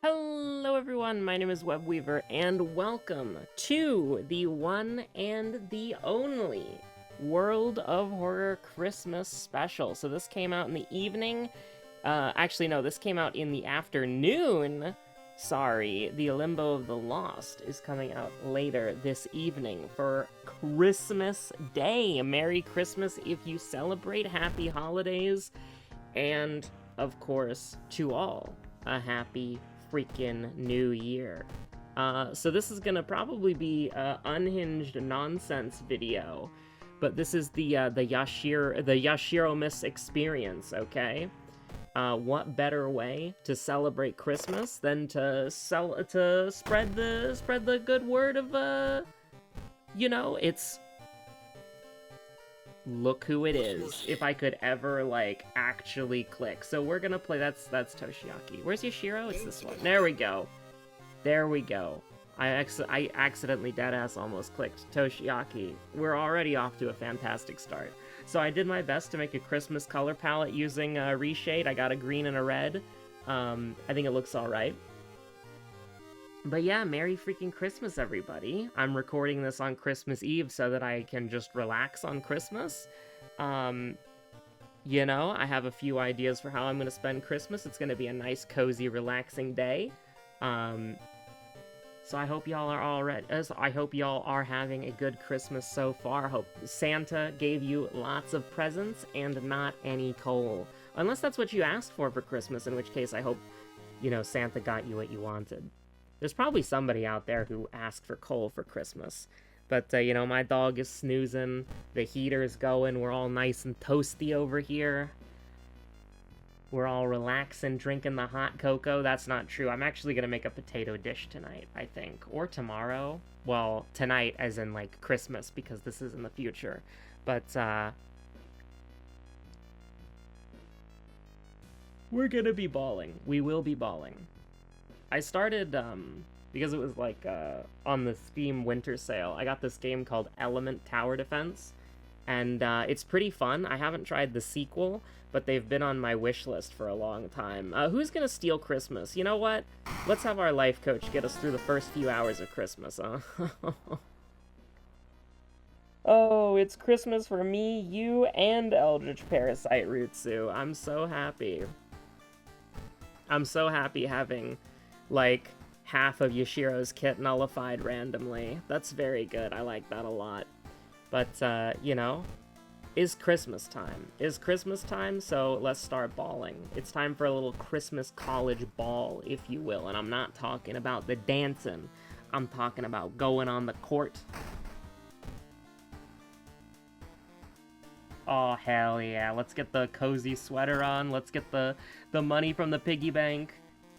Hello everyone, my name is Webweaver, and welcome to the one and the only World of Horror Christmas special. So this came out in the evening. Actually, no, this came out in the afternoon. Sorry, the Limbo of the Lost is coming out later this evening for Christmas Day. Merry Christmas if you celebrate, happy holidays, and, of course, to all, a happy freaking new year. So this is gonna probably be a unhinged nonsense video, but this is the Yashiro Miss experience, okay? What better way to celebrate Christmas than to spread the good word of it's look who it is. If I could ever like actually click. So we're gonna play that's Toshiaki. Where's Yashiro? It's this one. There we go. There we go. I accidentally deadass almost clicked Toshiaki. We're already off to a fantastic start. So I did my best to make a Christmas color palette using Reshade. I got a green and a red. I think it looks alright. But yeah, Merry freaking Christmas, everybody. I'm recording this on Christmas Eve so that I can just relax on Christmas. You know, I have a few ideas for how I'm going to spend Christmas. It's going to be a nice, cozy, relaxing day. So I hope y'all are all ready. I hope y'all are having a good Christmas so far. I hope Santa gave you lots of presents and not any coal. Unless that's what you asked for Christmas, in which case I hope, you know, Santa got you what you wanted. There's probably somebody out there who asked for coal for Christmas. But, you know, my dog is snoozing, the heater's going, we're all nice and toasty over here. We're all relaxing, drinking the hot cocoa. That's not true. I'm actually going to make a potato dish tonight, I think. Or tomorrow. Well, tonight as in, like, Christmas, because this is in the future. But, we're gonna be balling. We will be balling. I started, because it was, like, on the Steam winter sale, I got this game called Element Tower Defense, and, it's pretty fun. I haven't tried the sequel, but they've been on my wish list for a long time. Who's gonna steal Christmas? You know what? Let's have our life coach get us through the first few hours of Christmas, huh? Oh, it's Christmas for me, you, and Eldritch Parasite Rutsu. I'm so happy. I'm so happy having, like, half of Yashiro's kit nullified randomly. That's very good. I like that a lot. But, you know, is Christmas time. Is Christmas time, so let's start balling. It's time for a little Christmas college ball, if you will. And I'm not talking about the dancing. I'm talking about going on the court. Oh, hell yeah. Let's get the cozy sweater on. Let's get the money from the piggy bank.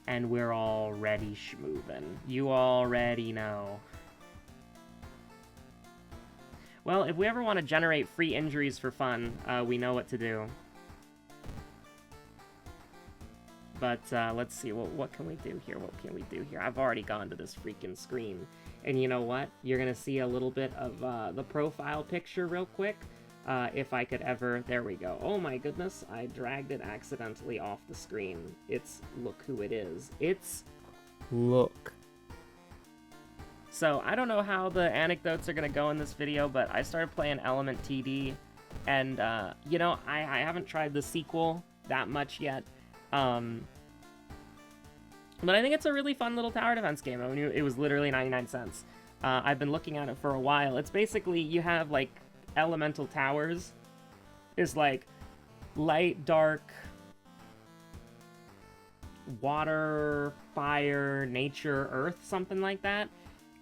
And we're already schmoovin'. You already know. Well, if we ever want to generate free injuries for fun, we know what to do. But, let's see, what can we do here? What can we do here? I've already gone to this freaking screen. And you know what? You're gonna see a little bit of, the profile picture real quick. If I could ever... There we go. Oh my goodness, I dragged it accidentally off the screen. It's look who it is. It's look. So, I don't know how the anecdotes are gonna go in this video, but I started playing Element TD, and, you know, I haven't tried the sequel that much yet, but I think it's a really fun little tower defense game. I mean, it was literally 99 cents. I've been looking at it for a while. It's basically, you have, like, elemental towers. Is like, light, dark, water, fire, nature, earth, something like that.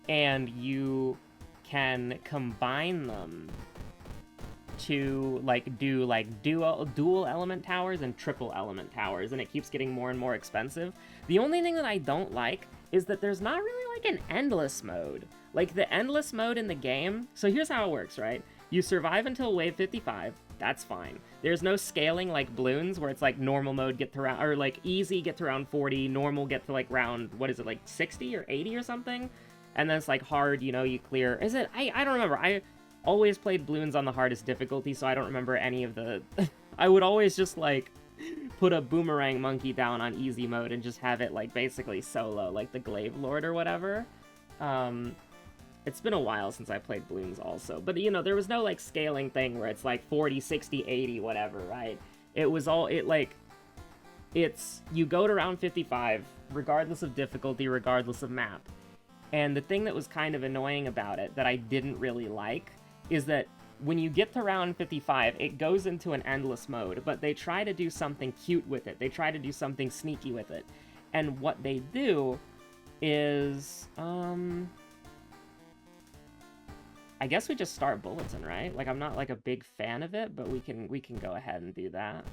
And you can combine them to, like, do, like, dual element towers and triple element towers, and it keeps getting more and more expensive. The only thing that I don't like is that there's not really, like, an endless mode. Like, the endless mode in the game... So here's how it works, right? You survive until wave 55, that's fine. There's no scaling like Bloons, where it's like normal mode get to round, or like easy get to round 40, normal get to like round, what is it, like 60 or 80 or something? And then it's like hard, you know, you clear, is it, I don't remember, I always played Bloons on the hardest difficulty, so I don't remember any of the, I would always just like put a boomerang monkey down on easy mode and just have it, like, basically solo, like the Glaive Lord or whatever. It's been a while since I played Bloons also, but, you know, there was no, like, scaling thing where it's, like, 40, 60, 80, whatever, right? It was all, it's, you go to round 55, regardless of difficulty, regardless of map. And the thing that was kind of annoying about it, that I didn't really like, is that when you get to round 55, it goes into an endless mode, but they try to do something cute with it. They try to do something sneaky with it. And what they do is, I guess we just start Bulletin, right? Like, I'm not, like, a big fan of it, but we can go ahead and do that.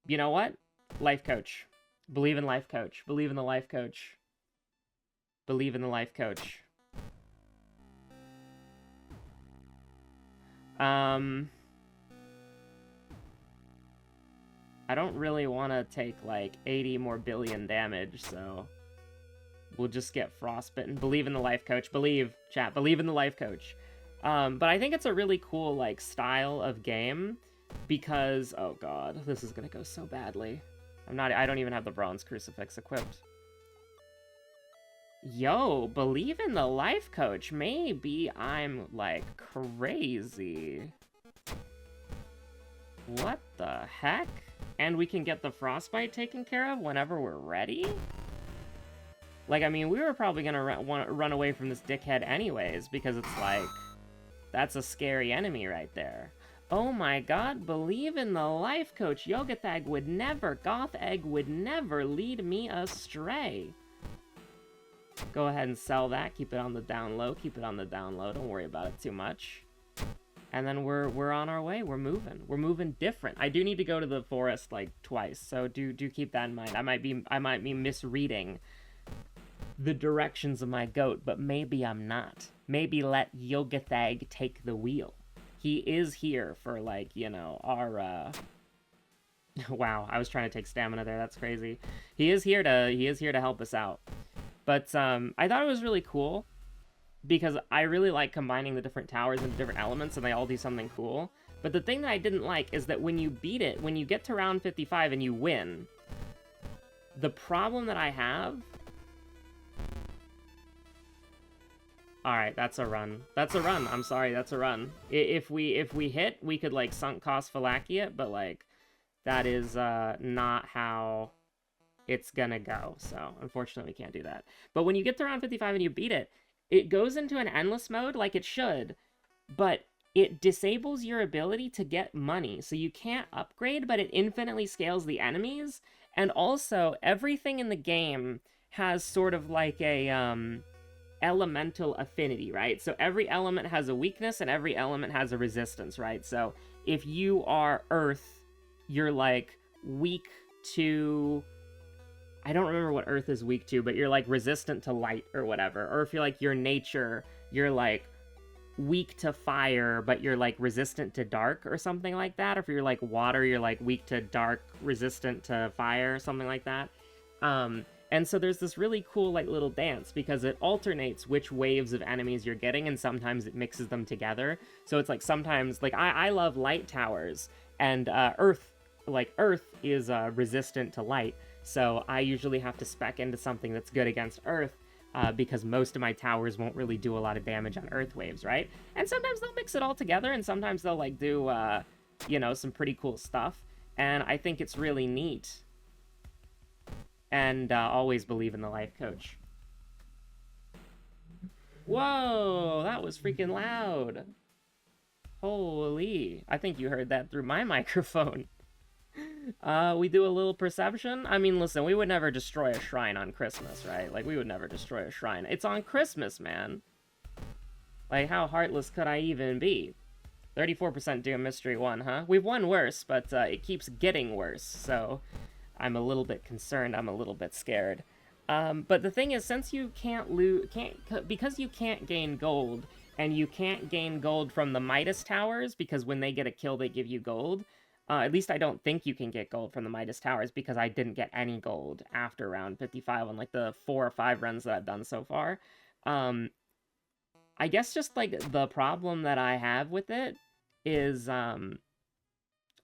You know what? Life Coach. Believe in Life Coach. Believe in the Life Coach. Believe in the Life Coach. I don't really want to take, like, 80 more billion damage, so we'll just get frostbitten. Believe in the Life Coach. Believe, chat. Believe in the Life Coach. But I think it's a really cool, like, style of game because, oh god, this is gonna go so badly. I don't even have the Bronze Crucifix equipped. Yo, believe in the Life Coach. Maybe I'm, like, crazy. What the heck? And we can get the Frostbite taken care of whenever we're ready? Like, I mean, we were probably gonna run away from this dickhead anyways, because it's like, that's a scary enemy right there. Oh my god, believe in the Life Coach. Yogathag would never, Goth Egg would never lead me astray. Go ahead and sell that, keep it on the down low, keep it on the down low, don't worry about it too much. And then we're on our way, we're moving different. I do need to go to the forest, like, twice, so do keep that in mind. I might be misreading the directions of my goat, but maybe I'm not. Maybe let Yogathag take the wheel. He is here for, like, you know, our, wow, I was trying to take stamina there, that's crazy. He is here to help us out. But, I thought it was really cool, because I really like combining the different towers into different elements, and they all do something cool. But the thing that I didn't like is that when you beat it, when you get to round 55 and you win, the problem that I have... Alright, that's a run. That's a run. I'm sorry, that's a run. If we hit, we could, like, sunk cost Phalaki it, but, like, that is not how it's gonna go. So, unfortunately, we can't do that. But when you get to round 55 and you beat it, it goes into an endless mode like it should, but it disables your ability to get money. So you can't upgrade, but it infinitely scales the enemies. And also, everything in the game has sort of like a, elemental affinity, right? So every element has a weakness and every element has a resistance, right? So if you are Earth, you're like weak to... I don't remember what Earth is weak to, but you're like resistant to light or whatever. Or if you're like your nature, you're like weak to fire, but you're like resistant to dark or something like that. Or if you're like water, you're like weak to dark, resistant to fire, or something like that. And so there's this really cool, like, little dance, because it alternates which waves of enemies you're getting, and sometimes it mixes them together. So it's like sometimes, like, I love light towers, and Earth is resistant to light, so I usually have to spec into something that's good against Earth, because most of my towers won't really do a lot of damage on Earth waves, right? And sometimes they'll mix it all together, and sometimes they'll, like, do, you know, some pretty cool stuff, and I think it's really neat. And always believe in the Life Coach. Whoa, that was freaking loud. Holy, I think you heard that through my microphone. We do a little perception. I mean, listen, we would never destroy a shrine on Christmas, right? Like, we would never destroy a shrine. It's on Christmas, man. Like, how heartless could I even be? 34% Doom Mystery 1, huh? We've won worse, but it keeps getting worse, so... I'm a little bit concerned, I'm a little bit scared. But the thing is, since you because you can't gain gold, and you can't gain gold from the Midas Towers, because when they get a kill, they give you gold, at least I don't think you can get gold from the Midas Towers, because I didn't get any gold after round 55 on, like, the 4 or 5 runs that I've done so far. I guess just, like, the problem that I have with it is,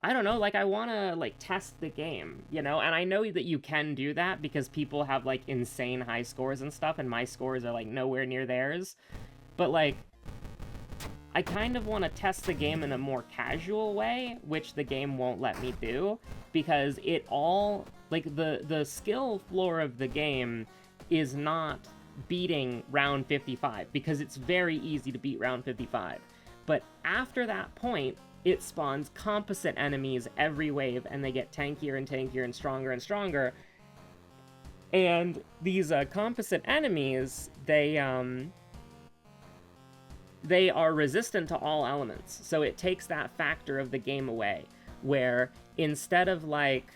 I don't know, like, I want to, like, test the game, you know? And I know that you can do that because people have, like, insane high scores and stuff, and my scores are, like, nowhere near theirs. But, like, I kind of want to test the game in a more casual way, which the game won't let me do, because it all, like, the skill floor of the game is not beating round 55, because it's very easy to beat round 55. But after that point, it spawns composite enemies every wave, and they get tankier and tankier and stronger. And these composite enemies, they are resistant to all elements. So it takes that factor of the game away, where instead of, like,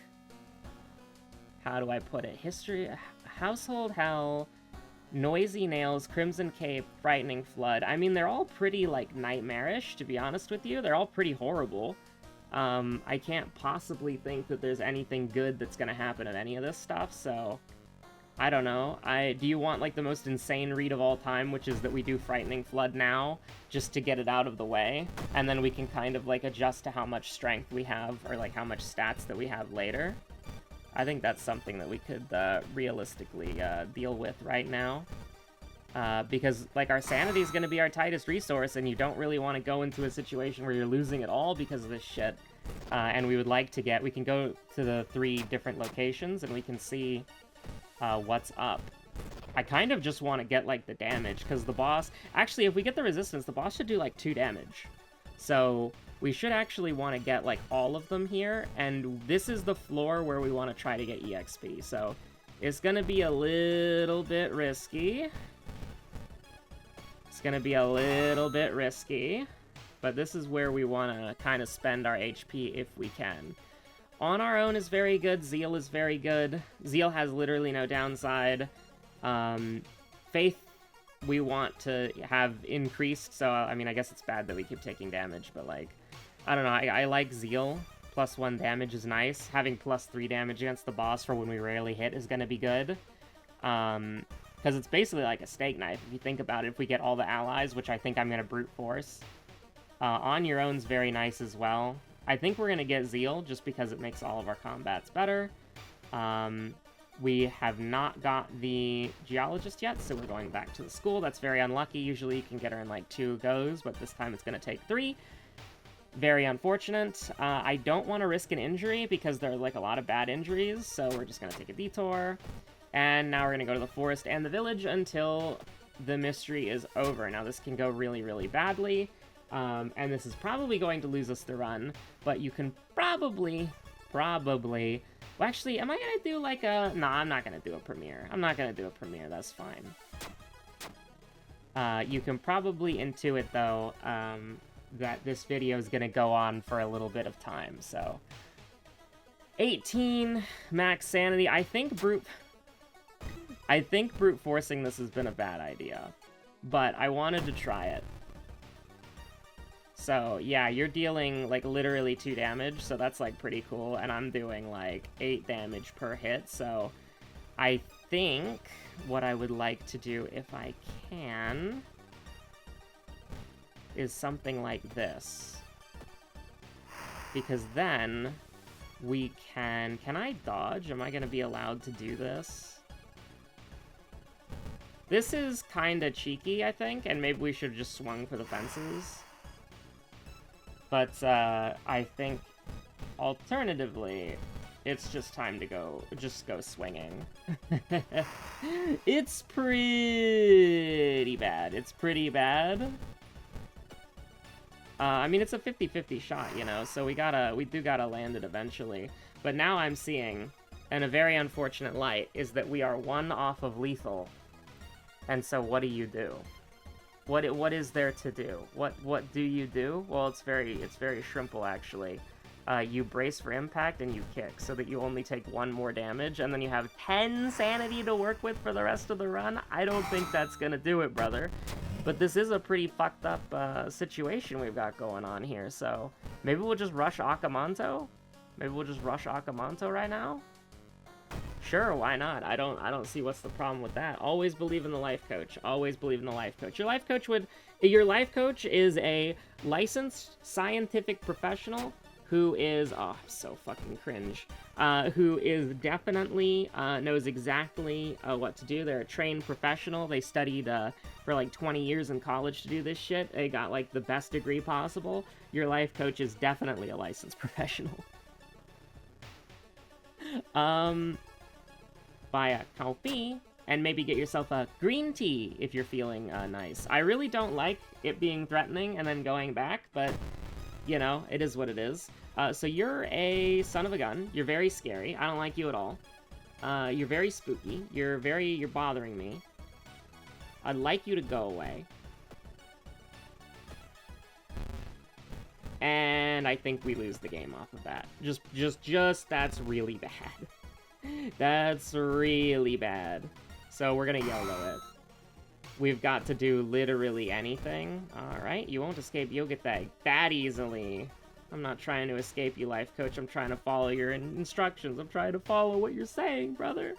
how do I put it? History, Household Hell, Noisy Nails, Crimson Cape, Frightening Flood. I mean, they're all pretty, like, nightmarish, to be honest with you. They're all pretty horrible. I can't possibly think that there's anything good that's gonna happen in any of this stuff, so I don't know. Do you want, like, the most insane read of all time, which is that we do Frightening Flood now, just to get it out of the way, and then we can kind of, like, adjust to how much strength we have, or, like, how much stats that we have later? I think that's something that we could realistically deal with right now. Because, like, our sanity is going to be our tightest resource, and you don't really want to go into a situation where you're losing it all because of this shit. And we would like to we can go to the 3 different locations, and we can see what's up. I kind of just want to get, like, the damage, because the boss... Actually, if we get the resistance, the boss should do, like, 2 damage. So we should actually want to get, like, all of them here, and this is the floor where we want to try to get EXP, so it's gonna be a little bit risky. It's gonna be a little bit risky, but this is where we want to kind of spend our HP if we can. On our own is very good, Zeal is very good. Zeal has literally no downside. Faith we want to have increased, so, I mean, I guess it's bad that we keep taking damage, but, like, I don't know, I like Zeal. +1 damage is nice. Having +3 damage against the boss for when we rarely hit is gonna be good. Because it's basically like a steak knife, if you think about it, if we get all the allies, which I think I'm gonna brute force. On your own's very nice as well. I think we're gonna get Zeal, just because it makes all of our combats better. We have not got the Geologist yet, so we're going back to the school. That's very unlucky. Usually you can get her in, like, 2 goes, but this time it's going to take 3. Very unfortunate. I don't want to risk an injury, because there are, like, a lot of bad injuries, so we're just going to take a detour. And now we're going to go to the forest and the village until the mystery is over. Now, this can go really, really badly, and this is probably going to lose us the run, but you can probably... Well, actually, am I gonna do, like, a... No, I'm not gonna do a premiere. I'm not gonna do a premiere, that's fine. You can probably intuit, though, that this video is gonna go on for a little bit of time, so... 18 max sanity. I think brute forcing this has been a bad idea, but I wanted to try it. So, yeah, you're dealing, like, literally 2 damage, so that's, like, pretty cool, and I'm doing, like, 8 damage per hit, so I think what I would like to do, if I can, is something like this. Because then we can... Can I dodge? Am I going to be allowed to do this? This is kind of cheeky, I think, and maybe we should have just swung for the fences. But, I think, alternatively, it's just time to go swinging. It's pretty bad. It's pretty bad. I mean, it's a 50-50 shot, you know, so we do gotta land it eventually. But now I'm seeing, and a very unfortunate light, is that we are 1 off of lethal. And so what do you do? What is there to do? What do you do? Well, it's very shrimple, actually. You brace for impact and you kick, so that you only take 1 more damage, and then you have 10 sanity to work with for the rest of the run. I don't think that's gonna do it, brother. But this is a pretty fucked up situation we've got going on here, so maybe we'll just rush Akamanto? Maybe we'll just rush Akamanto right now? Sure, why not? I don't see what's the problem with that. Always believe in the life coach. Always believe in the life coach. Your life coach is a licensed scientific professional who is, oh, so fucking cringe, who is definitely, knows exactly what to do. They're a trained professional. They studied for like 20 years in college to do this shit. They got like the best degree possible. Your life coach is definitely a licensed professional. Buy a coffee and maybe get yourself a green tea if you're feeling nice. I really don't like it being threatening and then going back, but you know, it is what it is. So you're a son of a gun. You're very scary. I don't like you at all. You're very spooky. You're bothering me. I'd like you to go away. And I think we lose the game off of that. Just, that's really bad. That's really bad. So we're gonna YOLO it. We've got to do literally anything. Alright, you won't escape. You'll get that easily. I'm not trying to escape you, life coach. I'm trying to follow your instructions. I'm trying to follow what you're saying, brother.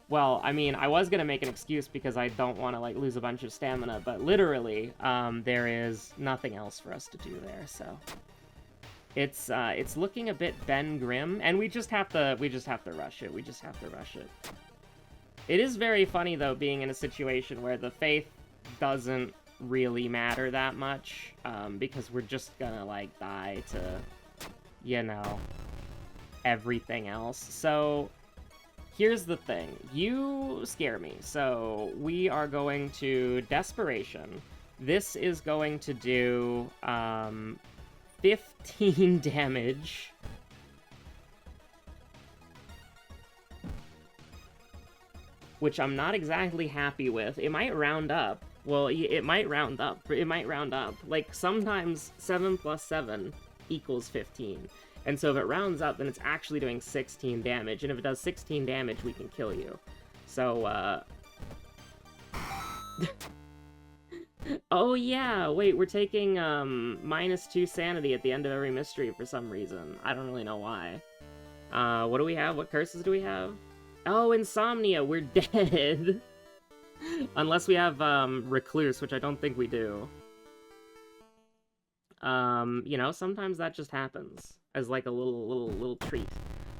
Well, I mean, I was gonna make an excuse because I don't want to, like, lose a bunch of stamina, but literally, there is nothing else for us to do there, so... It's looking a bit Ben Grimm, and we just have to rush it. We just have to rush it. It is very funny, though, being in a situation where the faith doesn't really matter that much, because we're just gonna, like, die to, you know, everything else. So, here's the thing. You scare me, so we are going to Desperation. This is going to do, 15 damage. Which I'm not exactly happy with. It might round up. Well, it might round up. It might round up. Like, sometimes 7 plus 7 equals 15. And so if it rounds up, then it's actually doing 16 damage. And if it does 16 damage, we can kill you. So, oh yeah, wait, we're taking, -2 sanity at the end of every mystery for some reason. I don't really know why. What do we have? What curses do we have? Oh, Insomnia, we're dead! Unless we have, Recluse, which I don't think we do. You know, sometimes that just happens. As, like, a little treat.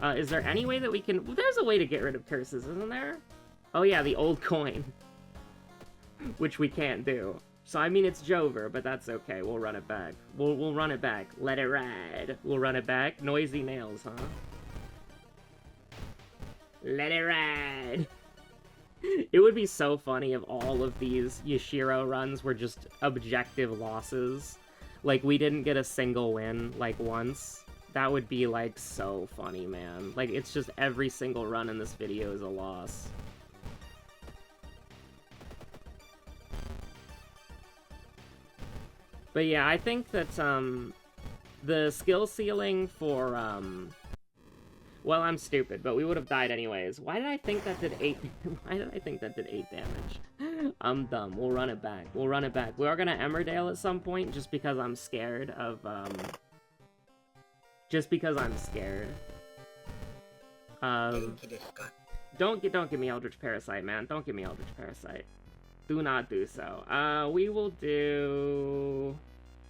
Is there any way that we can... There's a way to get rid of curses, isn't there? Oh yeah, the old coin. Which we can't do. So, I mean, it's Jover, but that's okay. We'll run it back. We'll run it back. Let it ride. We'll run it back. Noisy nails, huh? Let it ride. It would be so funny if all of these Yashiro runs were just objective losses. Like, we didn't get a single win, like, once. That would be, like, so funny, man. Like, it's just every single run in this video is a loss. But yeah, I think that, the skill ceiling for, well, I'm stupid, but we would have died anyways. Why did I think that did 8... Why did I think that did 8 damage? I'm dumb. We'll run it back. We'll run it back. We are gonna Emmerdale at some point, just because I'm scared of, Just because I'm scared. Don't give me Eldritch Parasite, man. Don't give me Eldritch Parasite. Do not do so. We will do...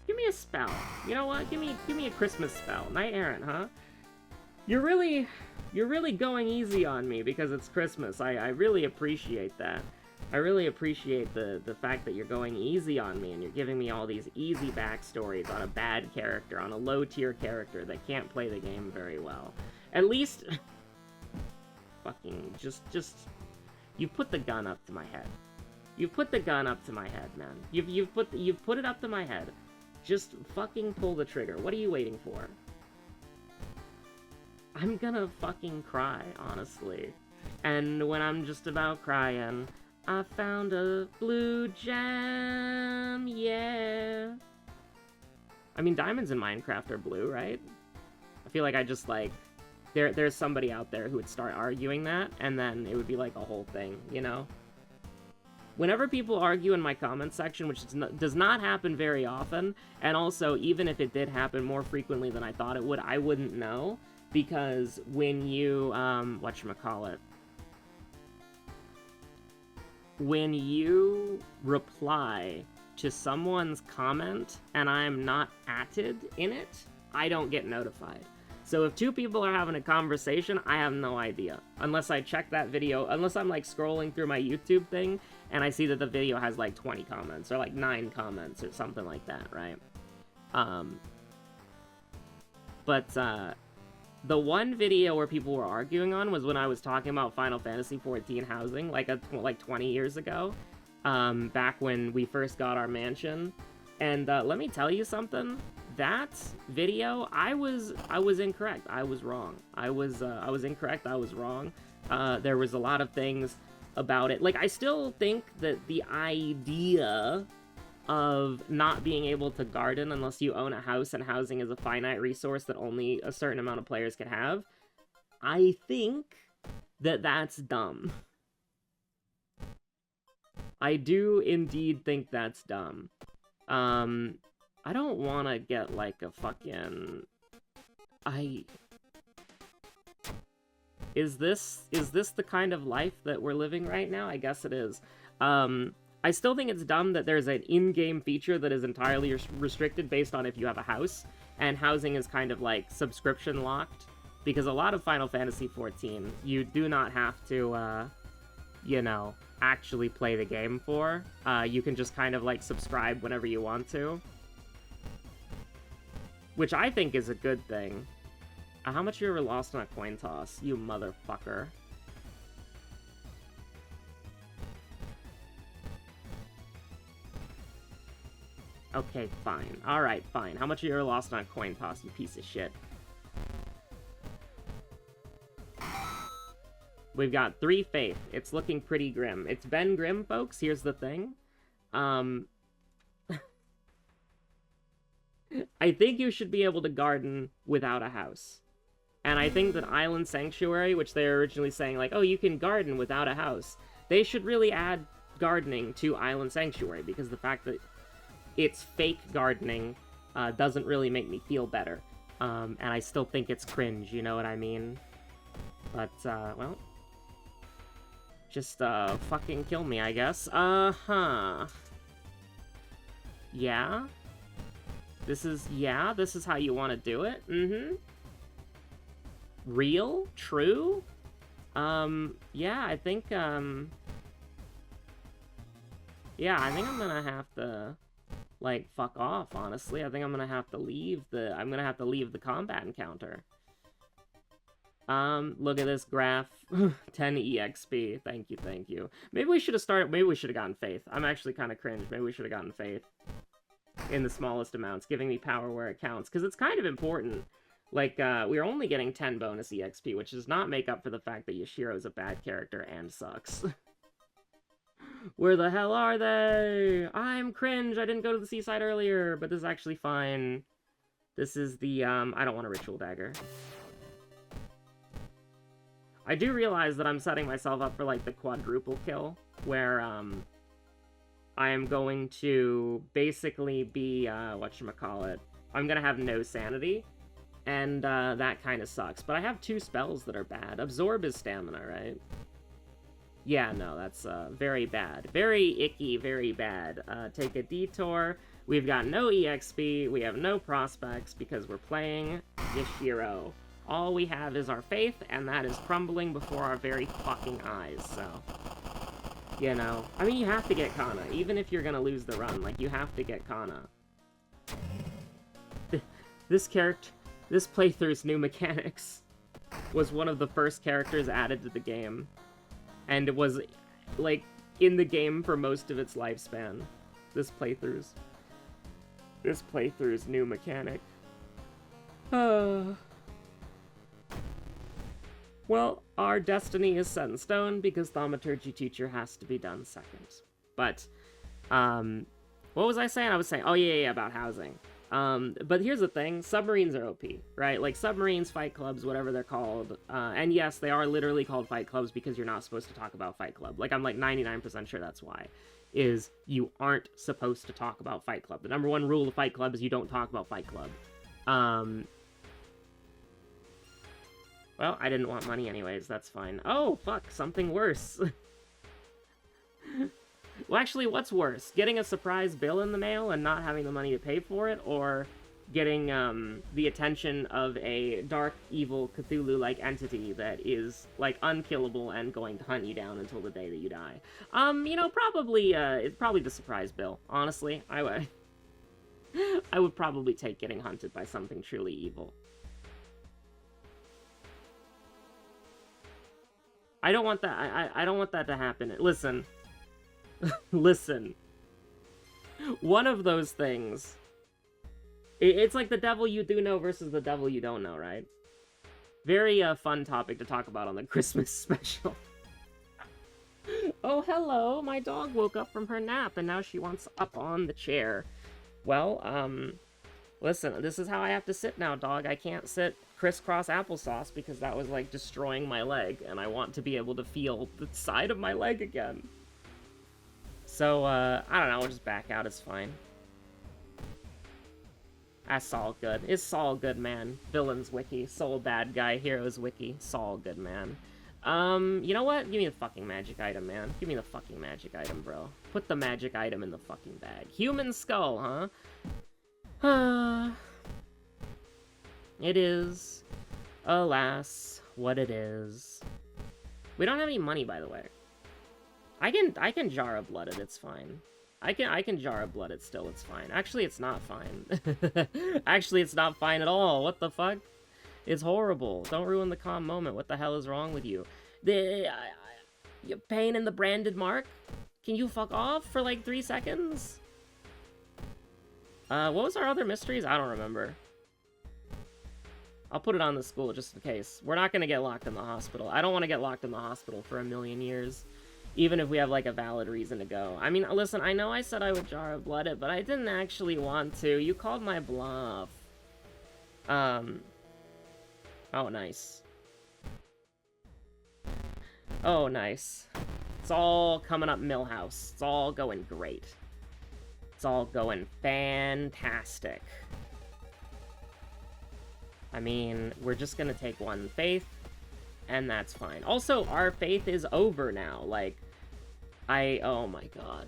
Give me a spell. You know what? Give me a Christmas spell. Knight Errant, huh? You're really going easy on me because it's Christmas. I really appreciate that. I really appreciate the fact that you're going easy on me and you're giving me all these easy backstories on a bad character, on a low-tier character that can't play the game very well. At least... Fucking... Just... You put the gun up to my head. You've put the gun up to my head, man. You've put it up to my head. Just fucking pull the trigger. What are you waiting for? I'm gonna fucking cry, honestly. And when I'm just about crying, I found a blue gem, yeah. I mean, diamonds in Minecraft are blue, right? I feel like I just, like... There's somebody out there who would start arguing that, and then it would be like a whole thing, you know? Whenever people argue in my comment section, which does not happen very often, and also, even if it did happen more frequently than I thought it would, I wouldn't know, because when you, whatchamacallit, when you reply to someone's comment and I'm not added in it, I don't get notified. So if two people are having a conversation, I have no idea. Unless I check that video, unless I'm like scrolling through my YouTube thing and I see that the video has like 20 comments or like 9 comments or something like that, right? But the one video where people were arguing on was when I was talking about Final Fantasy XIV housing, like 20 years ago, back when we first got our mansion. And let me tell you something. That video, I was incorrect. I was wrong. I was incorrect. I was wrong. There was a lot of things about it. Like, I still think that the idea of not being able to garden unless you own a house and housing is a finite resource that only a certain amount of players can have, I think that that's dumb. I do indeed think that's dumb. I don't want to get like a fucking... Is this the kind of life that we're living right now? I guess it is. I still think it's dumb that there's an in-game feature that is entirely restricted based on if you have a house, and housing is kind of like subscription locked, because a lot of Final Fantasy XIV, you do not have to, you know, actually play the game for. You can just kind of like subscribe whenever you want to. Which I think is a good thing. How much you ever lost on a coin toss, you motherfucker? Okay, fine. Alright, fine. How much you ever lost on a coin toss, you piece of shit? We've got 3 faith. It's looking pretty grim. It's been grim, folks. Here's the thing. I think you should be able to garden without a house. And I think that Island Sanctuary, which they were originally saying, like, oh, you can garden without a house, they should really add gardening to Island Sanctuary, because the fact that it's fake gardening doesn't really make me feel better. And I still think it's cringe, you know what I mean? But, well... just, fucking kill me, I guess. Uh-huh. Yeah? This is how you want to do it? Mm-hmm. Real? True? Yeah, I think, yeah, I think I'm gonna have to, like, fuck off, honestly. I think I'm gonna have to leave the combat encounter. Look at this graph. 10 EXP. Thank you, thank you. Maybe we should have gotten Faith. I'm actually kind of cringe. Maybe we should have gotten Faith. In the smallest amounts, giving me power where it counts. Because it's kind of important. Like, we're only getting 10 bonus EXP, which does not make up for the fact that Yashiro is a bad character and sucks. Where the hell are they? I'm cringe. I didn't go to the seaside earlier, but this is actually fine. This is the, I don't want a ritual dagger. I do realize that I'm setting myself up for, like, the quadruple kill, where, I am going to basically be, whatchamacallit, I'm gonna have no sanity, and, that kind of sucks. But I have 2 spells that are bad. Absorb is stamina, right? Yeah, no, that's, very bad. Very icky, very bad. Take a detour. We've got no EXP, we have no prospects, because we're playing Yashiro. All we have is our faith, and that is crumbling before our very fucking eyes, so... You know, I mean, you have to get Kana, even if you're gonna lose the run, like, you have to get Kana. This playthrough's new mechanics was one of the first characters added to the game. And it was, like, in the game for most of its lifespan. This playthrough's new mechanic. Well, our destiny is set in stone because Thaumaturgy Teacher has to be done second. But, what was I saying? I was saying, oh yeah, about housing. But here's the thing, submarines are OP, right? Like, submarines, fight clubs, whatever they're called. And yes, they are literally called fight clubs because you're not supposed to talk about fight club. Like, I'm like 99% sure that's why. Is you aren't supposed to talk about fight club. The number 1 rule of fight club is you don't talk about fight club. Well, I didn't want money anyways, that's fine. Oh, fuck, something worse. Well, actually, what's worse? Getting a surprise bill in the mail and not having the money to pay for it, or getting the attention of a dark, evil, Cthulhu-like entity that is, like, unkillable and going to hunt you down until the day that you die? You know, probably, it's probably the surprise bill. Honestly, I would probably take getting hunted by something truly evil. I don't want that, I don't want that to happen. Listen. Listen. One of those things... It's like the devil you do know versus the devil you don't know, right? Very fun topic to talk about on the Christmas special. Oh, hello! My dog woke up from her nap, and now she wants up on the chair. Well, listen, this is how I have to sit now, dog. I can't sit crisscross applesauce because that was, like, destroying my leg, and I want to be able to feel the side of my leg again. So, I don't know, I'll just back out, it's fine. That's all good. It's all good, man. Villains wiki, soul bad guy, heroes wiki, it's all good, man. You know what? Give me the fucking magic item, man. Give me the fucking magic item, bro. Put the magic item in the fucking bag. Human skull, huh? It is, alas, what it is. We don't have any money, by the way. I can jar of blood it, it's fine. I can jar of blood it still, it's fine. Actually, it's not fine. Actually, it's not fine at all. What the fuck? It's horrible. Don't ruin the calm moment. What the hell is wrong with you? You pain in the branded mark? Can you fuck off for like 3 seconds? What was our other mysteries? I don't remember. I'll put it on the school just in case. We're not gonna get locked in the hospital. I don't want to get locked in the hospital for 1,000,000 years. Even if we have, like, a valid reason to go. I mean, listen, I know I said I would jar of blood it, but I didn't actually want to. You called my bluff. Oh, nice. Oh, nice. It's all coming up Millhouse. It's all going great. It's all going fantastic. I mean, we're just gonna take one faith, and that's fine. Also, our faith is over now. Like, oh my god.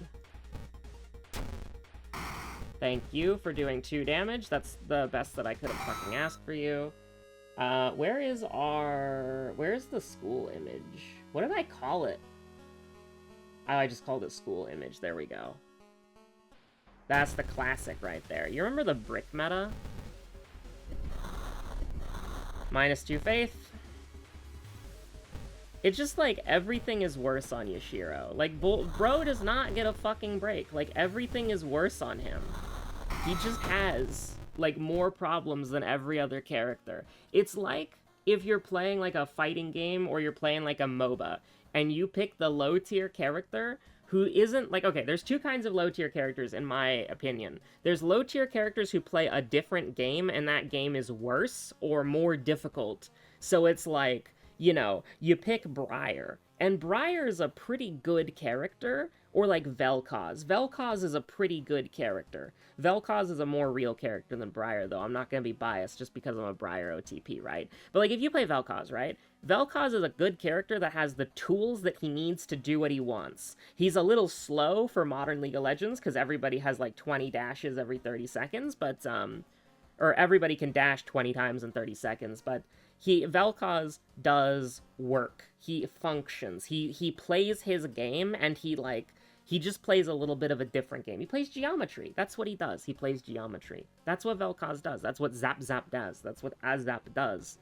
Thank you for doing 2 damage. That's the best that I could have fucking asked for you. Where's the school image? What did I call it? Oh, I just called it school image. There we go. That's the classic right there. You remember the brick meta? -2 faith. It's just, like, everything is worse on Yashiro. Like, bro does not get a fucking break. Like, everything is worse on him. He just has, like, more problems than every other character. It's like if you're playing, like, a fighting game or you're playing, like, a MOBA, and you pick the low-tier character who isn't, like, okay, there's 2 kinds of low-tier characters, in my opinion. There's low-tier characters who play a different game, and that game is worse or more difficult. So it's like, you know, you pick Briar, and Briar's a pretty good character, or like Vel'Koz. Vel'Koz is a pretty good character. Vel'Koz is a more real character than Briar, though. I'm not gonna be biased just because I'm a Briar OTP, right? But, like, if you play Vel'Koz, right? Vel'Koz is a good character that has the tools that he needs to do what he wants. He's a little slow for modern League of Legends, because everybody has, like, 20 dashes every 30 seconds, but, or everybody can dash 20 times in 30 seconds, but Vel'Koz does work. He functions. He plays his game, and he just plays a little bit of a different game. He plays geometry. That's what he does. He plays geometry. That's what Vel'Koz does. That's what Zap Zap does. That's what Azap does,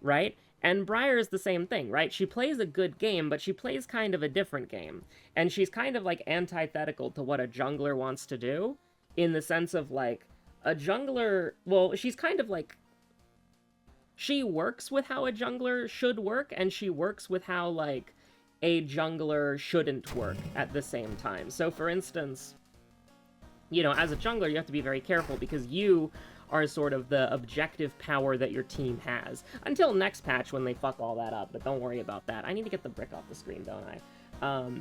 right? And Briar is the same thing, right? She plays a good game, but she plays kind of a different game. And she's kind of, like, antithetical to what a jungler wants to do, in the sense of, like, a jungler... Well, she's kind of, like... She works with how a jungler should work, and she works with how, like, a jungler shouldn't work at the same time. So, for instance, you know, as a jungler, you have to be very careful, because you are sort of the objective power that your team has. Until next patch, when they fuck all that up, but don't worry about that. I need to get the brick off the screen, don't I?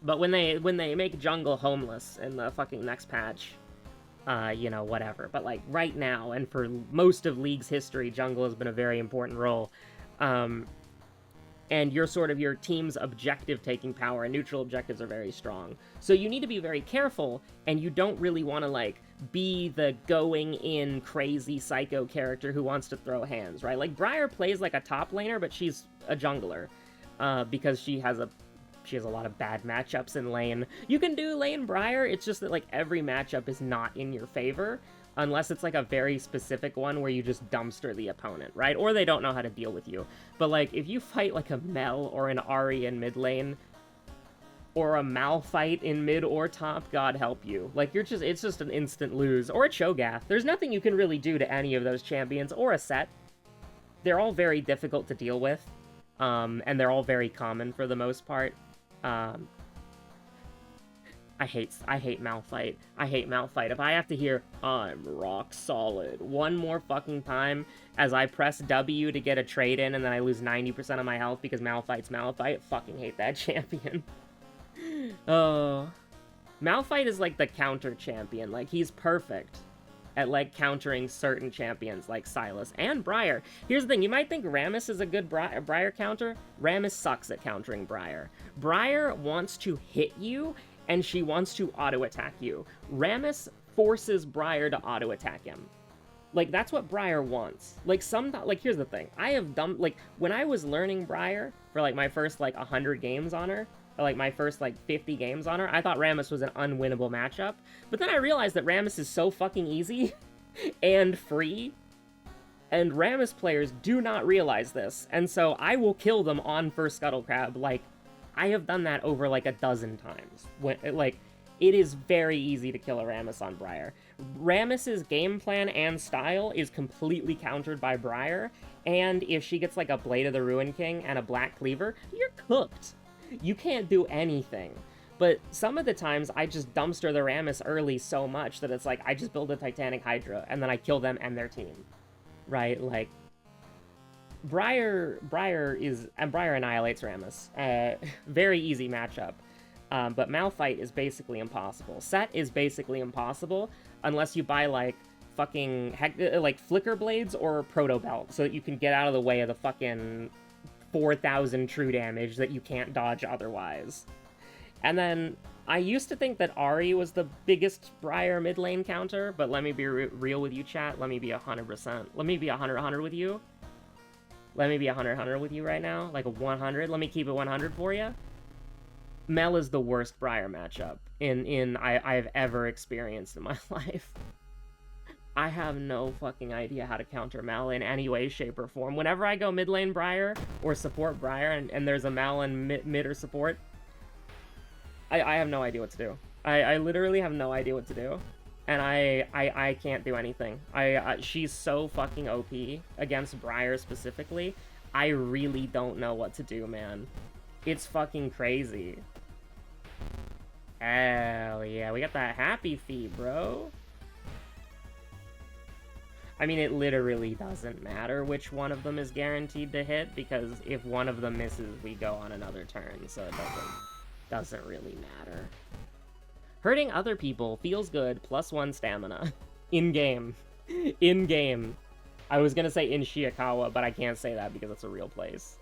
But when they make jungle homeless in the fucking next patch... you know, whatever. But, like, right now, and for most of League's history, jungle has been a very important role. And and you're sort of your team's objective taking power, and neutral objectives are very strong. So you need to be very careful, and you don't really want to, like, be the going-in crazy psycho character who wants to throw hands, right? Like, Briar plays like a top laner, but she's a jungler, because she has a lot of bad matchups in lane. You can do lane Briar, it's just that, like, every matchup is not in your favor, unless it's, like, a very specific one where you just dumpster the opponent, right? Or they don't know how to deal with you. But, like, if you fight, like, a Mel or an Ahri in mid lane, or a Malphite in mid or top, God help you. Like, it's just an instant lose. Or a Cho'Gath. There's nothing you can really do to any of those champions, or a Set. They're all very difficult to deal with, and they're all very common for the most part. I hate Malphite. I hate Malphite. If I have to hear, I'm rock solid, one more fucking time as I press W to get a trade in and then I lose 90% of my health because Malphite's Malphite, fucking hate that champion. Oh. Malphite is like the counter champion. Like, he's perfect at, like, countering certain champions like Sylas and Briar. Here's the thing, you might think Rammus is a good Briar counter. Rammus sucks at countering Briar. Briar wants to hit you, and she wants to auto-attack you. Rammus forces Briar to auto-attack him. Like, that's what Briar wants. Like, here's the thing. I have done, like, when I was learning Briar for, like, my first, like, 100 games on her, or, like, my first, like, 50 games on her, I thought Rammus was an unwinnable matchup. But then I realized that Rammus is so fucking easy and free, and Rammus players do not realize this, and so I will kill them on first Scuttle Crab. Like, I have done that over, like, a dozen times. Like, it is very easy to kill a Rammus on Briar. Rammus's game plan and style is completely countered by Briar, and if she gets, like, a Blade of the Ruin King and a Black Cleaver, you're cooked. You can't do anything. But some of the times, I just dumpster the Rammus early so much that it's like, I just build a Titanic Hydra, and then I kill them and their team. Right? Like, Briar annihilates Rammus. Very easy matchup. But Malphite is basically impossible. Set is basically impossible, unless you buy, like, fucking, like, Flicker Blades or Proto Belt, so that you can get out of the way of the fucking 4,000 true damage that you can't dodge otherwise. And then, I used to think that Ahri was the biggest Briar mid lane counter, but let me be real with you, chat. Let me be 100%. Let me be 100 with you. Let me be 100 with you right now. Like a 100. Let me keep it 100 for you. Mel is the worst Briar matchup I've ever experienced in my life. I have no fucking idea how to counter Mel in any way, shape, or form. Whenever I go mid lane Briar, or support Briar, and there's a Mel in mid or support, I have no idea what to do. I literally have no idea what to do. And I can't do anything. She's so fucking OP against Briar specifically. I really don't know what to do, man. It's fucking crazy. Hell yeah, we got that happy feed, bro. I mean, it literally doesn't matter which one of them is guaranteed to hit, because if one of them misses, we go on another turn, so it doesn't really matter. Hurting other people feels good, +1 stamina. In-game. In-game. I was gonna say in Shiikawa, but I can't say that because it's a real place.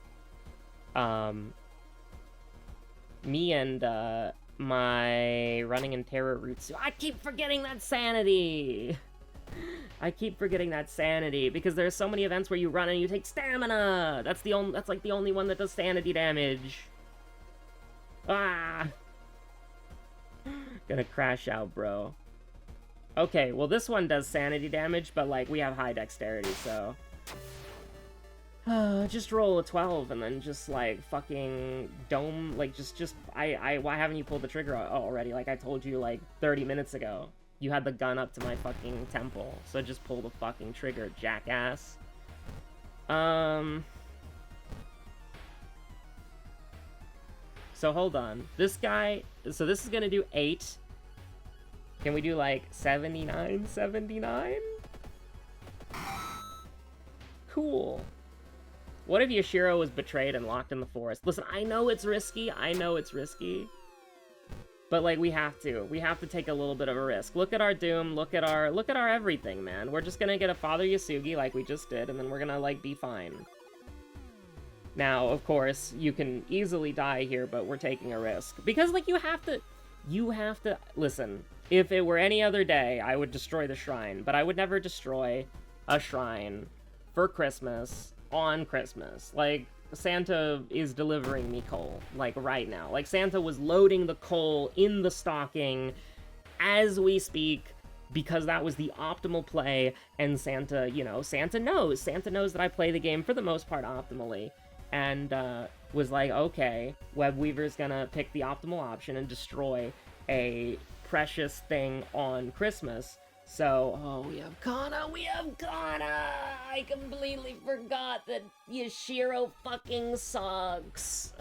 Me and, my Running in Terror Rutsu. I keep forgetting that sanity! I keep forgetting that sanity, because there's so many events where you run and you take stamina! That's like the only one that does sanity damage. Ah! Gonna crash out, bro. Okay, well this one does sanity damage, but like, we have high dexterity, so... just roll a 12 and then just like fucking dome, like why haven't you pulled the trigger already? Like I told you like 30 minutes ago. You had the gun up to my fucking temple, so just pull the fucking trigger, jackass. So hold on. This guy, so this is gonna do 8. Can we do like 79? Cool. What if Yashiro was betrayed and locked in the forest? Listen, I know it's risky. But like, we have to take a little bit of a risk. Look at our Doom, look at our everything, man. We're just gonna get a Father Yasugi like we just did, and then we're gonna like be fine. Now, of course, you can easily die here, but we're taking a risk. Because, like, you have to, listen, if it were any other day, I would destroy the shrine, but I would never destroy a shrine for Christmas on Christmas. Like, Santa is delivering me coal, like, right now. Like, Santa was loading the coal in the stocking as we speak, because that was the optimal play, and Santa, you know, Santa knows that I play the game for the most part optimally, and was like, okay, Webweaver's gonna pick the optimal option and destroy a precious thing on Christmas. So, oh, we have Kana! I completely forgot that Yashiro fucking sucks.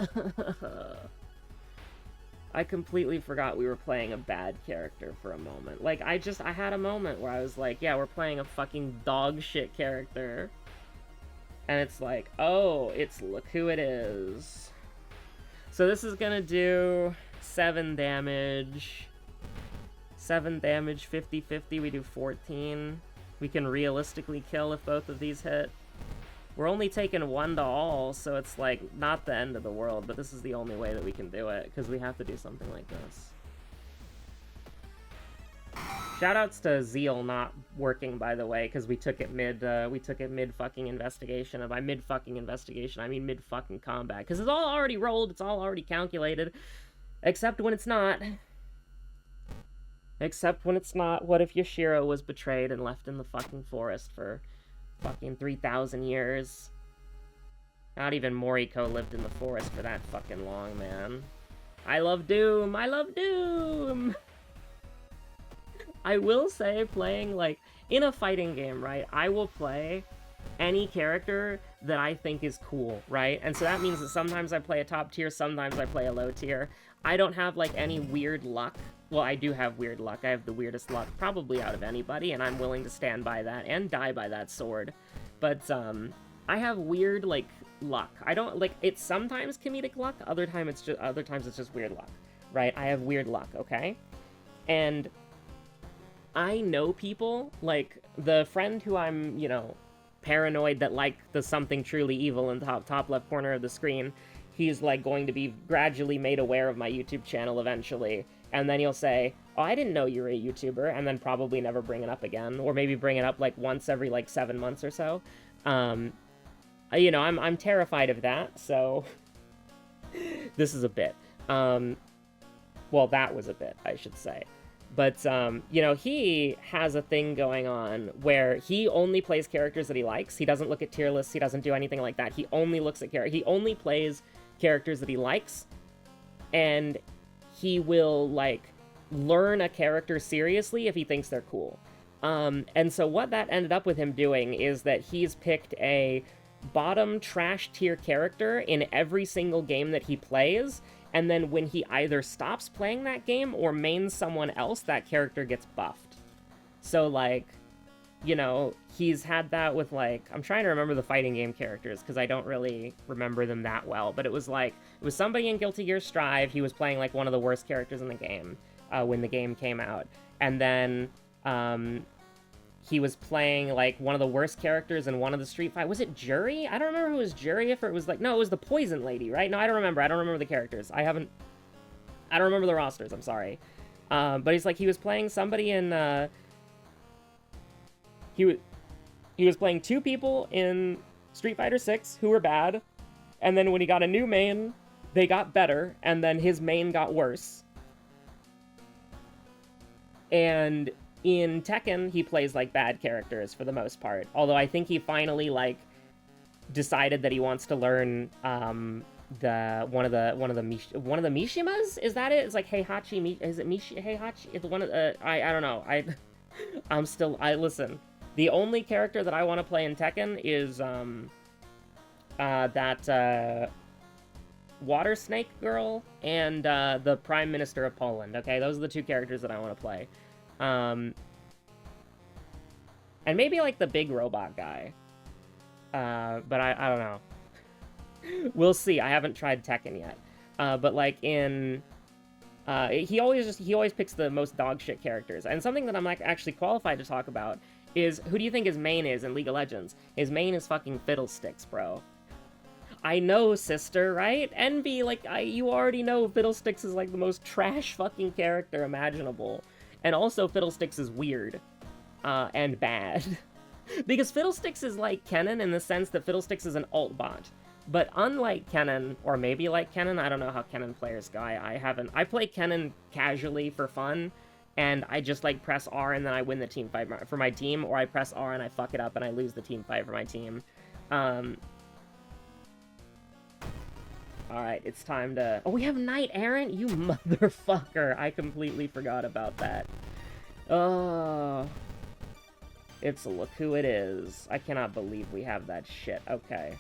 I completely forgot we were playing a bad character for a moment. Like, I had a moment where I was like, yeah, we're playing a fucking dog shit character. And it's like, oh, look who it is. So this is gonna do 7 damage. 7 damage, 50-50, we do 14. We can realistically kill if both of these hit. We're only taking 1 to all, so it's like, not the end of the world, but this is the only way that we can do it, because we have to do something like this. Shoutouts to Zeal not working, by the way, because we took it mid fucking investigation, and by mid fucking investigation, I mean mid fucking combat, because it's all already rolled, it's all already calculated, except when it's not. Except when it's not. What if Yashiro was betrayed and left in the fucking forest for fucking 3,000 years? Not even Moriko lived in the forest for that fucking long, man. I love Doom! I love Doom! I will say, playing, like, in a fighting game, right, I will play any character that I think is cool, right? And so that means that sometimes I play a top tier, sometimes I play a low tier. I don't have, like, any weird luck. Well, I do have weird luck. I have the weirdest luck probably out of anybody, and I'm willing to stand by that and die by that sword. But, I have weird, like, luck. I don't, like, it's sometimes comedic luck, other times it's just weird luck, right? I have weird luck, okay? And I know people, like, the friend who I'm, you know, paranoid that, like, the something truly evil in the top left corner of the screen, he's, like, going to be gradually made aware of my YouTube channel eventually. And then he'll say, oh, I didn't know you were a YouTuber, and then probably never bring it up again, or maybe bring it up, like, once every, like, 7 months or so. You know, I'm terrified of that, so this is a bit. Well, that was a bit, I should say. But, you know, he has a thing going on where he only plays characters that he likes. He doesn't look at tier lists, he doesn't do anything like that. He only looks at he only plays characters that he likes, and he will, like, learn a character seriously if he thinks they're cool. And so what that ended up with him doing is that he's picked a bottom trash tier character in every single game that he plays, and then when he either stops playing that game or mains someone else, that character gets buffed. So, like, you know, he's had that with, like, I'm trying to remember the fighting game characters, because I don't really remember them that well, but it was, like, it was somebody in Guilty Gear Strive, he was playing, like, one of the worst characters in the game, when the game came out, and then, he was playing, like, one of the worst characters in one of the Street Fighter, was it Jury? I don't remember who was Jury, if it was, like, no, it was the Poison Lady, right? No, I don't remember the characters, I don't remember the rosters, I'm sorry, but he's, like, he was playing somebody in, he was playing 2 people in Street Fighter 6 who were bad, and then when he got a new main, they got better, and then his main got worse. And in Tekken, he plays, like, bad characters for the most part. Although I think he finally, like, decided that he wants to learn one of the Mishimas? Is that it? It's like Heihachi. Is it Heihachi? It's one of the. I don't know. Listen. The only character that I want to play in Tekken is that Water Snake girl and the Prime Minister of Poland. Okay, those are the 2 characters that I want to play. And maybe, like, the big robot guy. But I don't know. We'll see. I haven't tried Tekken yet. But, like, in... he always picks the most dog shit characters. And something that I'm, like, actually qualified to talk about is, who do you think his main is in League of Legends? His main is fucking Fiddlesticks, bro. I know, sister, right? Envy, like, you already know Fiddlesticks is, like, the most trash fucking character imaginable. And also, Fiddlesticks is weird. And bad. Because Fiddlesticks is like Kennen in the sense that Fiddlesticks is an alt bot. But unlike Kennen, or maybe like Kennen, I don't know how Kennen players go. I play Kennen casually for fun, and I just like press R and then I win the team fight for my team, or I press R and I fuck it up and I lose the team fight for my team. Alright, it's time to... Oh, we have Knight Errant? You motherfucker! I completely forgot about that. Oh... It's look who it is. I cannot believe we have that shit. Okay.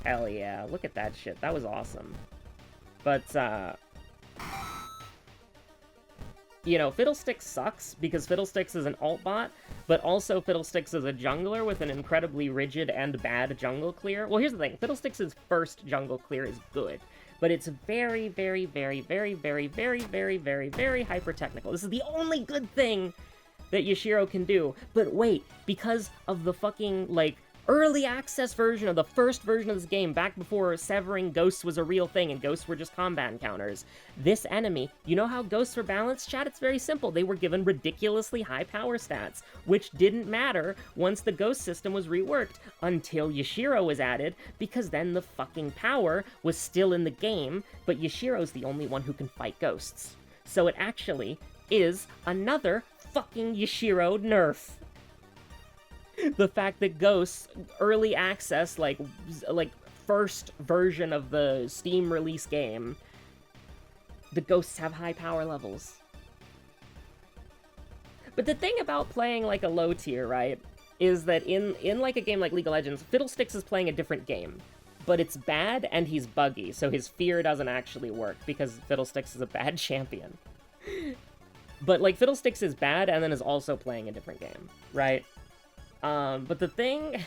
Hell yeah. Look at that shit. That was awesome. But, you know, Fiddlesticks sucks because Fiddlesticks is an alt bot, but also Fiddlesticks is a jungler with an incredibly rigid and bad jungle clear. Well, here's the thing. Fiddlesticks' first jungle clear is good. But it's very, very, very, very, very, very, very, very, very hyper-technical. This is the only good thing that Yashiro can do. But wait, because of the fucking, like, early access version of the first version of this game, back before severing ghosts was a real thing and ghosts were just combat encounters, this enemy, you know how ghosts were balanced, chat? It's very simple. They were given ridiculously high power stats, which didn't matter once the ghost system was reworked, until Yashiro was added, because then the fucking power was still in the game, but Yashiro's the only one who can fight ghosts. So it actually is another fucking Yashiro nerf. The fact that Ghosts, early access, like first version of the Steam release game, the Ghosts have high power levels. But the thing about playing like a low tier, right, is that in like a game like League of Legends, Fiddlesticks is playing a different game. But it's bad and he's buggy, so his fear doesn't actually work because Fiddlesticks is a bad champion. But like Fiddlesticks is bad and then is also playing a different game, right? But the thing,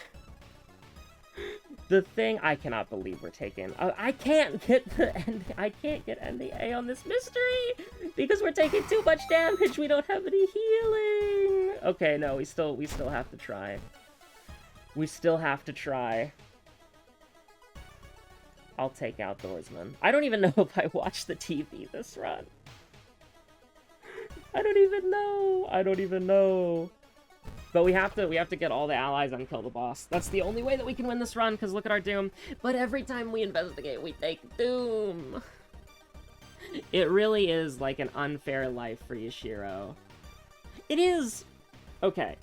I cannot believe we're taking, I can't get NDA on this mystery, because we're taking too much damage, we don't have any healing. Okay, no, we still have to try. We still have to try. I'll take Outdoorsman. I don't even know if I watched the TV this run. I don't even know. But we have to get all the allies and kill the boss. That's the only way that we can win this run, because look at our Doom. But every time we investigate, we take Doom. It really is like an unfair life for Yashiro. It is... Okay.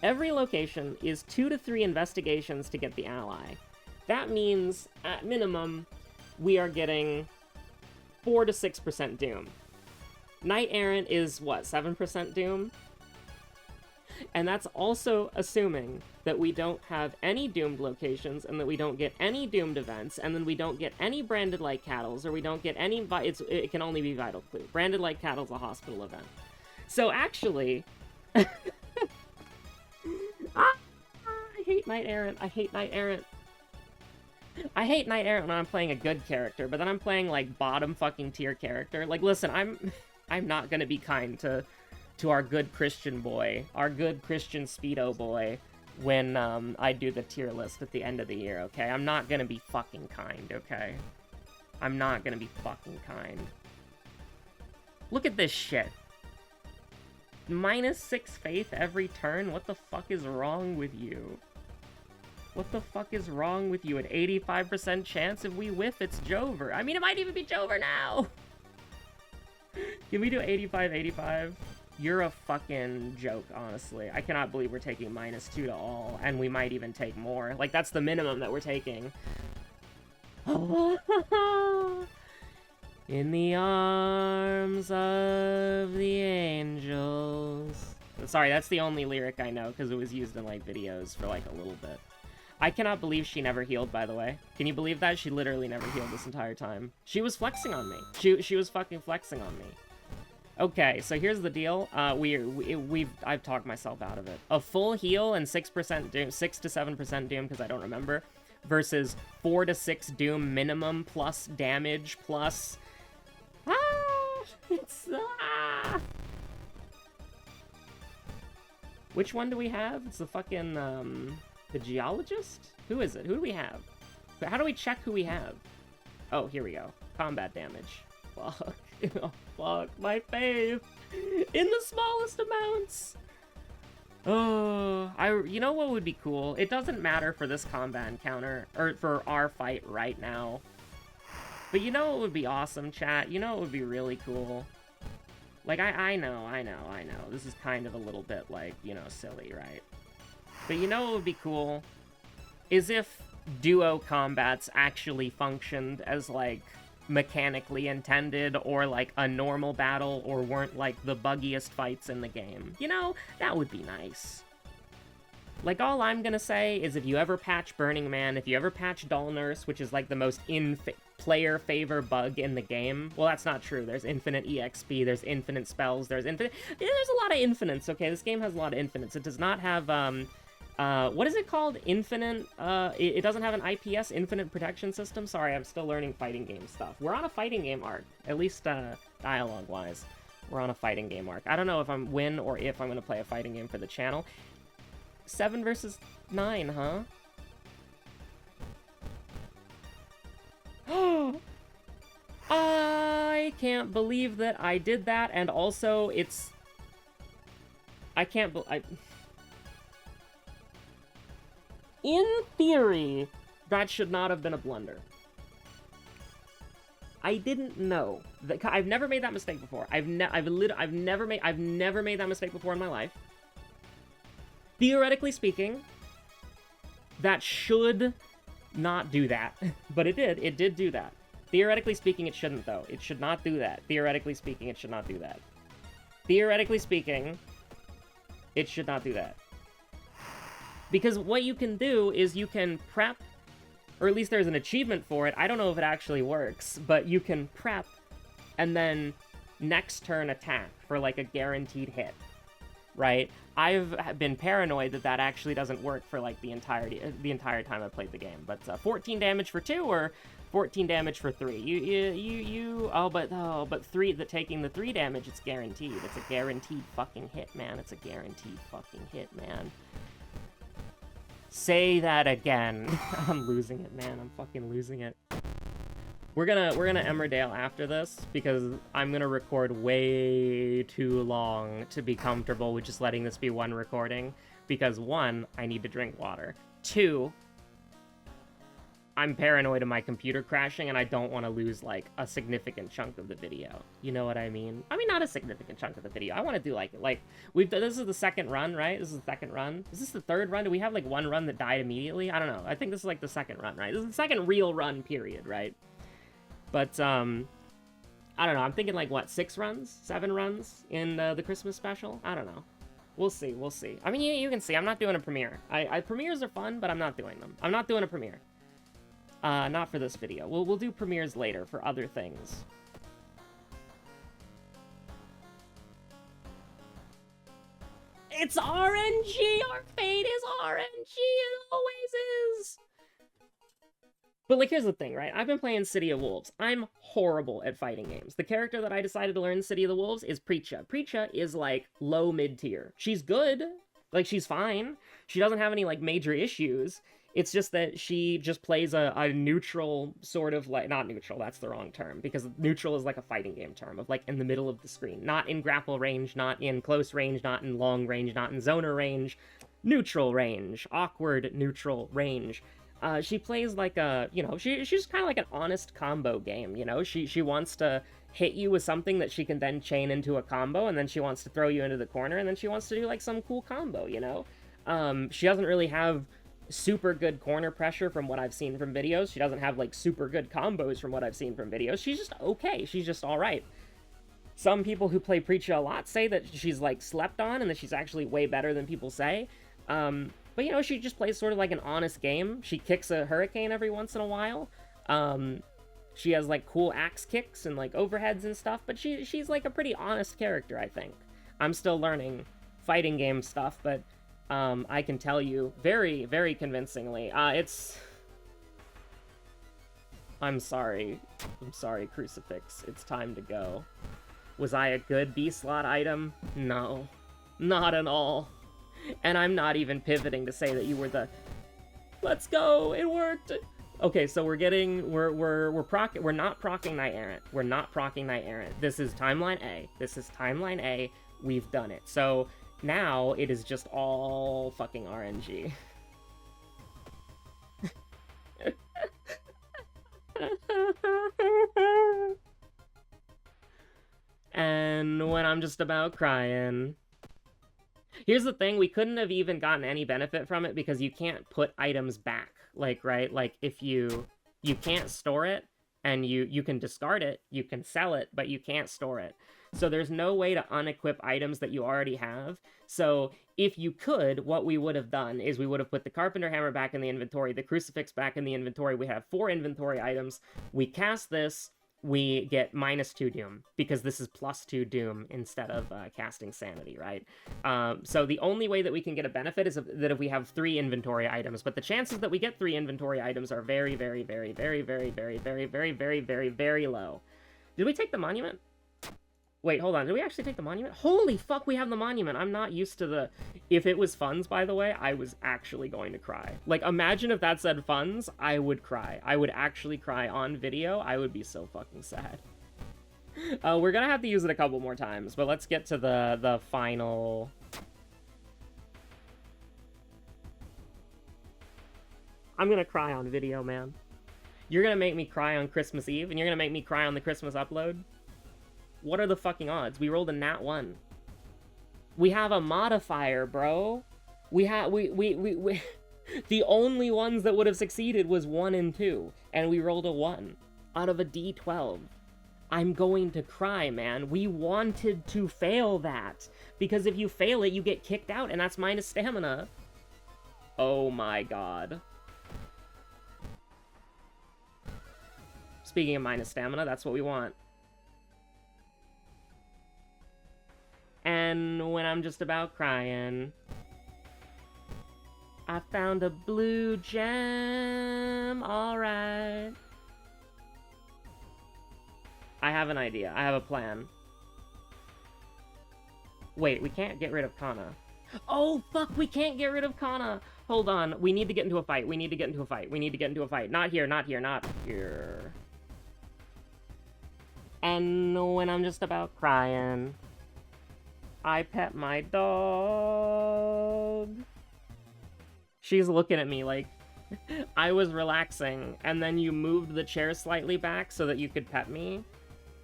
Every location is 2 to 3 investigations to get the ally. That means, at minimum, we are getting 4 to 6% Doom. Knight Errant is, what, 7% Doom? And that's also assuming that we don't have any doomed locations, and that we don't get any doomed events, and then we don't get any branded like cattles, or we don't get any... It can only be Vital Clue. Branded like cattle's a hospital event. So actually... I hate Knight Errant. I hate Knight Errant. I hate Knight Errant when I'm playing a good character, but then I'm playing, like, bottom fucking tier character. Like, listen, I'm not gonna be kind to our good Christian boy, our good Christian Speedo boy, when I do the tier list at the end of the year, okay? I'm not gonna be fucking kind, okay? I'm not gonna be fucking kind. Look at this shit. -6 faith every turn? What the fuck is wrong with you? What the fuck is wrong with you? An 85% chance if we whiff, it's Jover. I mean, it might even be Jover now! Can we do 85-85? You're a fucking joke, honestly. I cannot believe we're taking -2 to all, and we might even take more. Like, that's the minimum that we're taking. In the arms of the angels. Sorry, that's the only lyric I know, because it was used in, like, videos for, like, a little bit. I cannot believe she never healed, by the way. Can you believe that? She literally never healed this entire time. She was flexing on me. She was fucking flexing on me. Okay, so here's the deal. I've talked myself out of it. A full heal and 6% Doom, 6 to 7% Doom, because I don't remember, versus 4 to 6 Doom minimum plus damage plus... Which one do we have? It's the fucking, The geologist? Who is it? Who do we have? How do we check who we have? Oh, here we go. Combat damage. Fuck. Oh, fuck my faith. In the smallest amounts. Oh, you know what would be cool? It doesn't matter for this combat encounter, or for our fight right now. But you know what would be awesome, chat? You know what would be really cool? Like, I know. This is kind of a little bit, like, you know, silly, right? But you know what would be cool? Is if duo combats actually functioned as, like, mechanically intended, or, like, a normal battle, or weren't, like, the buggiest fights in the game. You know, that would be nice. Like, all I'm gonna say is if you ever patch Burning Man, if you ever patch Dull Nurse, which is, like, the most player favor bug in the game. Well, that's not true. There's infinite EXP, there's infinite spells, there's a lot of infinites, okay? This game has a lot of infinites. It does not have, what is it called? Infinite, it doesn't have an IPS, infinite protection system? Sorry, I'm still learning fighting game stuff. We're on a fighting game arc, at least, dialogue-wise. We're on a fighting game arc. I don't know if I'm or if I'm gonna play a fighting game for the channel. 7 versus 9, huh? I can't believe that I did that, and also it's... I can't believe... In theory, that should not have been a blunder. I didn't know. I've never made that mistake before. I've never made that mistake before in my life. Theoretically speaking, that should not do that. But it did. It did do that. Theoretically speaking, it shouldn't, though. It should not do that. Theoretically speaking, it should not do that. Theoretically speaking, it should not do that. Because what you can do is you can prep, or at least there's an achievement for it. I don't know if it actually works, but you can prep and then next turn attack for, like, a guaranteed hit. Right? I've been paranoid that that actually doesn't work for, like, the entire time I played the game. But 14 damage for 2 or 14 damage for 3? But 3, taking the 3 damage, it's guaranteed. It's a guaranteed fucking hit, man. It's a guaranteed fucking hit, man. Say that again. I'm losing it, man. I'm fucking losing it. We're gonna Emmerdale after this, because I'm gonna record way too long to be comfortable with just letting this be one recording. Because 1, I need to drink water. 2, I'm paranoid of my computer crashing, and I don't want to lose, like, a significant chunk of the video. You know what I mean? I mean, not a significant chunk of the video. I want to do, like, this is the second run, right? This is the second run. Is this the third run? Do we have, like, one run that died immediately? I don't know. I think this is, like, the second run, right? This is the second real run, period, right? But, I don't know. I'm thinking, like, what, 6 runs? 7 runs in the Christmas special? I don't know. We'll see. We'll see. I mean, you can see. I'm not doing a premiere. Premieres are fun, but I'm not doing them. I'm not doing a premiere. Not for this video. We'll do premieres later for other things. It's RNG! Our fate is RNG! It always is! But, like, here's the thing, right? I've been playing City of Wolves. I'm horrible at fighting games. The character that I decided to learn in City of the Wolves is Preacha. Preacha is, like, low mid-tier. She's good. Like, she's fine. She doesn't have any, like, major issues. It's just that she just plays a neutral sort of, like, not neutral, that's the wrong term, because neutral is like a fighting game term of, like, in the middle of the screen. Not in grapple range, not in close range, not in long range, not in zoner range. Neutral range. Awkward neutral range. She plays like a, you know, she's kind of like an honest combo game, you know? She wants to hit you with something that she can then chain into a combo, and then she wants to throw you into the corner, and then she wants to do, like, some cool combo, you know? She doesn't really have super good corner pressure from what I've seen from videos. She doesn't have, like, super good combos from what I've seen from videos. She's just okay. She's just alright. Some people who play Preacha a lot say that she's, like, slept on and that she's actually way better than people say. But, you know, she just plays sort of like an honest game. She kicks a hurricane every once in a while. She has, like, cool axe kicks and, like, overheads and stuff, but she's, like, a pretty honest character, I think. I'm still learning fighting game stuff, but I can tell you very, very convincingly. I'm sorry. I'm sorry, Crucifix. It's time to go. Was I a good B-slot item? No. Not at all. And I'm not even pivoting to say that you were the Let's go! It worked! Okay, so we're not procking Knight Errant. We're not procking Knight Errant. This is timeline A. This is timeline A. We've done it. So now it is just all fucking RNG. And when I'm just about crying. Here's the thing, we couldn't have even gotten any benefit from it because you can't put items back. Like, right? Like, if you can't store it, and you can discard it, you can sell it, but you can't store it. So there's no way to unequip items that you already have. So if you could, what we would have done is we would have put the Carpenter Hammer back in the inventory, the Crucifix back in the inventory. We have 4 inventory items. We cast this, we get -2 Doom, because this is +2 Doom instead of casting Sanity, right? So the only way that we can get a benefit is that if we have 3 inventory items, but the chances that we get 3 inventory items are very, very, very, very, very, very, very, very, very, very, very low. Did we take the monument? Wait, hold on. Did we actually take the monument? Holy fuck, we have the monument. I'm not used to the... If it was funds, by the way, I was actually going to cry. Like, imagine if that said funds, I would cry. I would actually cry on video. I would be so fucking sad. We're gonna have to use it a couple more times, but let's get to the final... I'm gonna cry on video, man. You're gonna make me cry on Christmas Eve, and you're gonna make me cry on the Christmas upload? What are the fucking odds? We rolled a nat 1. We have a modifier, bro. We the only ones that would have succeeded was 1 and 2, and we rolled a 1 out of a D12. I'm going to cry, man. We wanted to fail that, because if you fail it, you get kicked out, and that's minus stamina. Oh my god. Speaking of minus stamina, that's what we want. And when I'm just about crying, I found a blue gem, alright. I have an idea. I have a plan. Wait, we can't get rid of Kana. Oh, fuck, we can't get rid of Kana! Hold on, we need to get into a fight. We need to get into a fight. We need to get into a fight. Not here, not here, not here. And when I'm just about crying, I pet my dog. She's looking at me like I was relaxing, and then you moved the chair slightly back so that you could pet me.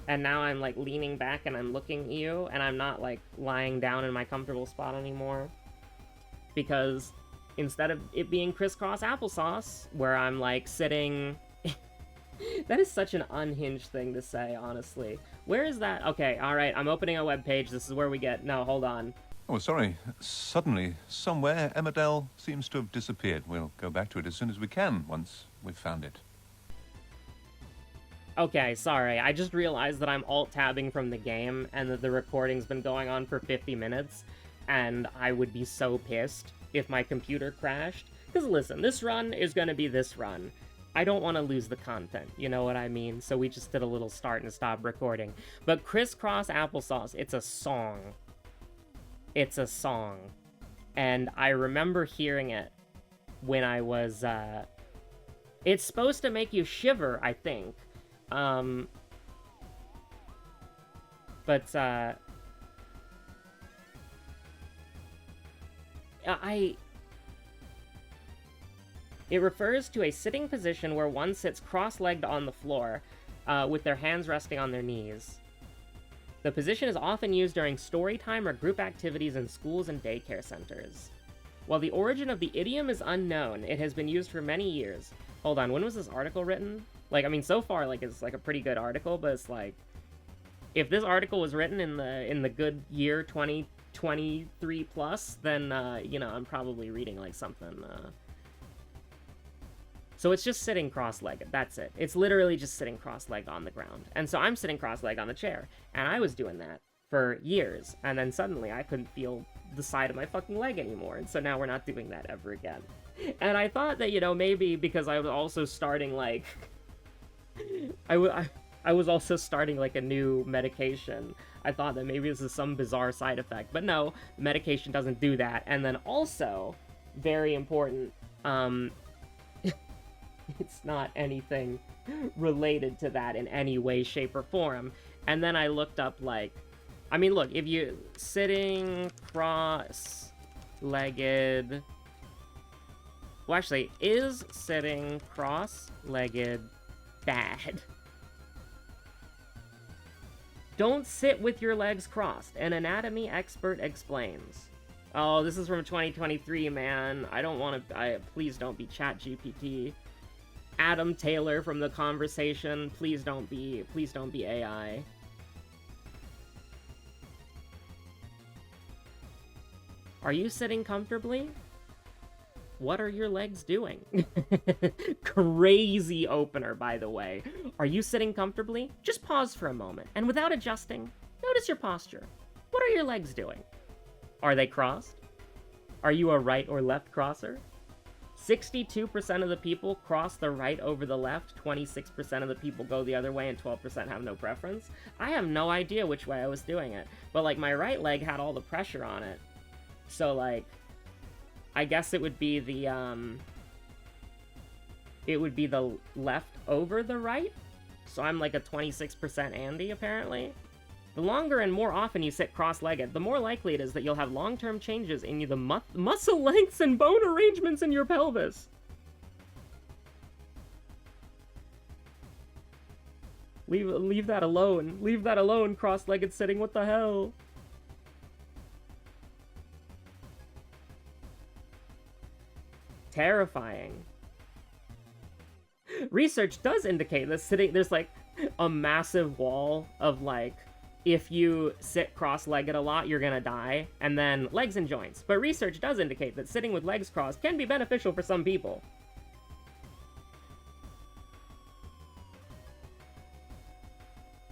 And now I'm like leaning back and I'm looking at you, and I'm not like lying down in my comfortable spot anymore. Because instead of it being crisscross applesauce, where I'm like sitting... That is such an unhinged thing to say, honestly. Where is that? Okay, alright, I'm opening a web page. This is where we get... No, hold on. Oh, sorry. Suddenly, somewhere, Emmerdale seems to have disappeared. We'll go back to it as soon as we can, once we've found it. Okay, sorry. I just realized that I'm alt-tabbing from the game, and that the recording's been going on for 50 minutes, and I would be so pissed if my computer crashed. Because listen, this run is gonna be this run. I don't want to lose the content, you know what I mean? So we just did a little start and stop recording. But Crisscross Applesauce, it's a song. It's a song. And I remember hearing it when I was, It's supposed to make you shiver, I think. It refers to a sitting position where one sits cross-legged on the floor, with their hands resting on their knees. The position is often used during story time or group activities in schools and daycare centers. While the origin of the idiom is unknown, it has been used for many years. Hold on, when was this article written? Like, I mean, so far, like, it's like a pretty good article, but it's like... If this article was written in the good year 2023 plus, then, you know, I'm probably reading, like, something, So it's just sitting cross-legged, that's it. It's literally just sitting cross-legged on the ground. And so I'm sitting cross-legged on the chair, and I was doing that for years, and then suddenly I couldn't feel the side of my fucking leg anymore, and so now we're not doing that ever again. And I thought that, you know, maybe because I was also starting, like... I was also starting, like, a new medication. I thought that maybe this is some bizarre side effect, but no, medication doesn't do that. And then also, very important, It's not anything related to that in any way, shape, or form. And then I looked up, like, I mean, look, if you sitting cross-legged... Well, actually, is sitting cross-legged bad? Don't sit with your legs crossed. An anatomy expert explains. Oh, this is from 2023, man. I don't want to... Please don't be ChatGPT. Adam Taylor from The Conversation. Please don't be AI. Are you sitting comfortably? What are your legs doing? Crazy opener, by the way. Are you sitting comfortably? Just pause for a moment, and without adjusting, notice your posture. What are your legs doing? Are they crossed? Are you a right or left crosser? 62% of the people cross the right over the left, 26% of the people go the other way, and 12% have no preference. I have no idea which way I was doing it, but, like, my right leg had all the pressure on it. So, like, I guess it would be the left over the right? So I'm like a 26% Andy, apparently. The longer and more often you sit cross-legged, the more likely it is that you'll have long-term changes in the muscle lengths and bone arrangements in your pelvis. Leave that alone. Leave that alone, cross-legged sitting. What the hell? Terrifying. Research does indicate that there's like a massive wall of like, if you sit cross-legged a lot, you're gonna die, and then legs and joints. But research does indicate that sitting with legs crossed can be beneficial for some people.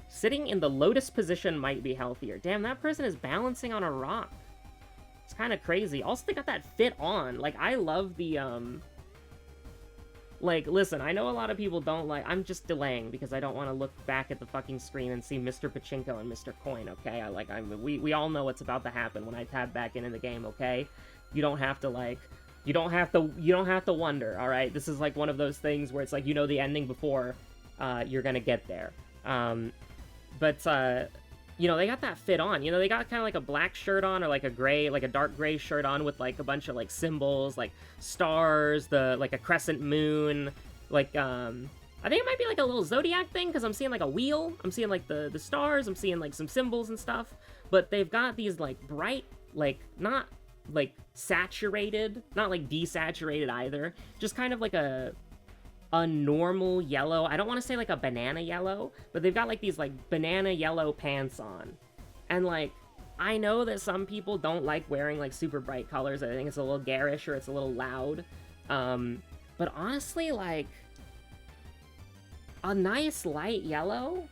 Sitting in the lotus position might be healthier. Damn, that person is balancing on a rock. It's kind of crazy. Also, they got that fit on. Like, I love the, Like, listen, I know a lot of people don't like... I'm just delaying because I don't want to look back at the fucking screen and see Mr. Pachinko and Mr. Coin, okay? We all know what's about to happen when I tab back in the game, okay? You don't have to, like... You don't have to wonder, alright? This is, like, one of those things where it's like, you know the ending before you're gonna get there. You know, they got that fit on. You know, they got kind of like a black shirt on or like a gray, like a dark gray shirt on with like a bunch of like symbols, like stars, like a crescent moon, like, I think it might be like a little zodiac thing because I'm seeing like a wheel. I'm seeing like the stars. I'm seeing like some symbols and stuff. But they've got these like bright, like not like saturated, not like desaturated either. Just kind of like a normal yellow. I don't want to say like a banana yellow, but they've got like these like banana yellow pants on. And like, I know that some people don't like wearing like super bright colors. I think it's a little garish or it's a little loud. But honestly, like, a nice light yellow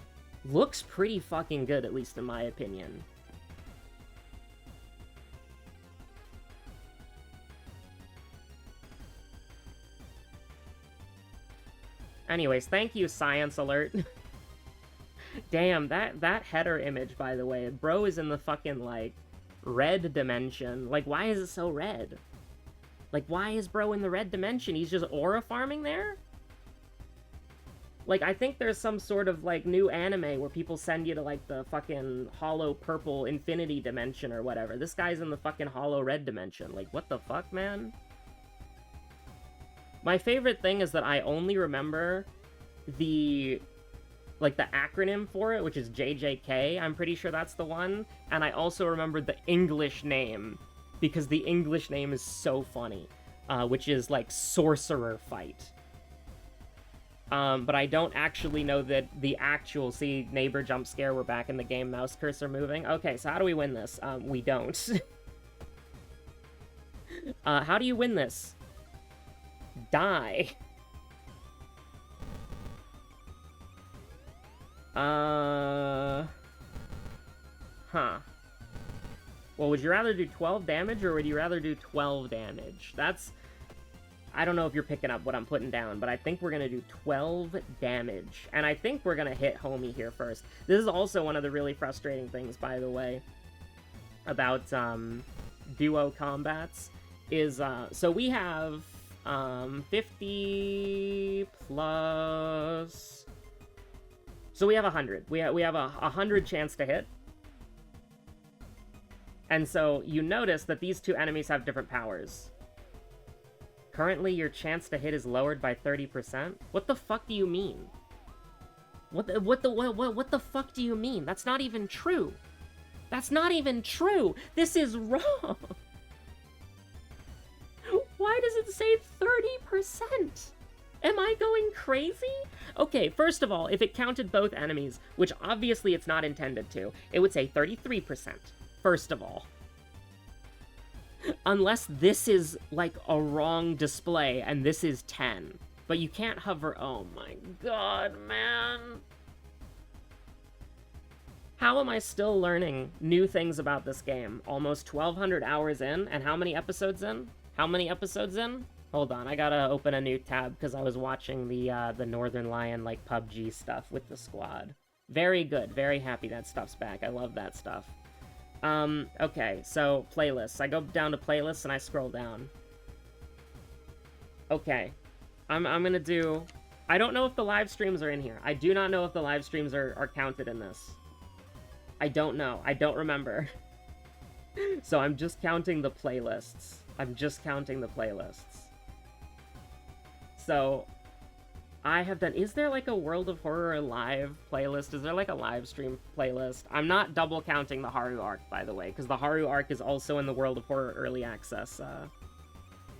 looks pretty fucking good, at least in my opinion. Anyways, thank you, Science Alert. Damn, that header image, by the way, bro is in the fucking, like, red dimension. Like, why is it so red? Like, why is bro in the red dimension? He's just aura farming there? Like, I think there's some sort of, like, new anime where people send you to, like, the fucking hollow purple infinity dimension or whatever. This guy's in the fucking hollow red dimension. Like, what the fuck, man? My favorite thing is that I only remember the acronym for it, which is JJK. I'm pretty sure that's the one. And I also remember the English name, because the English name is so funny, which is, like, Sorcerer Fight. But I don't actually know that the actual... See, neighbor jump scare, we're back in the game, mouse cursor moving. Okay, so how do we win this? We don't. How do you win this? Die. Huh. Well, would you rather do 12 damage, or would you rather do 12 damage? That's... I don't know if you're picking up what I'm putting down, but I think we're gonna do 12 damage. And I think we're gonna hit homie here first. This is also one of the really frustrating things, by the way, about, duo combats, is, so we have 50 plus... So we have 100. We have a 100 chance to hit. And so you notice that these two enemies have different powers. Currently, your chance to hit is lowered by 30%. What the fuck do you mean? What the fuck do you mean? That's not even true. That's not even true. This is wrong. Why does it say 30%? Am I going crazy? Okay, first of all, if it counted both enemies, which obviously it's not intended to, it would say 33%. First of all. Unless this is, like, a wrong display, and this is 10. But you can't hover... Oh my god, man. How am I still learning new things about this game? Almost 1,200 hours in, and how many episodes in? How many episodes in? Hold on, I gotta open a new tab, because I was watching the Northern Lion, like, PUBG stuff with the squad. Very good, very happy that stuff's back. I love that stuff. Okay, so playlists. I go down to playlists and I scroll down. Okay. I'm gonna do... I don't know if the live streams are in here. I do not know if the live streams are counted in this. I don't know. I don't remember. So I'm just counting the playlists. I'm just counting the playlists. So... I have done... Is there, like, a World of Horror live playlist? Is there, like, a live stream playlist? I'm not double counting the Haru arc, by the way, because the Haru arc is also in the World of Horror Early Access,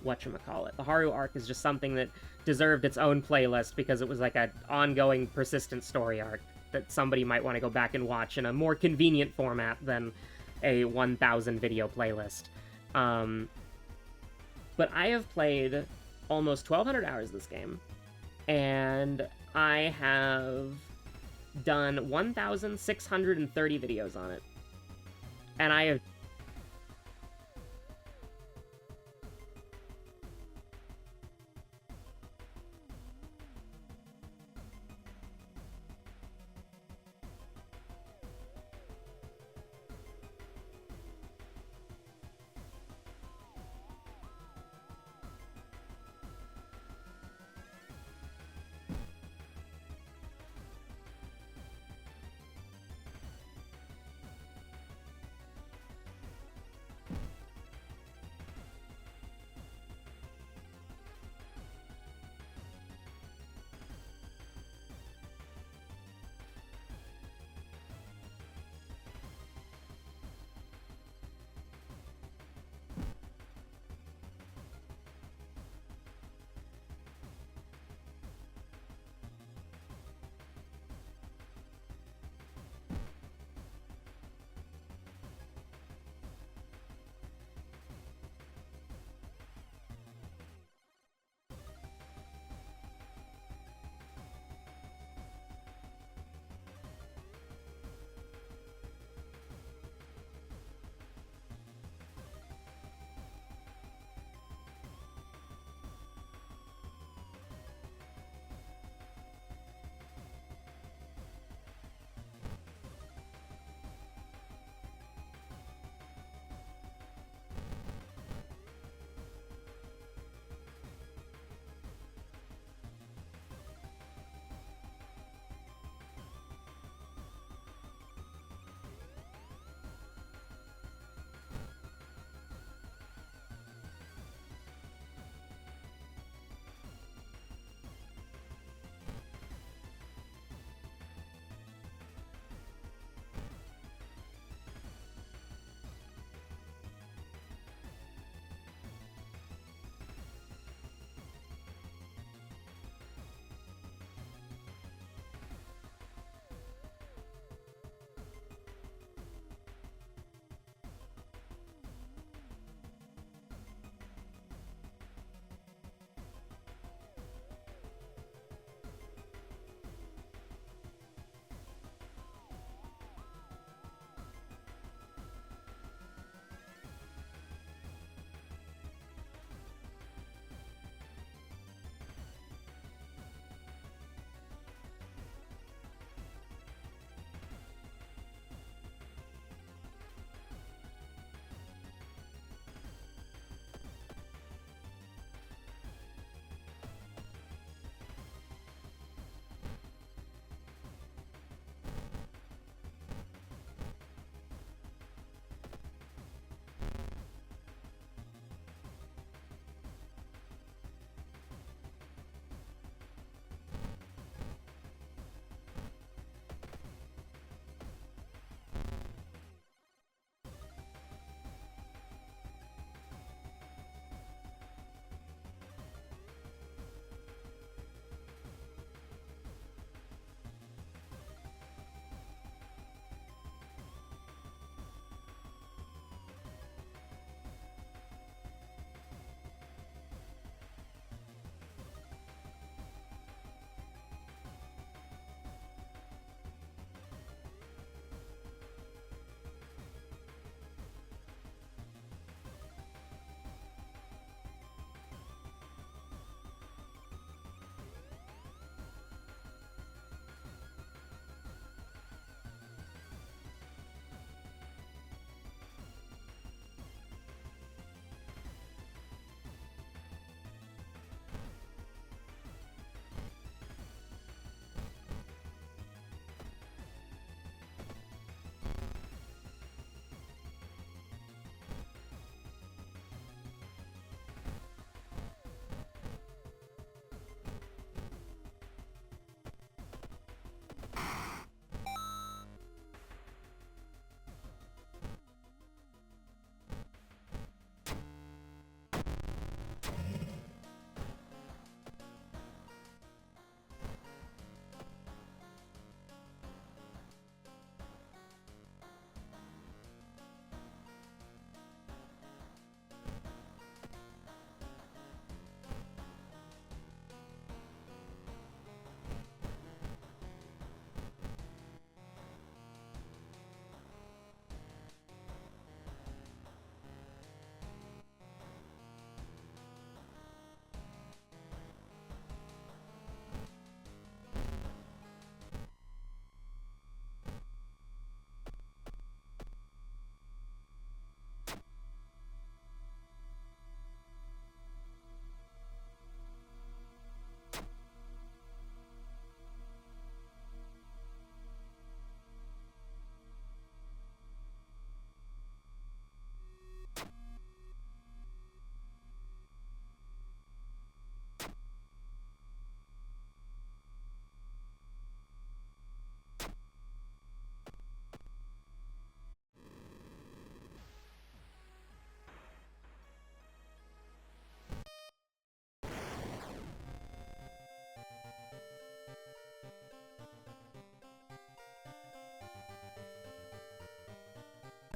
whatchamacallit. The Haru arc is just something that deserved its own playlist because it was, like, an ongoing, persistent story arc that somebody might want to go back and watch in a more convenient format than a 1,000 video playlist. But I have played almost 1,200 hours this game. And I have done 1,630 videos on it. And I have...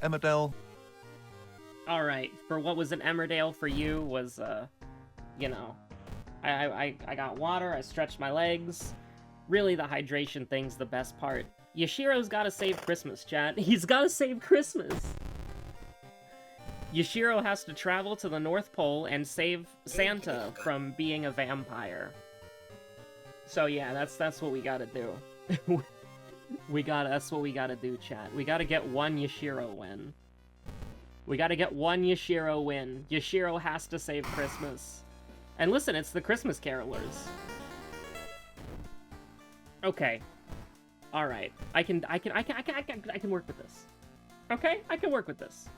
Emmerdale. Alright, for what was an Emmerdale for you was, you know, I got water, I stretched my legs. Really, the hydration thing's the best part. Yashiro's gotta save Christmas, chat. He's gotta save Christmas! Yashiro has to travel to the North Pole and save Santa from being a vampire. So yeah, that's what we gotta do. That's what we gotta do, chat. We gotta get one Yashiro win. We gotta get one Yashiro win. Yashiro has to save Christmas. And listen, it's the Christmas Carolers. Okay. Alright. I can work with this. Okay? I can work with this.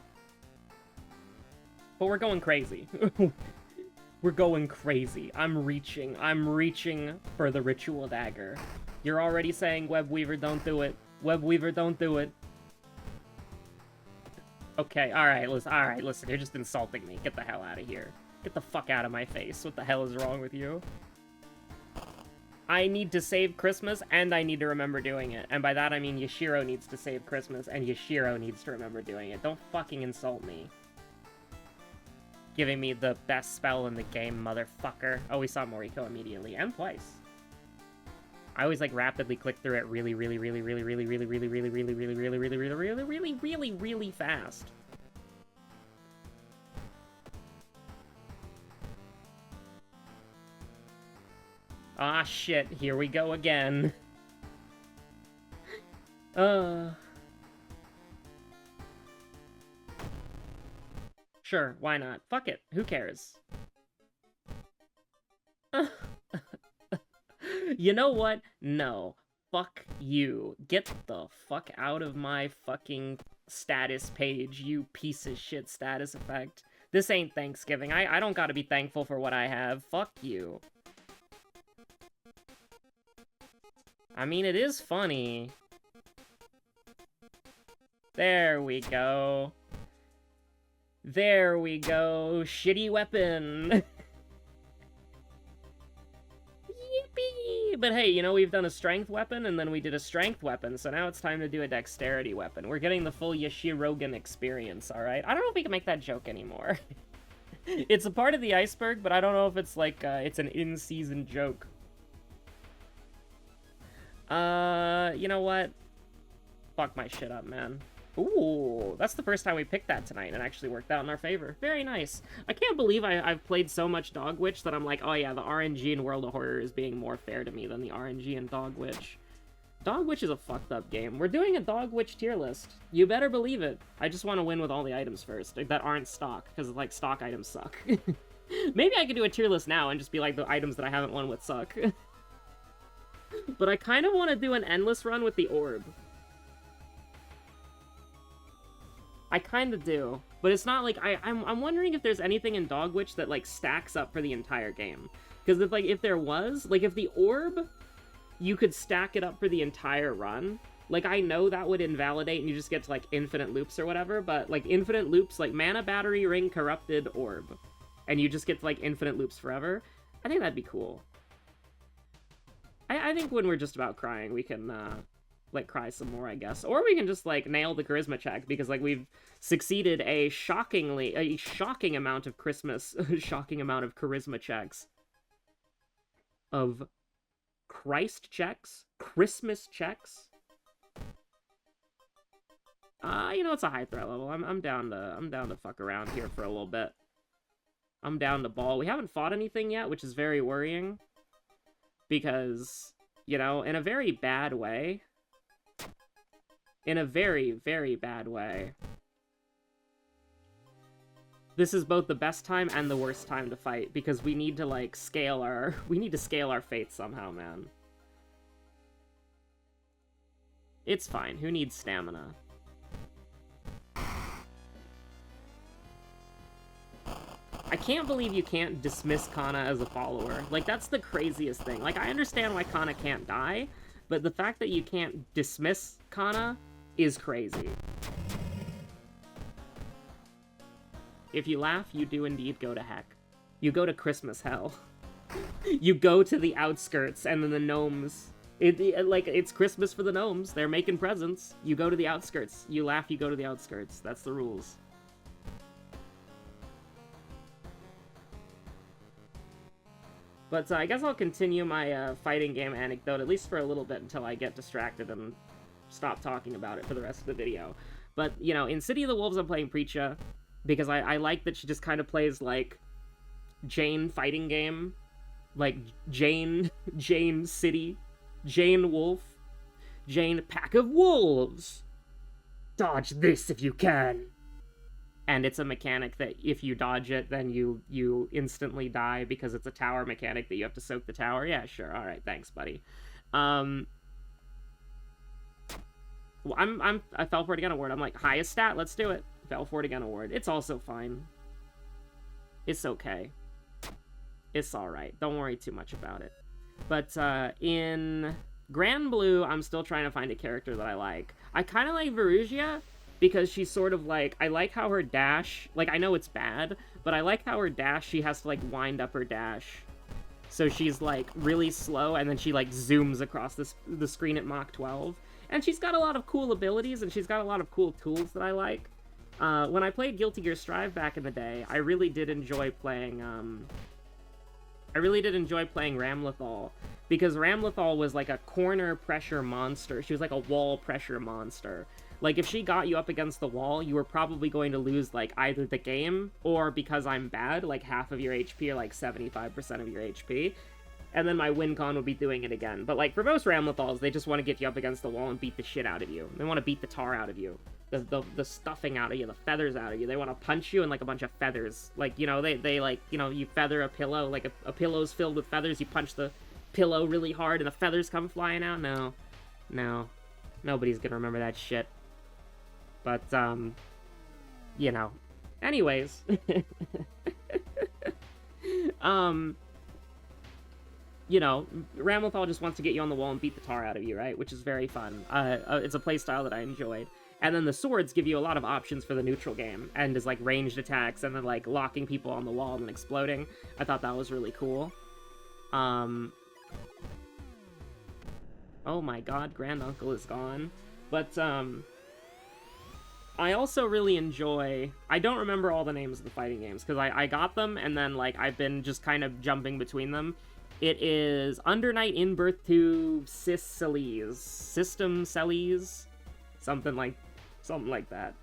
But we're going crazy. We're going crazy. I'm reaching for the ritual dagger. You're already saying, Webweaver, don't do it. Webweaver, don't do it. Okay, alright, listen, you're just insulting me. Get the hell out of here. Get the fuck out of my face. What the hell is wrong with you? I need to save Christmas, and I need to remember doing it. And by that I mean Yashiro needs to save Christmas, and Yashiro needs to remember doing it. Don't fucking insult me. Giving me the best spell in the game, motherfucker. Oh, we saw Moriko immediately, and twice. I always, like, rapidly click through it really fast. Ah, shit, here we go again. Sure, why not? Fuck it, who cares? You know what? No. Fuck you. Get the fuck out of my fucking status page, you piece of shit status effect. This ain't Thanksgiving. I don't gotta be thankful for what I have. Fuck you. I mean, it is funny. There we go. There we go. Shitty weapon. Yippee! But hey, you know, we've done a strength weapon, and then we did a strength weapon, so now it's time to do a dexterity weapon. We're getting the full Yashirogan experience, alright? I don't know if we can make that joke anymore. It's a part of the iceberg, but I don't know if it's like, it's an in-season joke. You know what? Fuck my shit up, man. Ooh, that's the first time we picked that tonight, and it actually worked out in our favor. Very nice. I can't believe I've played so much Dog Witch that I'm like, oh yeah, the RNG in World of Horror is being more fair to me than the RNG in Dog Witch. Dog Witch is a fucked up game. We're doing a Dog Witch tier list. You better believe it. I just want to win with all the items first, like, that aren't stock, because, like, stock items suck. Maybe I could do a tier list now and just be like, the items that I haven't won with suck. But I kind of want to do an endless run with the orb. I kind of do, but it's not like I'm wondering if there's anything in Dog Witch that like stacks up for the entire game. Because if there was, like, if the orb, you could stack it up for the entire run. Like, I know that would invalidate and you just get to like infinite loops or whatever, but like infinite loops, like mana, battery, ring, corrupted, orb, and you just get to like infinite loops forever. I think that'd be cool. I think when we're just about crying, we can like cry some more, I guess, or we can just like nail the charisma check, because like we've succeeded a shocking amount of charisma checks, of Christ checks, Christmas checks. You know, it's a high threat level. I'm down to fuck around here for a little bit. I'm down to ball. We haven't fought anything yet, which is very worrying, because, you know, in a very bad way. In a very, very bad way. This is both the best time and the worst time to fight, because we need to, like, scale our fate somehow, man. It's fine. Who needs stamina? I can't believe you can't dismiss Kana as a follower. Like, that's the craziest thing. Like, I understand why Kana can't die, but the fact that you can't dismiss Kana is crazy. If you laugh, you do indeed go to heck. You go to Christmas hell. You go to the outskirts, and then the gnomes Like, it's Christmas for the gnomes. They're making presents. You go to the outskirts. You laugh, you go to the outskirts. That's the rules. But I guess I'll continue my fighting game anecdote, at least for a little bit, until I get distracted and stop talking about it for the rest of the video. But, you know, in City of the Wolves, I'm playing Preacha, because I like that she just kind of plays, like, Jane fighting game. Like, Jane City, Jane Wolf, Jane Pack of Wolves. Dodge this if you can. And it's a mechanic that if you dodge it, then you instantly die because it's a tower mechanic that you have to soak the tower. Yeah, sure. All right, thanks, buddy. Well, I fell for it again award. I'm like, highest stat, let's do it. Fell for it again award. It's also fine. It's okay. It's all right. Don't worry too much about it. But in Grand Blue, I'm still trying to find a character that I like. I kind of like Verugia, because she's sort of like, I like how her dash, like, I know it's bad, but I like how her dash, she has to, like, wind up her dash. So she's, like, really slow, and then she, like, zooms across the screen at Mach 12. And she's got a lot of cool abilities, and she's got a lot of cool tools that I like. When I played Guilty Gear Strive back in the day, I really did enjoy playing, Ramlethal, because Ramlethal was, like, a corner pressure monster. She was, like, a wall pressure monster. Like, if she got you up against the wall, you were probably going to lose, like, either the game, or because I'm bad, like, half of your HP, or, like, 75% of your HP. And then my win con would be doing it again. But, like, for most Ramlethals, they just want to get you up against the wall and beat the shit out of you. They want to beat the tar out of you. The stuffing out of you, the feathers out of you. They want to punch you in, like, a bunch of feathers. Like, you know, they like, you know, you feather a pillow, like, a pillow's filled with feathers, you punch the pillow really hard and the feathers come flying out. No. Nobody's gonna remember that shit. But, you know. Anyways. You know, Ramlethal just wants to get you on the wall and beat the tar out of you, right? Which is very fun. It's a playstyle that I enjoyed. And then the swords give you a lot of options for the neutral game, and is like ranged attacks, and then like locking people on the wall and then exploding. I thought that was really cool. Oh my god, Granduncle is gone. But, I also really enjoy... I don't remember all the names of the fighting games, because I got them, and then, like, I've been just kind of jumping between them. It is Under Night in Birth to System Cellies? Something like that.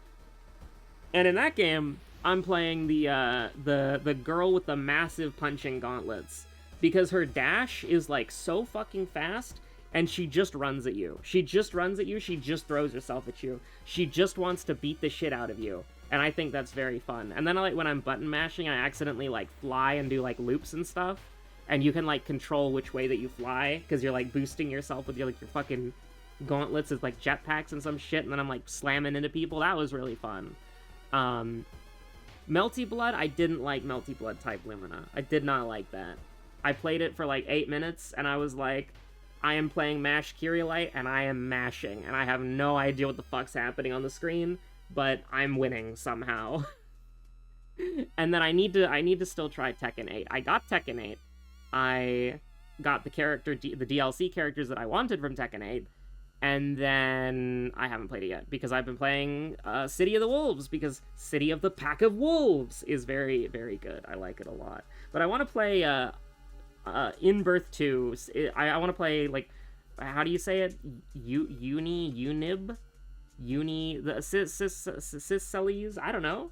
And in that game, I'm playing the girl with the massive punching gauntlets, because her dash is, like, so fucking fast, and she just runs at you. She just runs at you, she just throws herself at you. She just wants to beat the shit out of you. And I think that's very fun. And then, like, when I'm button mashing, I accidentally, like, fly and do, like, loops and stuff. And you can, like, control which way that you fly, because you're, like, boosting yourself with your, like, your fucking gauntlets as, like, jetpacks and some shit, and then I'm, like, slamming into people. That was really fun. Melty Blood, I didn't like Melty Blood type Lumina. I did not like that. I played it for, like, 8 minutes, and I was like, I am playing Mash Kyrielite, and I am mashing, and I have no idea what the fuck's happening on the screen, but I'm winning somehow. And then I need to still try Tekken 8. I got Tekken 8. I got the DLC characters that I wanted from Tekken 8, and then I haven't played it yet, because I've been playing City of the Wolves, because City of the Pack of Wolves is very, very good. I like it a lot. But I want to play In Birth 2. I want to play, like, how do you say it? Unib? The Sisceles? I don't know.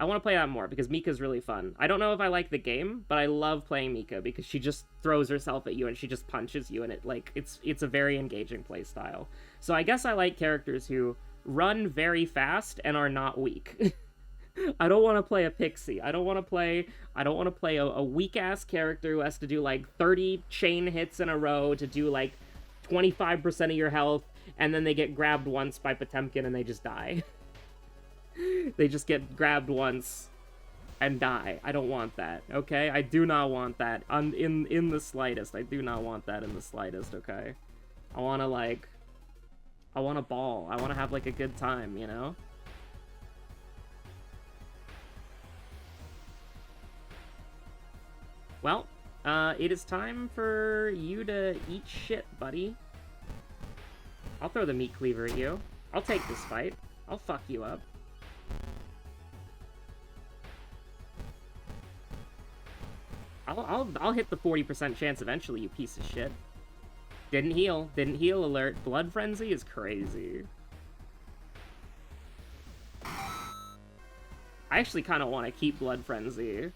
I want to play that more, because Mika's really fun. I don't know if I like the game, but I love playing Mika, because she just throws herself at you and she just punches you, and it's a very engaging play style. So I guess I like characters who run very fast and are not weak. I don't want to play a pixie. I don't want to play a weak-ass character who has to do, like, 30 chain hits in a row to do, like, 25% of your health, and then they get grabbed once by Potemkin and they just die. They just get grabbed once and die. I don't want that, okay? I do not want that in the slightest. I do not want that in the slightest, okay? I want to ball. I want to have, like, a good time, you know? Well, It is time for you to eat shit, buddy. I'll throw the meat cleaver at you. I'll take this fight. I'll fuck you up. I'll hit the 40% chance eventually, you piece of shit. Didn't heal. Didn't heal alert. Blood Frenzy is crazy. I actually kind of want to keep Blood Frenzy.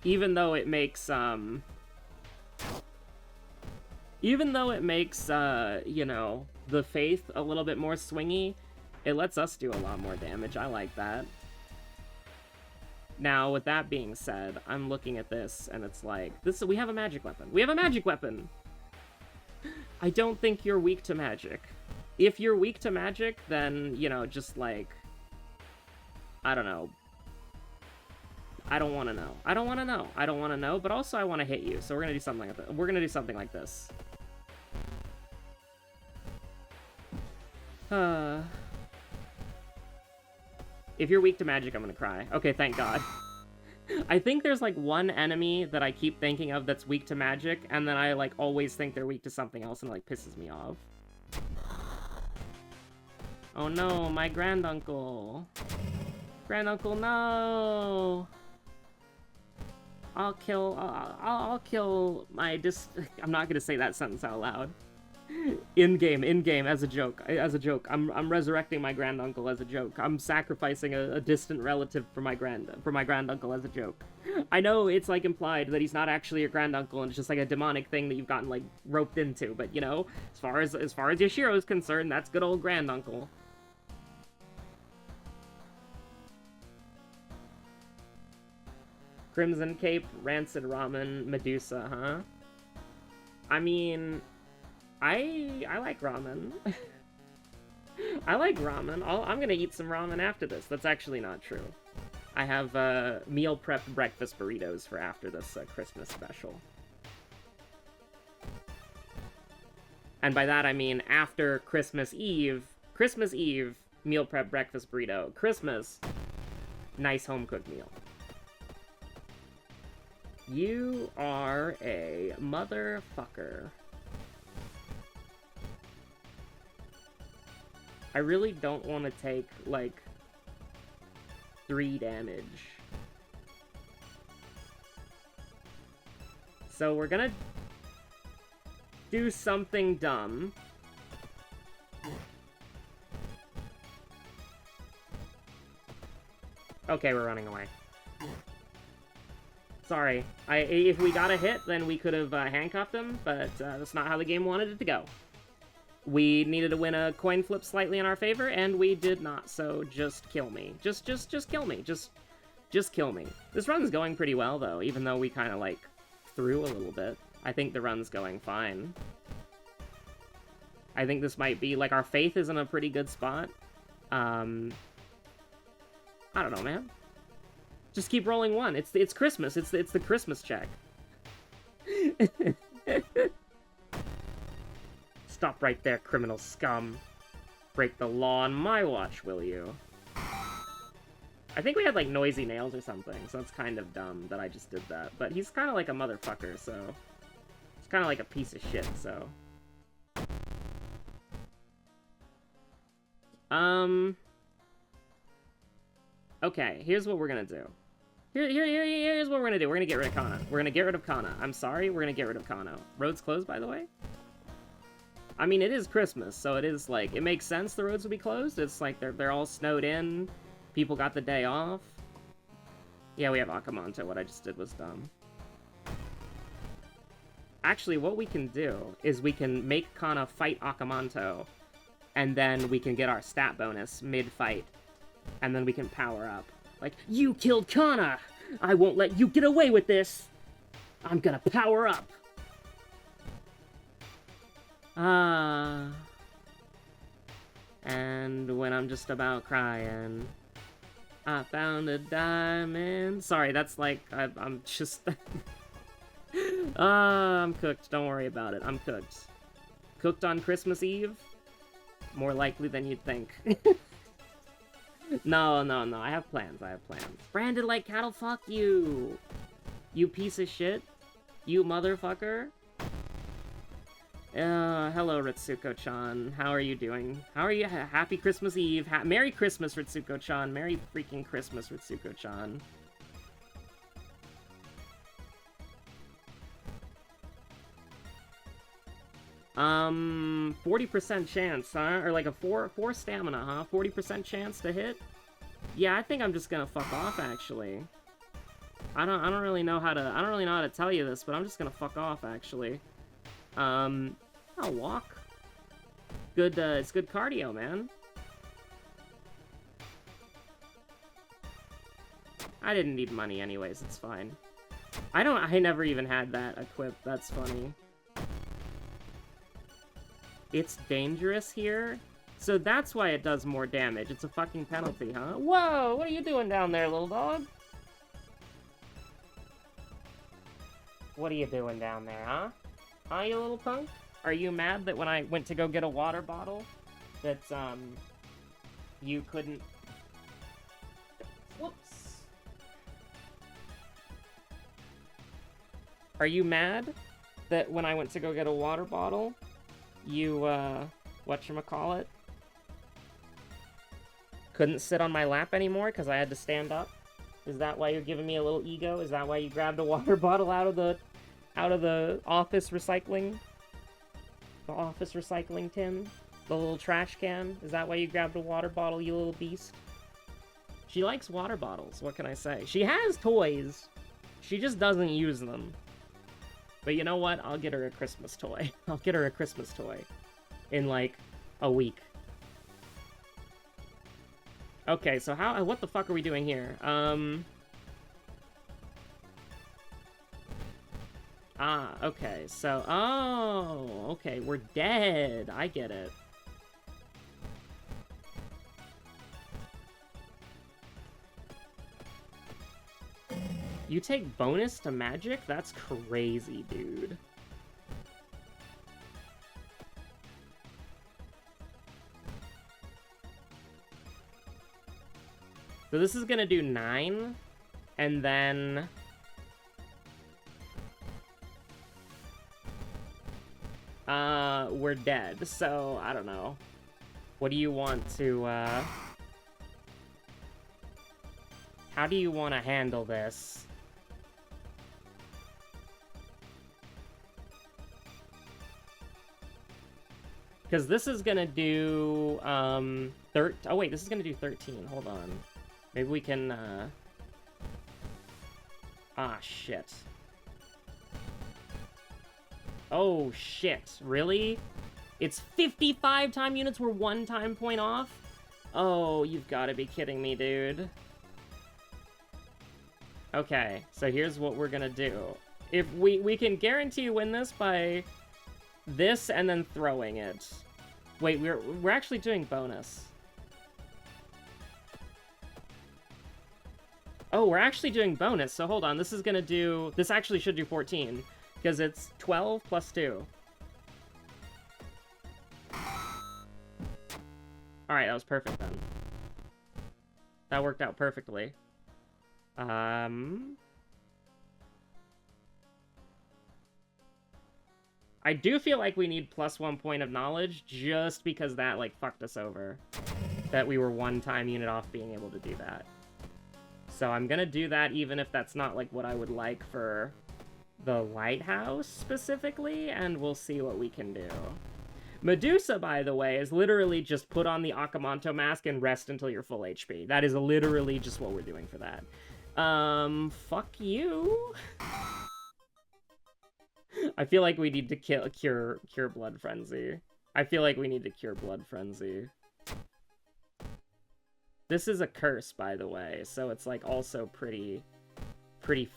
Even though it makes, you know, the Faith a little bit more swingy, it lets us do a lot more damage. I like that. Now, with that being said, I'm looking at this, and it's like, we have a magic weapon. We have a magic weapon! I don't think you're weak to magic. If you're weak to magic, then, you know, just like, I don't know. I don't want to know. I don't want to know. I don't want to know, but also I want to hit you, so we're going to do something like that. We're going to do something like this. If you're weak to magic, I'm gonna cry. Okay, thank God. I think there's, like, one enemy that I keep thinking of that's weak to magic, and then I, like, always think they're weak to something else, and it, like, pisses me off. Oh no, my granduncle. Granduncle, no! I'll kill my I'm not gonna say that sentence out loud. In-game, as a joke, I'm resurrecting my granduncle as a joke. I'm sacrificing a distant relative for my granduncle as a joke. I know it's, like, implied that he's not actually your granduncle and it's just, like, a demonic thing that you've gotten, like, roped into, but, you know, as far as Yashiro is concerned, that's good old granduncle. Crimson Cape, Rancid Ramen, Medusa, huh? I mean, I like ramen. I like ramen. I'm gonna eat some ramen after this. That's actually not true. I have meal prep breakfast burritos for after this Christmas special. And by that I mean after Christmas Eve, meal prep breakfast burrito. Christmas, nice home-cooked meal. You are a motherfucker. I really don't want to take, like, 3 damage. So we're gonna do something dumb. Okay, we're running away. Sorry. If we got a hit, then we could have handcuffed him, but that's not how the game wanted it to go. We needed to win a coin flip slightly in our favor, and we did not, so just kill me. Just kill me. Just kill me. This run's going pretty well, though, even though we kind of, like, threw a little bit. I think the run's going fine. I think this might be, like, our faith is in a pretty good spot. I don't know, man. Just keep rolling 1. It's Christmas. It's the Christmas check. Stop right there, criminal scum. Break the law on my watch, will you? I think we had, like, noisy nails or something, so it's kind of dumb that I just did that. But he's kind of like a motherfucker, so... He's kind of like a piece of shit, so... Okay, here's what we're gonna do. Here's what we're gonna do. We're gonna get rid of Kana. We're gonna get rid of Kana. I'm sorry, we're gonna get rid of Kana. Roads closed, by the way? I mean, it is Christmas, so it is, like, it makes sense the roads would be closed. It's like they're all snowed in. People got the day off. Yeah, we have Akamanto. What I just did was dumb. Actually, what we can do is we can make Kana fight Akamanto, and then we can get our stat bonus mid-fight, and then we can power up. Like, you killed Kana! I won't let you get away with this! I'm gonna power up! And when I'm just about crying, I found a diamond. Sorry, that's like, I'm just... I'm cooked. Don't worry about it. I'm cooked. Cooked on Christmas Eve? More likely than you'd think. No. I have plans. Branded like cattle, fuck you. You piece of shit. You motherfucker. Hello, Ritsuko-chan. How are you doing? How are you? Happy Christmas Eve. Merry Christmas, Ritsuko-chan. Merry freaking Christmas, Ritsuko-chan. Um, 40% chance, huh? Or like a 4 stamina, huh? 40% chance to hit? Yeah, I think I'm just gonna fuck off, actually. I don't really know how to tell you this, but I'm just gonna fuck off, actually. I'll walk. Good, it's good cardio, man. I didn't need money anyways, it's fine. I never even had that equipped, that's funny. It's dangerous here? So that's why it does more damage. It's a fucking penalty, huh? Whoa, what are you doing down there, little dog? What are you doing down there, huh? Huh, you little punk? Are you mad that when I went to go get a water bottle, that, you couldn't... Whoops. Are you mad that when I went to go get a water bottle, you, whatchamacallit, couldn't sit on my lap anymore because I had to stand up? Is that why you're giving me a little ego? Is that why you grabbed a water bottle out of the office recycling? The office recycling tin? The little trash can? Is that why you grabbed a water bottle, you little beast? She likes water bottles, what can I say? She has toys. She just doesn't use them. But you know what? I'll get her a Christmas toy. I'll get her a Christmas toy. In, like, a week. Okay, so what the fuck are we doing here? Okay, so, okay, we're dead. I get it. You take bonus to magic? That's crazy, dude. So this is gonna do 9, and then... we're dead, so, I don't know. What do you want to, How do you want to handle this? Because this is gonna do, oh wait, this is gonna do 13, hold on. Maybe we can, ah, shit. Oh, shit, really? It's 55 time units were 1 time point off? Oh, you've gotta be kidding me, dude. Okay, so here's what we're gonna do. If we can guarantee win this by this and then throwing it. Wait, we're actually doing bonus. Oh, we're actually doing bonus, so hold on. This is gonna do... This actually should do 14, because it's 12 plus 2. Alright, that was perfect then. That worked out perfectly. I do feel like we need +1 point of knowledge, just because that, like, fucked us over. That we were 1 time unit off being able to do that. So I'm gonna do that even if that's not, like, what I would like for the lighthouse, specifically, and we'll see what we can do. Medusa, by the way, is literally just put on the Akamanto mask and rest until you're full HP. That is literally just what we're doing for that. Fuck you. I feel like we need to cure Blood Frenzy. I feel like we need to cure Blood Frenzy. This is a curse, by the way, so it's, like, also pretty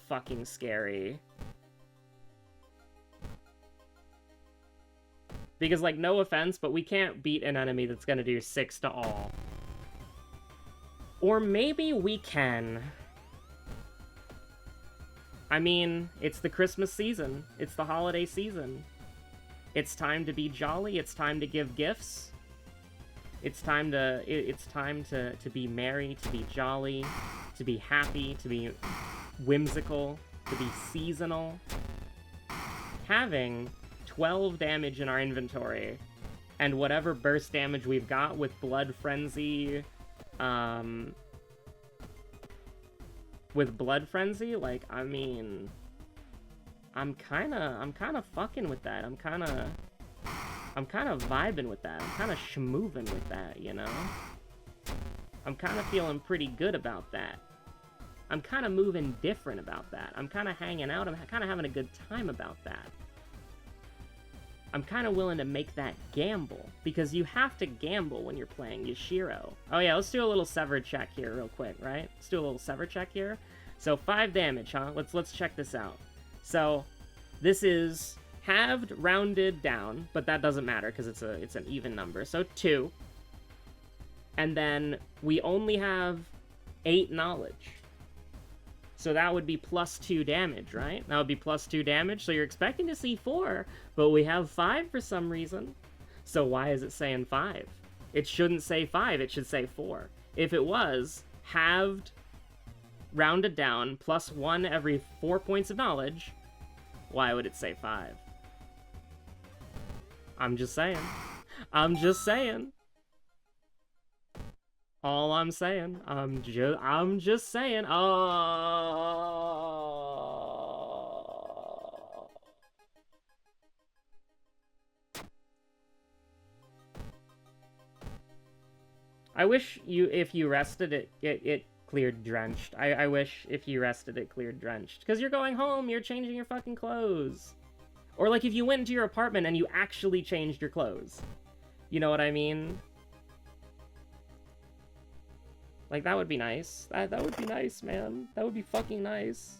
fucking scary. Because, like, no offense, but we can't beat an enemy that's gonna do 6 to all. Or maybe we can. I mean, it's the Christmas season. It's the holiday season. It's time to be jolly. It's time to give gifts. It's time to be merry, to be jolly, to be happy, to be whimsical. to be seasonal. Having 12 damage in our inventory, and whatever burst damage we've got with Blood Frenzy, like, I mean, I'm kinda fucking with that. I'm kinda vibing with that. I'm kinda schmoovin' with that, you know? I'm kinda feeling pretty good about that. I'm kinda moving different about that. I'm kinda hanging out. I'm kinda having a good time about that. I'm kinda willing to make that gamble, because you have to gamble when you're playing Yashiro. Oh yeah, let's do a little sever check here real quick, right? Let's do a little sever check here. So 5 damage, huh? Let's check this out. So this is halved, rounded down, but that doesn't matter because it's an even number. So 2. And then we only have 8 knowledge. So that would be plus 2 damage, right? That would be plus 2 damage. So you're expecting to see 4, but we have 5 for some reason. So why is it saying 5? It shouldn't say 5, it should say 4. If it was halved, rounded down, plus 1 every 4 points of knowledge, why would it say 5? I'm just saying. I'm just saying. All I'm saying. I'm just saying. Oh. I wish if you rested it cleared drenched. I wish if you rested it cleared drenched. Because you're going home, you're changing your fucking clothes. Or like if you went into your apartment and you actually changed your clothes. You know what I mean? Like, that would be nice. That would be nice, man. That would be fucking nice.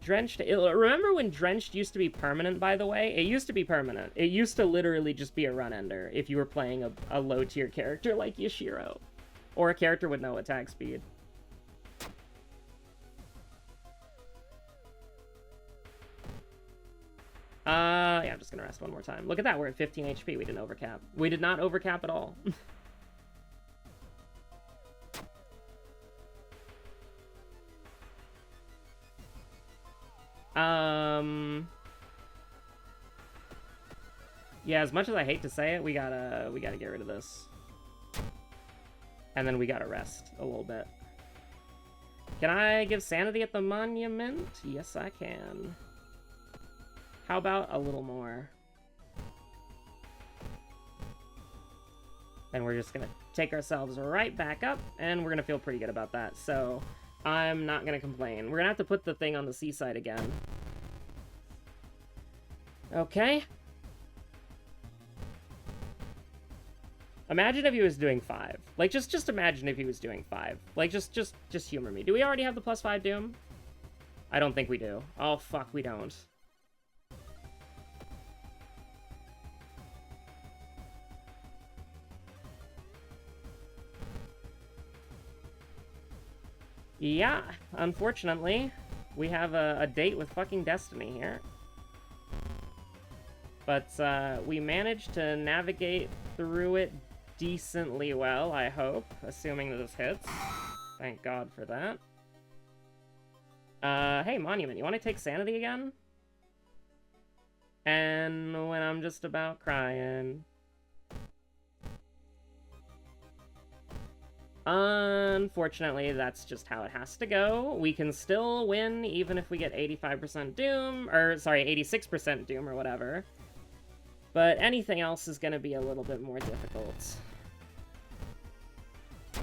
Drenched... Remember when Drenched used to be permanent, by the way? It used to be permanent. It used to literally just be a run-ender if you were playing a low-tier character like Yashiro. Or a character with no attack speed. Yeah, I'm just gonna rest one more time. Look at that, we're at 15 HP. We didn't overcap. We did not overcap at all. Yeah, as much as I hate to say it, we gotta get rid of this. And then we gotta rest a little bit. Can I give sanity at the monument? Yes, I can. How about a little more? Then we're just gonna take ourselves right back up, and we're gonna feel pretty good about that. So, I'm not gonna complain. We're gonna have to put the thing on the seaside again. Okay. Imagine if he was doing 5. Like, just imagine if he was doing 5. Like, just humor me. Do we already have the +5 Doom? I don't think we do. Oh, fuck, we don't. Yeah, unfortunately, we have a date with fucking destiny here. But we managed to navigate through it decently well, I hope, assuming that this hits. Thank God for that. Hey, Monument, you want to take sanity again? And when I'm just about crying... Unfortunately, that's just how it has to go. We can still win even if we get 85% Doom, or sorry, 86% Doom or whatever. But anything else is going to be a little bit more difficult.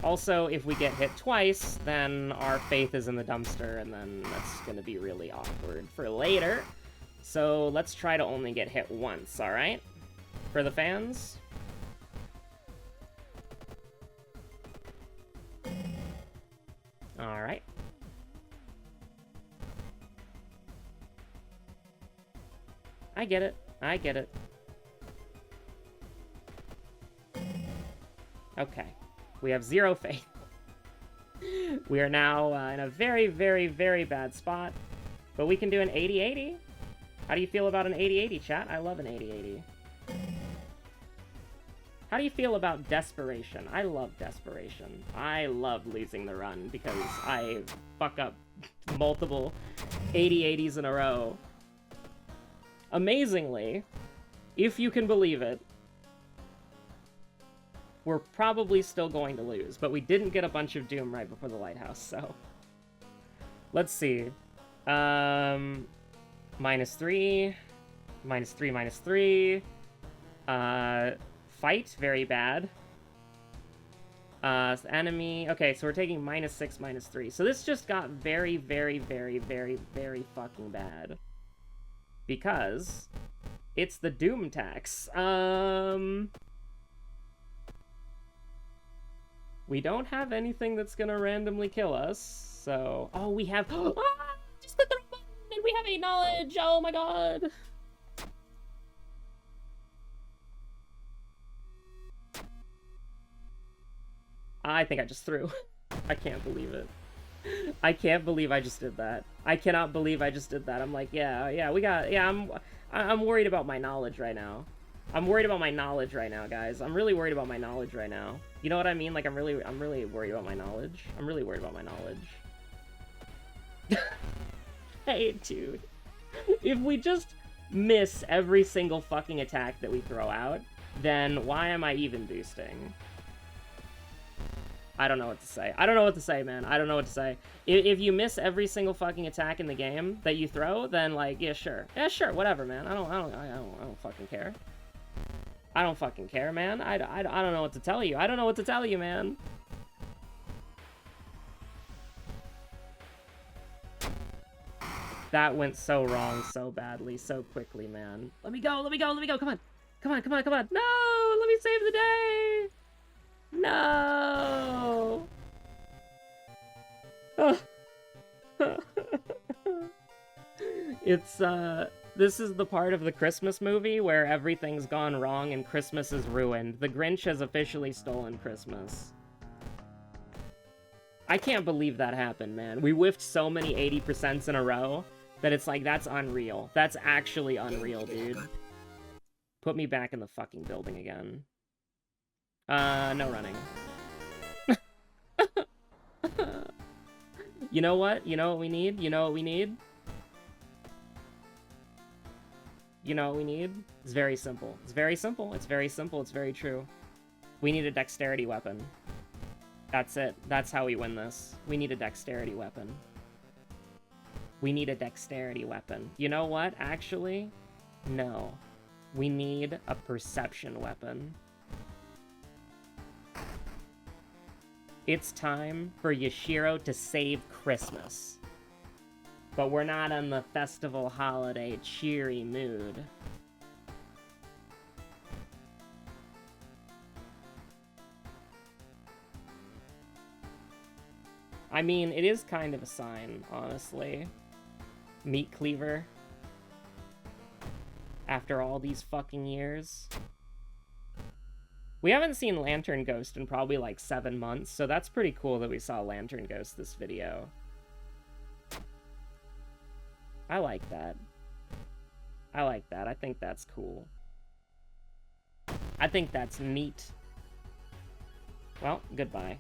Also, if we get hit twice, then our faith is in the dumpster, and then that's going to be really awkward for later. So let's try to only get hit once, alright? For the fans? Alright. I get it. I get it. Okay. We have 0 faith. We are now in a very, very, very bad spot. But we can do an 80-80. How do you feel about an 80-80, chat? I love an 80-80. How do you feel about desperation? I love desperation. I love losing the run because I fuck up multiple 80/80s in a row. Amazingly, if you can believe it, we're probably still going to lose, but we didn't get a bunch of doom right before the lighthouse, so... Let's see. -3, -3, -3. Fight, very bad. Enemy... Okay, so we're taking -6, -3. So this just got very, very, very, very, very fucking bad. Because it's the doom tax. We don't have anything that's gonna randomly kill us, so... Oh, we have... Ah! Just click the wrong button, and we have 8 knowledge! Oh my god! I think I just threw. I can't believe it. I can't believe I just did that. I cannot believe I just did that. I'm like, yeah, we got... Yeah, I'm worried about my knowledge right now. I'm worried about my knowledge right now, guys. I'm really worried about my knowledge right now. You know what I mean? Like, I'm really worried about my knowledge. I'm really worried about my knowledge. Hey, dude. If we just miss every single fucking attack that we throw out, then why am I even boosting? I don't know what to say. I don't know what to say, man. I don't know what to say. If you miss every single fucking attack in the game that you throw, then, like, yeah, sure. Yeah, sure, whatever, man. I don't fucking care. I don't fucking care, man. I don't know what to tell you. I don't know what to tell you, man. That went so wrong so badly, so quickly, man. Let me go, let me go, let me go. Come on. Come on, come on, come on. No! Let me save the day! No! It's, this is the part of the Christmas movie where everything's gone wrong and Christmas is ruined. The Grinch has officially stolen Christmas. I can't believe that happened, man. We whiffed so many 80% in a row that it's like, that's unreal. That's actually unreal, dude. Put me back in the fucking building again. No running. You know what? You know what we need? You know what we need? You know what we need? It's very simple. It's very simple. It's very simple. It's very true. We need a dexterity weapon. That's it. That's how we win this. We need a dexterity weapon. We need a dexterity weapon. You know what? Actually, no. We need a perception weapon. It's time for Yashiro to save Christmas. But we're not in the festival holiday cheery mood. I mean, it is kind of a sign, honestly. Meat cleaver. After all these fucking years. We haven't seen Lantern Ghost in probably like 7 months, so that's pretty cool that we saw Lantern Ghost this video. I like that. I like that. I think that's cool. I think that's neat. Well, goodbye.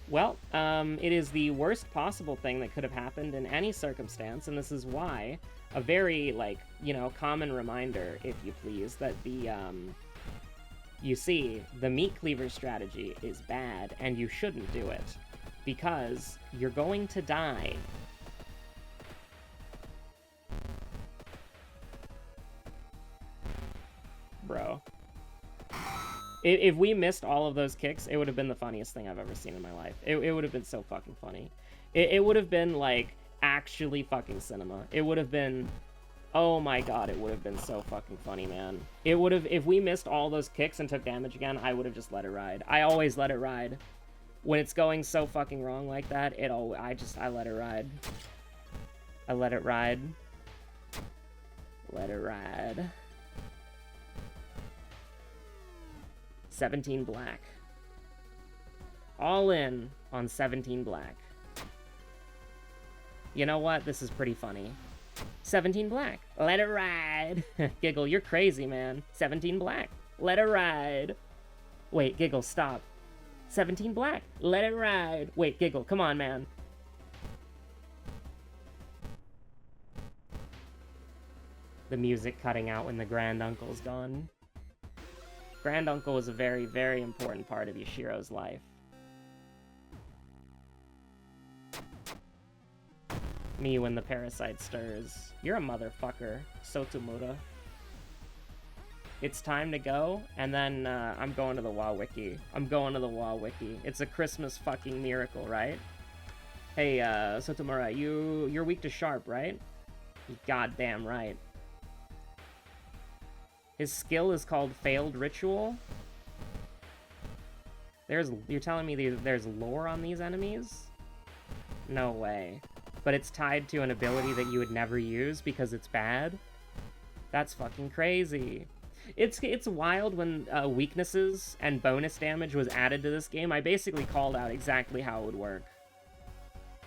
Well, it is the worst possible thing that could have happened in any circumstance, and this is why a very, like, you know, common reminder, if you please, that the, you see, the meat cleaver strategy is bad, and you shouldn't do it, because you're going to die. Bro. If we missed all of those kicks, it would have been the funniest thing I've ever seen in my life. It would have been so fucking funny. It would have been, like, actually fucking cinema. It would have been... Oh my god, it would have been so fucking funny, man. It would have... If we missed all those kicks and took damage again, I would have just let it ride. I always let it ride. When it's going so fucking wrong like that, I let it ride. I let it ride. Let it ride. 17 black. all in on 17 black. You know what? This is pretty funny. 17 black. Let it ride. Giggle, you're crazy, man. 17 black. Let it ride. Wait, Giggle, stop. 17 black. Let it ride. Wait, Giggle, come on, man. The music cutting out when the granduncle's gone. Granduncle is a very, very important part of Yashiro's life. Me when the parasite stirs. You're a motherfucker, Sotomura. It's time to go, and then I'm going to the Wawiki. I'm going to the Wawiki. It's a Christmas fucking miracle, right? Hey, Sotomura, you're weak to sharp, right? You're goddamn right. His skill is called Failed Ritual. You're telling me there's lore on these enemies? No way. But it's tied to an ability that you would never use because it's bad? That's fucking crazy. It's wild when weaknesses and bonus damage was added to this game. I basically called out exactly how it would work.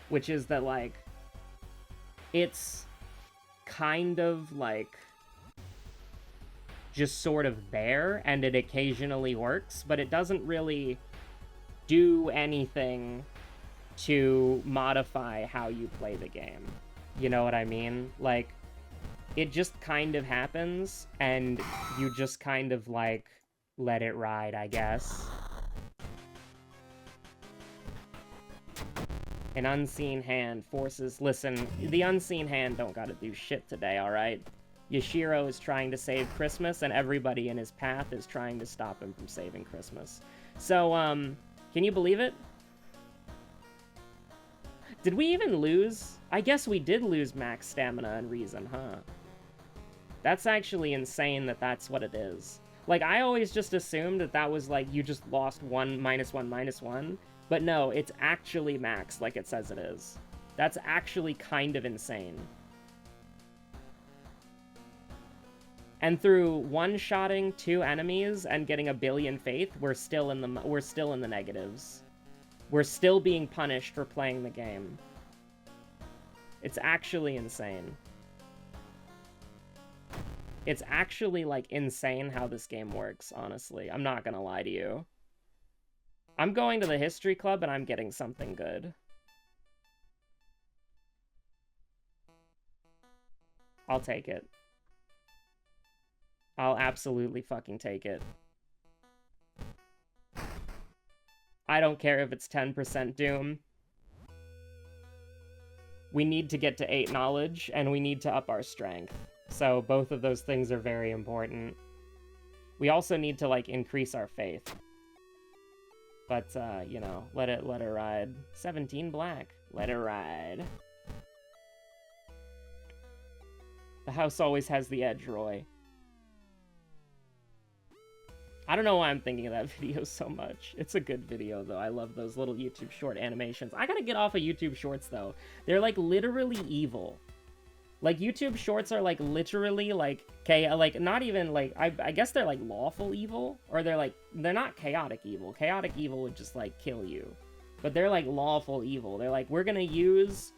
Which is that, like, it's kind of, like, just sort of there, and it occasionally works, but it doesn't really do anything to modify how you play the game. You know what I mean? Like, it just kind of happens, and you just kind of, like, let it ride, I guess. An unseen hand forces... Listen, the unseen hand don't gotta do shit today, alright? Yashiro is trying to save Christmas, and everybody in his path is trying to stop him from saving Christmas. So, can you believe it? Did we even lose? I guess we did lose max stamina and reason, huh? That's actually insane that that's what it is. Like, I always just assumed that that was, like, you just lost -1, -1. But no, it's actually max, like it says it is. That's actually kind of insane. And through one-shotting 2 enemies and getting 1 billion faith, we're still in the negatives. We're still being punished for playing the game. It's actually insane. It's actually, like, insane how this game works, honestly. I'm not gonna lie to you. I'm going to the history club and I'm getting something good. I'll take it. I'll absolutely fucking take it. I don't care if it's 10% Doom. We need to get to 8 knowledge, and we need to up our strength. So both of those things are very important. We also need to, like, increase our faith. But, you know, let it ride. 17 black. Let it ride. The house always has the edge, Roy. I don't know why I'm thinking of that video so much. It's a good video, though. I love those little YouTube short animations. I gotta get off of YouTube shorts, though. They're, like, literally evil. Like, YouTube shorts are, like, literally, like, not even, like, I guess they're, like, lawful evil, or they're, like, they're not chaotic evil. Chaotic evil would just, like, kill you. But they're, like, lawful evil. They're, like, we're gonna use,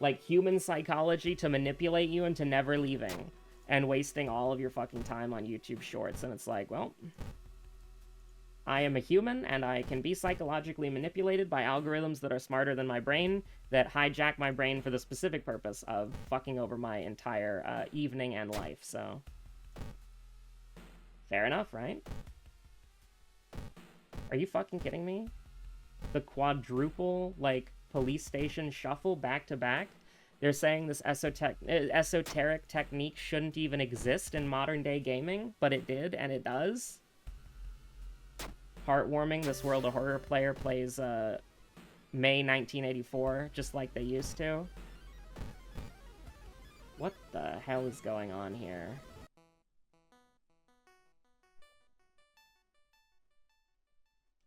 like, human psychology to manipulate you into never leaving, and wasting all of your fucking time on YouTube shorts, and it's like, well... I am a human, and I can be psychologically manipulated by algorithms that are smarter than my brain, that hijack my brain for the specific purpose of fucking over my entire evening and life, so... Fair enough, right? Are you fucking kidding me? The quadruple, like, police station shuffle back-to-back? They're saying this esoteric technique shouldn't even exist in modern-day gaming, but it did, and it does? Heartwarming, this World of Horror player plays May 1984, just like they used to. What the hell is going on here?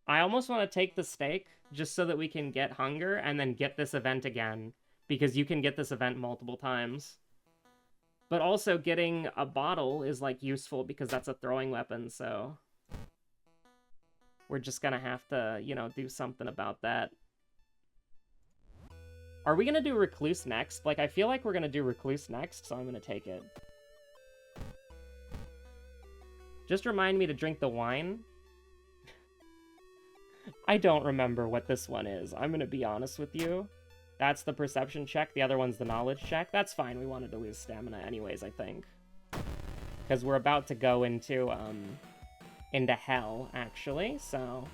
I almost want to take the steak, just so that we can get hunger, and then get this event again. Because you can get this event multiple times. But also, getting a bottle is, like, useful, because that's a throwing weapon, so... We're just gonna have to, you know, do something about that. Are we gonna do Recluse next? Like, I feel like we're gonna do Recluse next, so I'm gonna take it. Just remind me to drink the wine. I don't remember what this one is. I'm gonna be honest with you. That's the perception check. The other one's the knowledge check. That's fine. We wanted to lose stamina anyways, I think. Because we're about to go into hell, actually, so...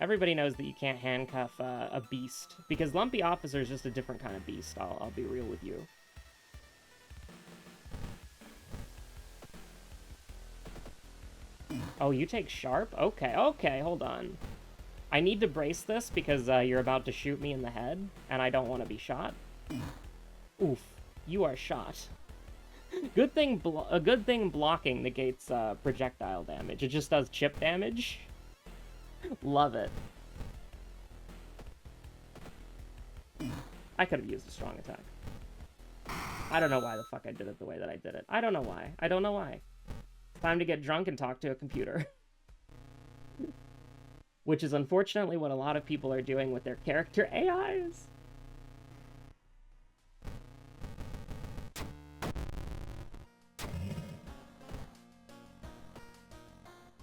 Everybody knows that you can't handcuff a beast, because Lumpy Officer is just a different kind of beast, I'll be real with you. Oh, you take Sharp? Okay, okay, hold on. I need to brace this because you're about to shoot me in the head, and I don't want to be shot. Oof, you are shot. Good thing blocking negates projectile damage. It just does chip damage. Love it. I could have used a strong attack. I don't know why the fuck I did it the way that I did it. I don't know why. I don't know why. It's time to get drunk and talk to a computer. Which is unfortunately what a lot of people are doing with their character AIs.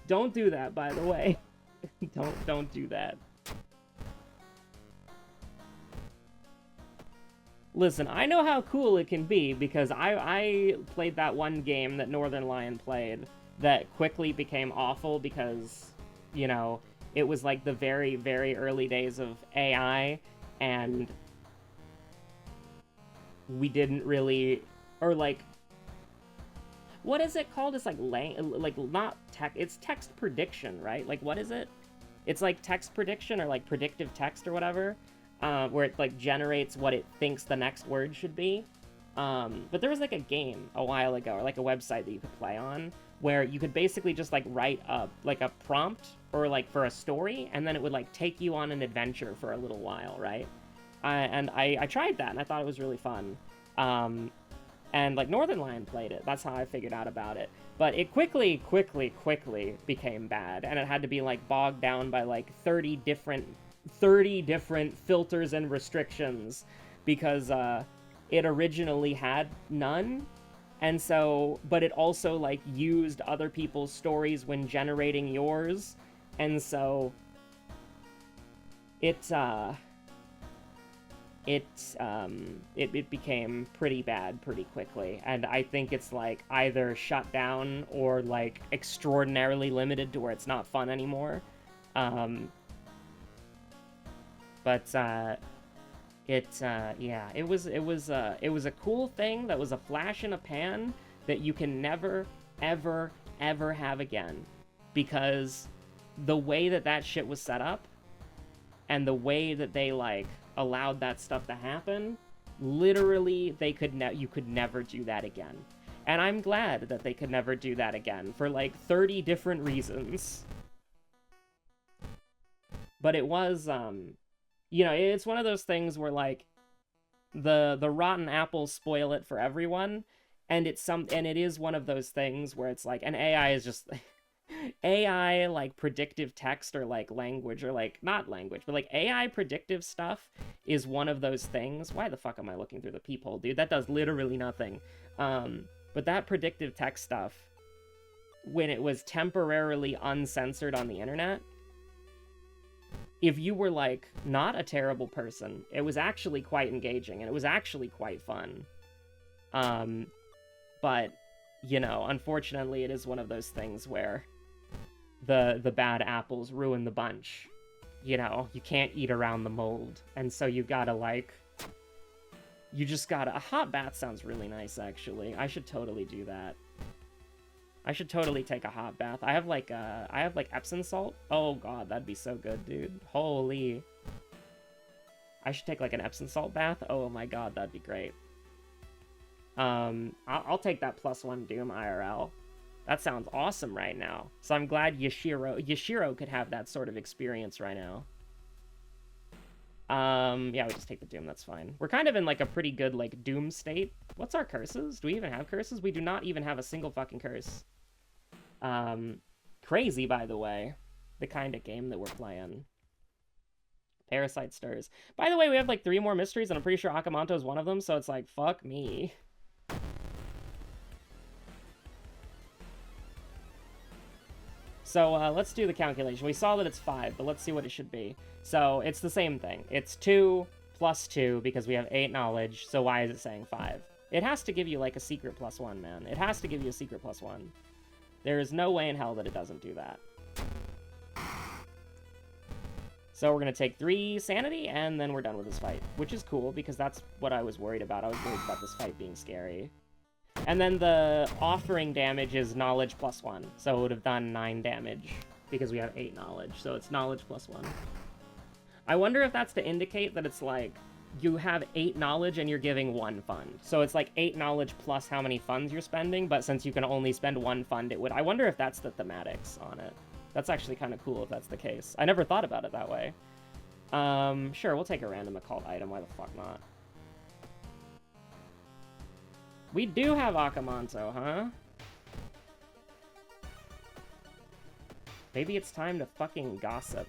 Don't do that, by the way. Don't do that. Listen, I know how cool it can be because I played that one game that Northern Lion played that quickly became awful because, you know, it was like the very, very early days of AI, and we didn't really, or like, what is it called? It's like, not tech, it's text prediction, right? Like, what is it? It's like text prediction or like predictive text or whatever, where it like generates what it thinks the next word should be. But there was like a game a while ago, or like a website that you could play on, where you could basically just like write up like a prompt or like for a story, and then it would like take you on an adventure for a little while, right? And I tried that, and I thought it was really fun. And like Northern Lion played it. That's how I figured out about it. But it quickly became bad, and it had to be like bogged down by like 30 different filters and restrictions because it originally had none. And so, but it also like used other people's stories when generating yours. And so it became pretty bad pretty quickly, and I think it's like either shut down or like extraordinarily limited to where it's not fun anymore. Yeah, it was a cool thing that was a flash in a pan that you can never ever have again, because the way that shit was set up and the way that they like allowed that stuff to happen, literally you could never do that again. And I'm glad that they could never do that again for like 30 different reasons. But it was you know, it's one of those things where like the rotten apples spoil it for everyone, and it is one of those things where it's like an AI is just AI, like, predictive text or, like, language, or, like, not language, but, like, AI predictive stuff is one of those things. Why the fuck am I looking through the peephole, dude? That does literally nothing. But that predictive text stuff, when it was temporarily uncensored on the internet, if you were, like, not a terrible person, it was actually quite engaging, and it was actually quite fun. But, you know, unfortunately, it is one of those things where the bad apples ruin the bunch. You know, you can't eat around the mold. And so you gotta, like... You just gotta... A hot bath sounds really nice, actually. I should totally do that. I should totally take a hot bath. I have, like, Epsom salt. Oh, God, that'd be so good, dude. Holy... I should take, like, an Epsom salt bath. Oh, my God, that'd be great. I'll take that +1 Doom IRL. That sounds awesome right now. So I'm glad Yashiro could have that sort of experience right now. Yeah, we just take the Doom, that's fine. We're kind of in, like, a pretty good, like, Doom state. What's our curses? Do we even have curses? We do not even have a single fucking curse. Crazy, by the way. the kind of game that we're playing. Parasite stirs. By the way, we have like 3 more mysteries, and I'm pretty sure Akamanto is one of them, so it's like, fuck me. So let's do the calculation. We saw that it's 5, but let's see what it should be. So it's the same thing. It's 2 plus 2 because we have 8 knowledge, so why is it saying 5? It has to give you like a secret +1, man. It has to give you a secret +1. There is no way in hell that it doesn't do that. So we're going to take 3 sanity, and then we're done with this fight, which is cool, because that's what I was worried about. I was worried about this fight being scary. And then the offering damage is knowledge +1, so it would have done 9 damage, because we have 8 knowledge, so it's knowledge +1. I wonder if that's to indicate that it's like, you have 8 knowledge and you're giving 1 fund. So it's like 8 knowledge plus how many funds you're spending, but since you can only spend 1 fund, it would... I wonder if that's the thematics on it. That's actually kind of cool if that's the case. I never thought about it that way. Sure, we'll take a random occult item. Why the fuck not? We do have Akamanto, huh? Maybe it's time to fucking gossip.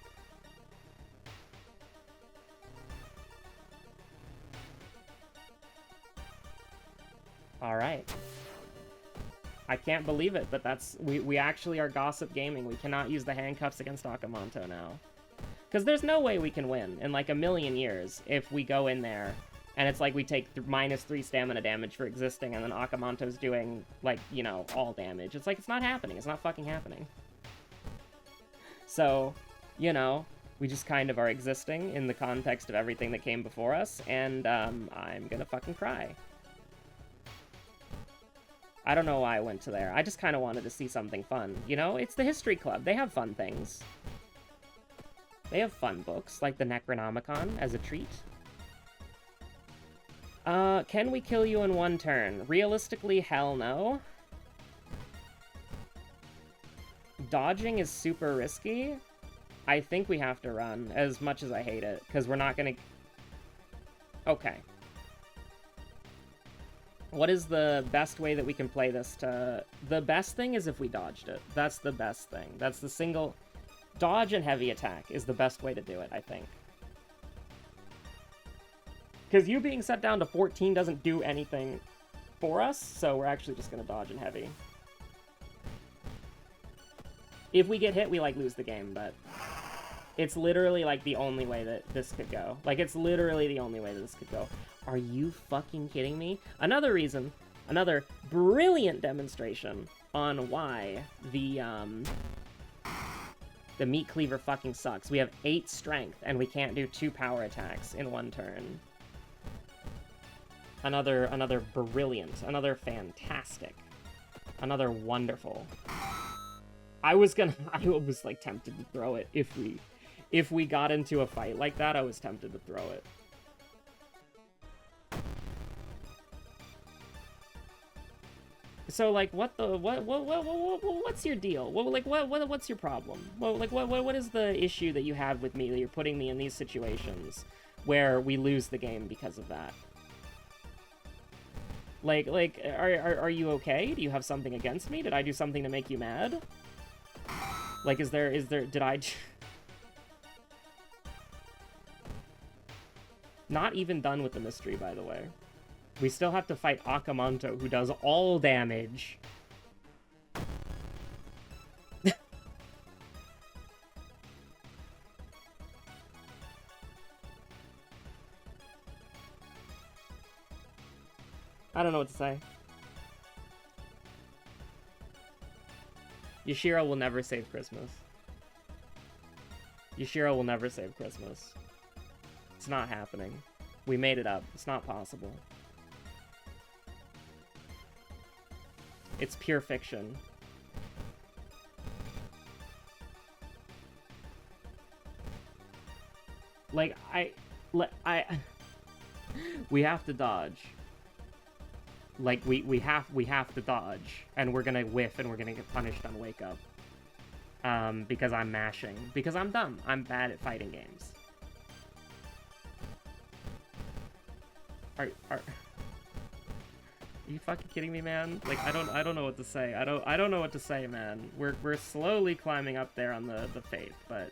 Alright. I can't believe it, but that's... We actually are gossip gaming. We cannot use the handcuffs against Akamanto now. Because there's no way we can win in like a million years if we go in there and it's like we take -3 stamina damage for existing and then Akamanto's doing, like, you know, all damage. It's like, it's not happening. It's not fucking happening. So, you know, we just kind of are existing in the context of everything that came before us, and I'm gonna fucking cry. I don't know why I went to there. I just kind of wanted to see something fun. You know, it's the History Club. They have fun things. They have fun books, like the Necronomicon, as a treat. Can we kill you in 1 turn? Realistically, hell no. Dodging is super risky. I think we have to run, as much as I hate it, because we're not gonna... Okay. What is the best way that we can play this to... The best thing is if we dodged it. That's the best thing. That's the single... Dodge and heavy attack is the best way to do it, I think. Because you being set down to 14 doesn't do anything for us, so we're actually just going to dodge and heavy. If we get hit, we, like, lose the game, but... It's literally, like, the only way that this could go. Like, it's literally the only way that this could go. Are you fucking kidding me? Another reason, another brilliant demonstration on why the meat cleaver fucking sucks. We have 8 strength, and we can't do 2 power attacks in 1 turn. Another brilliant, another fantastic, another wonderful. I was like tempted to throw it if we got into a fight like that. I was tempted to throw it. So, like, what's your deal? What's your problem? What is the issue that you have with me, that you're putting me in these situations where we lose the game because of that? Like, are you okay? Do you have something against me? Did I do something to make you mad? Like, did I... Not even done with the mystery, by the way. We still have to fight Akamanto, who does all damage. I don't know what to say. Yashiro will never save Christmas. Yashiro will never save Christmas. It's not happening. We made it up. It's not possible. It's pure fiction. Like, we have to dodge. Like, we have to dodge, and we're gonna whiff, and we're gonna get punished on Wake Up. Because I'm mashing. Because I'm dumb. I'm bad at fighting games. Are you fucking kidding me, man? Like, I don't know what to say. I don't know what to say, man. We're slowly climbing up there on the faith, but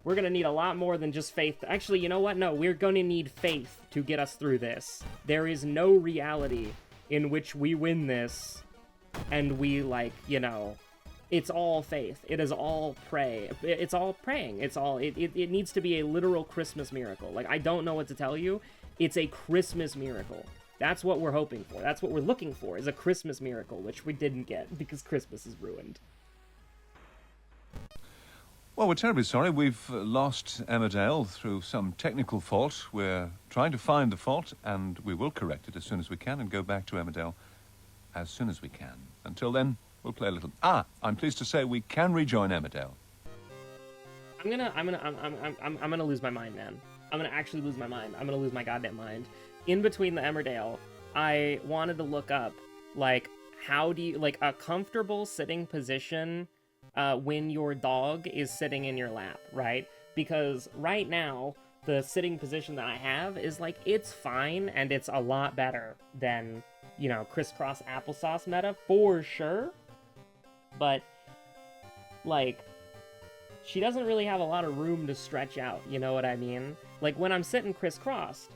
we're gonna need a lot more than just faith. Actually, you know what? No, we're gonna need faith to get us through this. There is no reality in which we win this, and we, like, you know, it's all faith. It is all pray. It's all praying. It's all, it needs to be a literal Christmas miracle. Like, I don't know what to tell you. It's a Christmas miracle. That's what we're hoping for. That's what we're looking for, is a Christmas miracle, which we didn't get because Christmas is ruined. Well, we're terribly sorry. We've lost Emmerdale through some technical fault. We're trying to find the fault, and we will correct it as soon as we can and go back to Emmerdale as soon as we can. Until then, we'll play a little. I'm pleased to say we can rejoin Emmerdale. I'm gonna lose my mind, man. I'm gonna actually lose my mind. I'm gonna lose my goddamn mind. In between the Emmerdale, I wanted to look up, like, how do you, like, a comfortable sitting position when your dog is sitting in your lap, right? Because right now, the sitting position that I have is, like, it's fine, and it's a lot better than, you know, crisscross applesauce meta, for sure. But, like, she doesn't really have a lot of room to stretch out, you know what I mean? Like, when I'm sitting crisscrossed,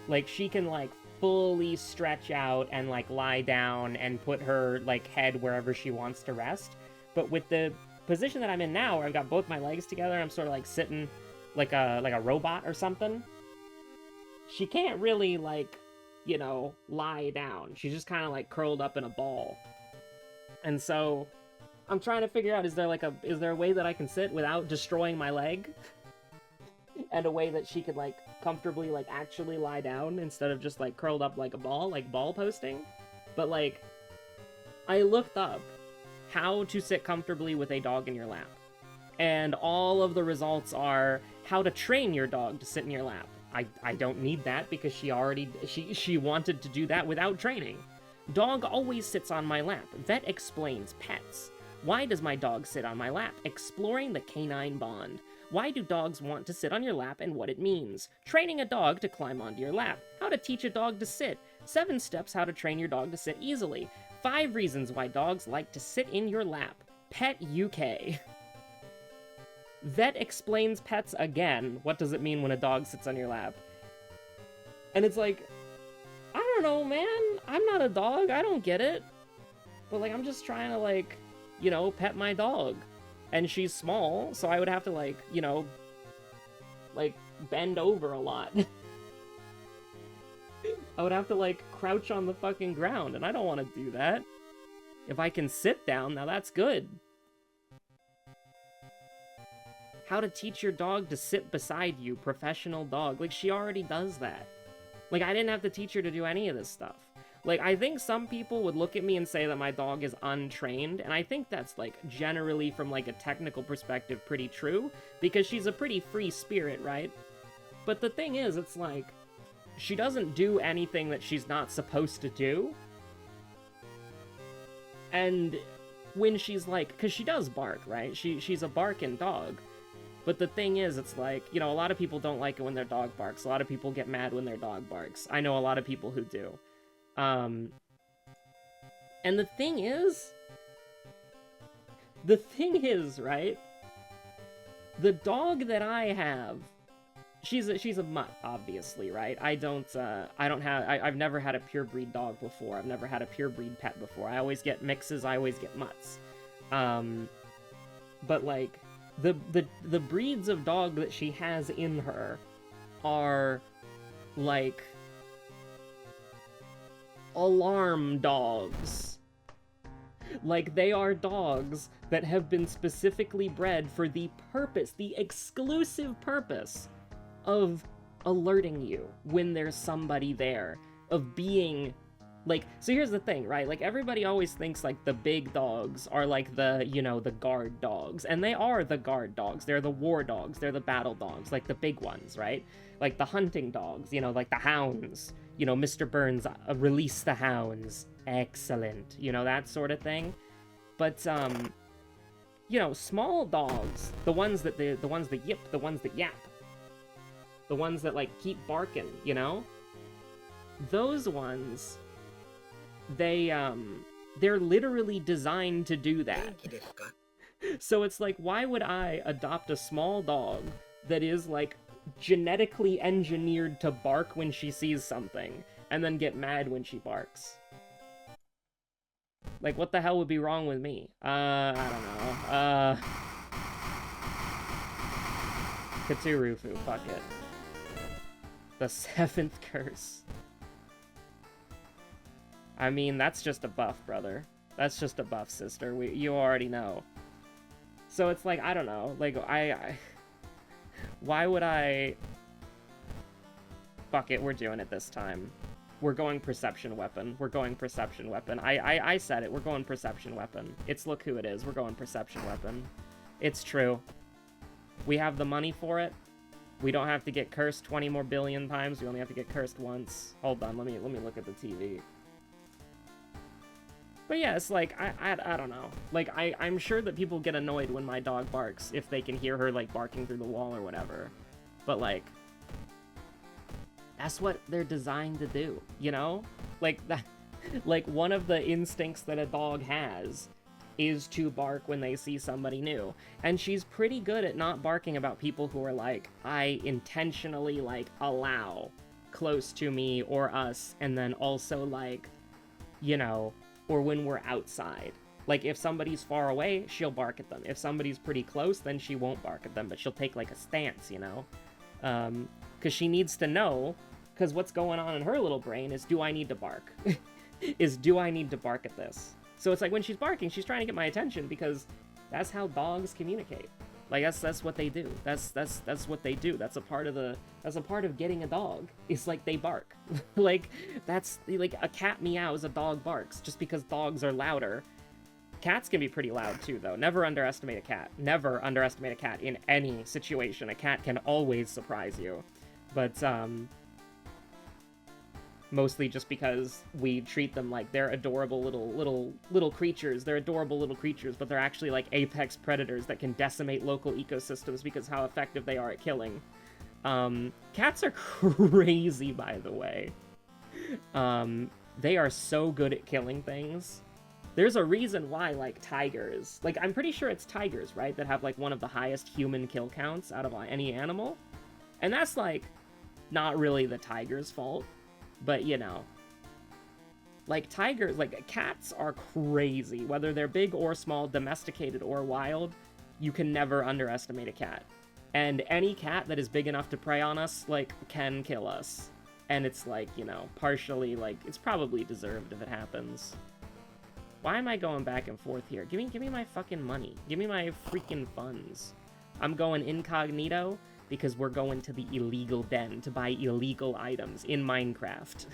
like, she can, like, fully stretch out and, like, lie down and put her, like, head wherever she wants to rest. But with the position that I'm in now, where I've got both my legs together, I'm sort of, like, sitting like a robot or something, she can't really, like, you know, lie down. She's just kind of, like, curled up in a ball. And so I'm trying to figure out, is there a way that I can sit without destroying my leg? And a way that she could, like, comfortably, like, actually lie down instead of just, like, curled up like a ball, like ball posting. But, like, I looked up how to sit comfortably with a dog in your lap. And all of the results are how to train your dog to sit in your lap. I don't need that because she wanted to do that without training. Dog always sits on my lap. Vet explains pets. Why does my dog sit on my lap? Exploring the canine bond. Why do dogs want to sit on your lap and what it means? Training a dog to climb onto your lap. How to teach a dog to sit. 7 steps how to train your dog to sit easily. 5 reasons why dogs like to sit in your lap. Pet UK. Vet explains pets again. What does it mean when a dog sits on your lap? And it's like, I don't know, man. I'm not a dog. I don't get it. But, like, I'm just trying to, like, you know, pet my dog. And she's small, so I would have to, like, you know, like, bend over a lot. I would have to, like, crouch on the fucking ground, and I don't want to do that. If I can sit down, now that's good. How to teach your dog to sit beside you, professional dog. Like, she already does that. Like, I didn't have to teach her to do any of this stuff. Like, I think some people would look at me and say that my dog is untrained, and I think that's, like, generally from, like, a technical perspective pretty true, because she's a pretty free spirit, right? But the thing is, it's like, she doesn't do anything that she's not supposed to do. And when she's, like, because she does bark, right? She's a barking dog. But the thing is, it's like, you know, a lot of people don't like it when their dog barks. A lot of people get mad when their dog barks. I know a lot of people who do. And the thing is, right? The dog that I have, she's a mutt, obviously, right? I've never had a purebred dog before. I've never had a purebred pet before. I always get mixes, I always get mutts. But, like, the breeds of dog that she has in her are, like, alarm dogs. Like, they are dogs that have been specifically bred for the purpose, the exclusive purpose of alerting you when there's somebody there, of being, like, so here's the thing, right? Like, everybody always thinks, like, the big dogs are, like, the, you know, the guard dogs, and they are the guard dogs. They're the war dogs. They're the battle dogs, like the big ones, right? Like the hunting dogs, you know, like the hounds. You know, Mr. Burns, release the hounds. Excellent. You know, that sort of thing. But, you know, small dogs, the ones that yip, the ones that yap, the ones that, like, keep barking, you know? Those ones they're literally designed to do that. So it's like, why would I adopt a small dog that is, like, genetically engineered to bark when she sees something, and then get mad when she barks? Like, what the hell would be wrong with me? I don't know. Katurufu, fuck it. The 7th curse. I mean, that's just a buff, brother. That's just a buff, sister. You already know. So it's like, I don't know. Like, why would I... Fuck it, we're doing it this time. We're going perception weapon. We're going perception weapon. I said it. We're going perception weapon. It's look who it is. We're going perception weapon. It's true. We have the money for it. We don't have to get cursed 20 more billion times. We only have to get cursed once. Hold on, let me look at the TV. But yeah, it's like, I don't know. Like, I'm sure that people get annoyed when my dog barks if they can hear her, like, barking through the wall or whatever. But, like, that's what they're designed to do, you know? Like, that, like, one of the instincts that a dog has is to bark when they see somebody new. And she's pretty good at not barking about people who are like, I intentionally, like, allow close to me or us, and then also, like, you know, or when we're outside. Like, if somebody's far away, she'll bark at them. If somebody's pretty close, then she won't bark at them, but she'll take, like, a stance, you know? Because she needs to know, because what's going on in her little brain is, do I need to bark? Do I need to bark at this? So it's like, when she's barking, she's trying to get my attention, because that's how dogs communicate. Like, that's what they do. That's what they do. That's a part of getting a dog. It's like, they bark. Like, that's, like, a cat meows, a dog barks, just because dogs are louder. Cats can be pretty loud, too, though. Never underestimate a cat. Never underestimate a cat in any situation. A cat can always surprise you. But, mostly just because we treat them like they're adorable little creatures. They're adorable little creatures, but they're actually like apex predators that can decimate local ecosystems because how effective they are at killing. Cats are crazy, by the way. They are so good at killing things. There's a reason why, like, tigers... Like, I'm pretty sure it's tigers, right? That have, like, one of the highest human kill counts out of any animal. And that's, like, not really the tiger's fault. But, you know, like, tigers, like, cats are crazy. Whether they're big or small, domesticated or wild, you can never underestimate a cat. And any cat that is big enough to prey on us, like, can kill us. And it's, like, you know, partially, like, it's probably deserved if it happens. Why am I going back and forth here? Give me my fucking money. Give me my freaking funds. I'm going incognito, because we're going to the illegal den to buy illegal items in Minecraft.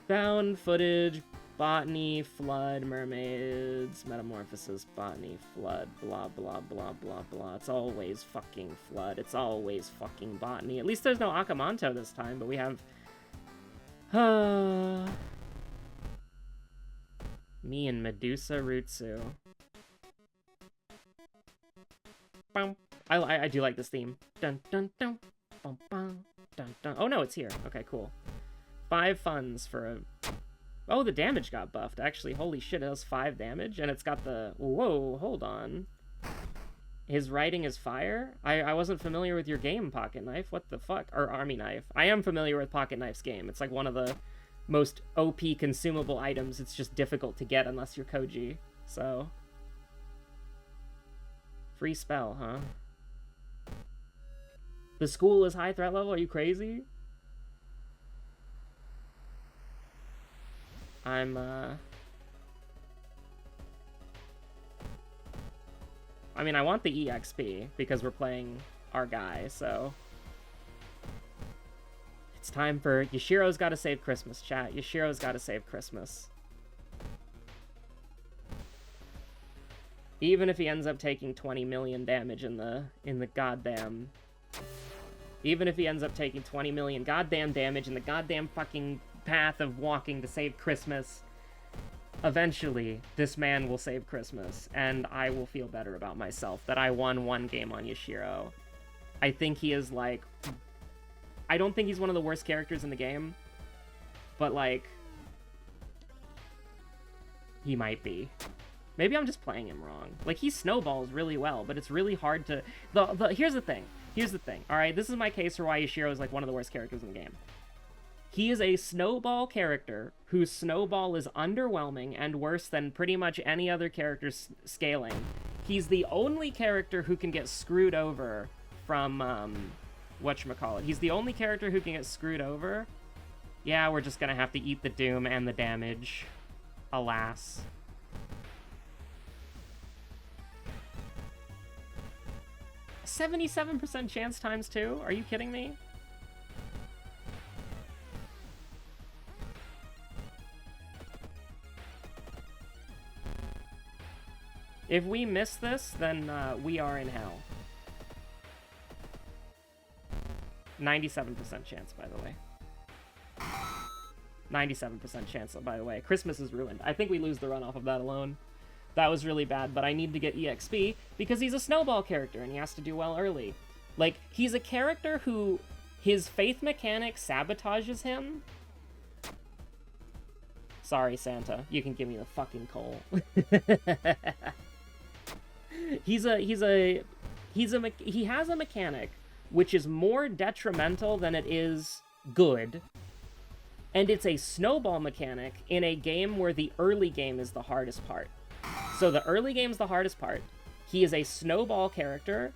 Found footage, botany, flood, mermaids, metamorphosis, botany, flood, blah, blah, blah, blah, blah. It's always fucking flood. It's always fucking botany. At least there's no Akamanto this time, but we have... Me and Medusa Rutsu. I do like this theme. Dun dun dun, bum bum, dun dun. Oh no, it's here. Okay, cool. 5 funds for a... Oh, the damage got buffed. Actually, holy shit, it does 5 damage, and it's got the... Whoa, hold on. His writing is fire? I wasn't familiar with your game, Pocket Knife. What the fuck? Or Army Knife. I am familiar with Pocket Knife's game. It's like one of the most OP consumable items. It's just difficult to get unless you're Koji, so... Free spell, huh? The school is high threat level? Are you crazy? I'm, I mean, I want the EXP, because we're playing our guy, so... It's time for... Yashiro's gotta save Christmas, chat. Yashiro's gotta save Christmas. Even if he ends up taking 20 million damage in the goddamn... Even if he ends up taking 20 million goddamn damage in the goddamn fucking path of walking to save Christmas, eventually, this man will save Christmas, and I will feel better about myself that I won 1 game on Yashiro. I think he is, like... I don't think he's one of the worst characters in the game, but, like... he might be. Maybe I'm just playing him wrong. Like, he snowballs really well, but it's really hard to... Here's the thing. Alright, this is my case for why Yashiro is, like, one of the worst characters in the game. He is a snowball character whose snowball is underwhelming and worse than pretty much any other character's scaling. He's the only character who can get screwed over from, whatchamacallit. He's the only character who can get screwed over. Yeah, we're just gonna have to eat the doom and the damage. Alas. A 77% chance times 2? Are you kidding me? If we miss this, then we are in hell. 97% chance, by the way. 97% chance, by the way. Christmas is ruined. I think we lose the run off of that alone. That was really bad, but I need to get EXP because he's a snowball character and he has to do well early. Like, he's a character who his faith mechanic sabotages him. Sorry, Santa. You can give me the fucking coal. He has a mechanic which is more detrimental than it is good. And it's a snowball mechanic in a game where the early game is the hardest part. So the early game's the hardest part. He is a snowball character,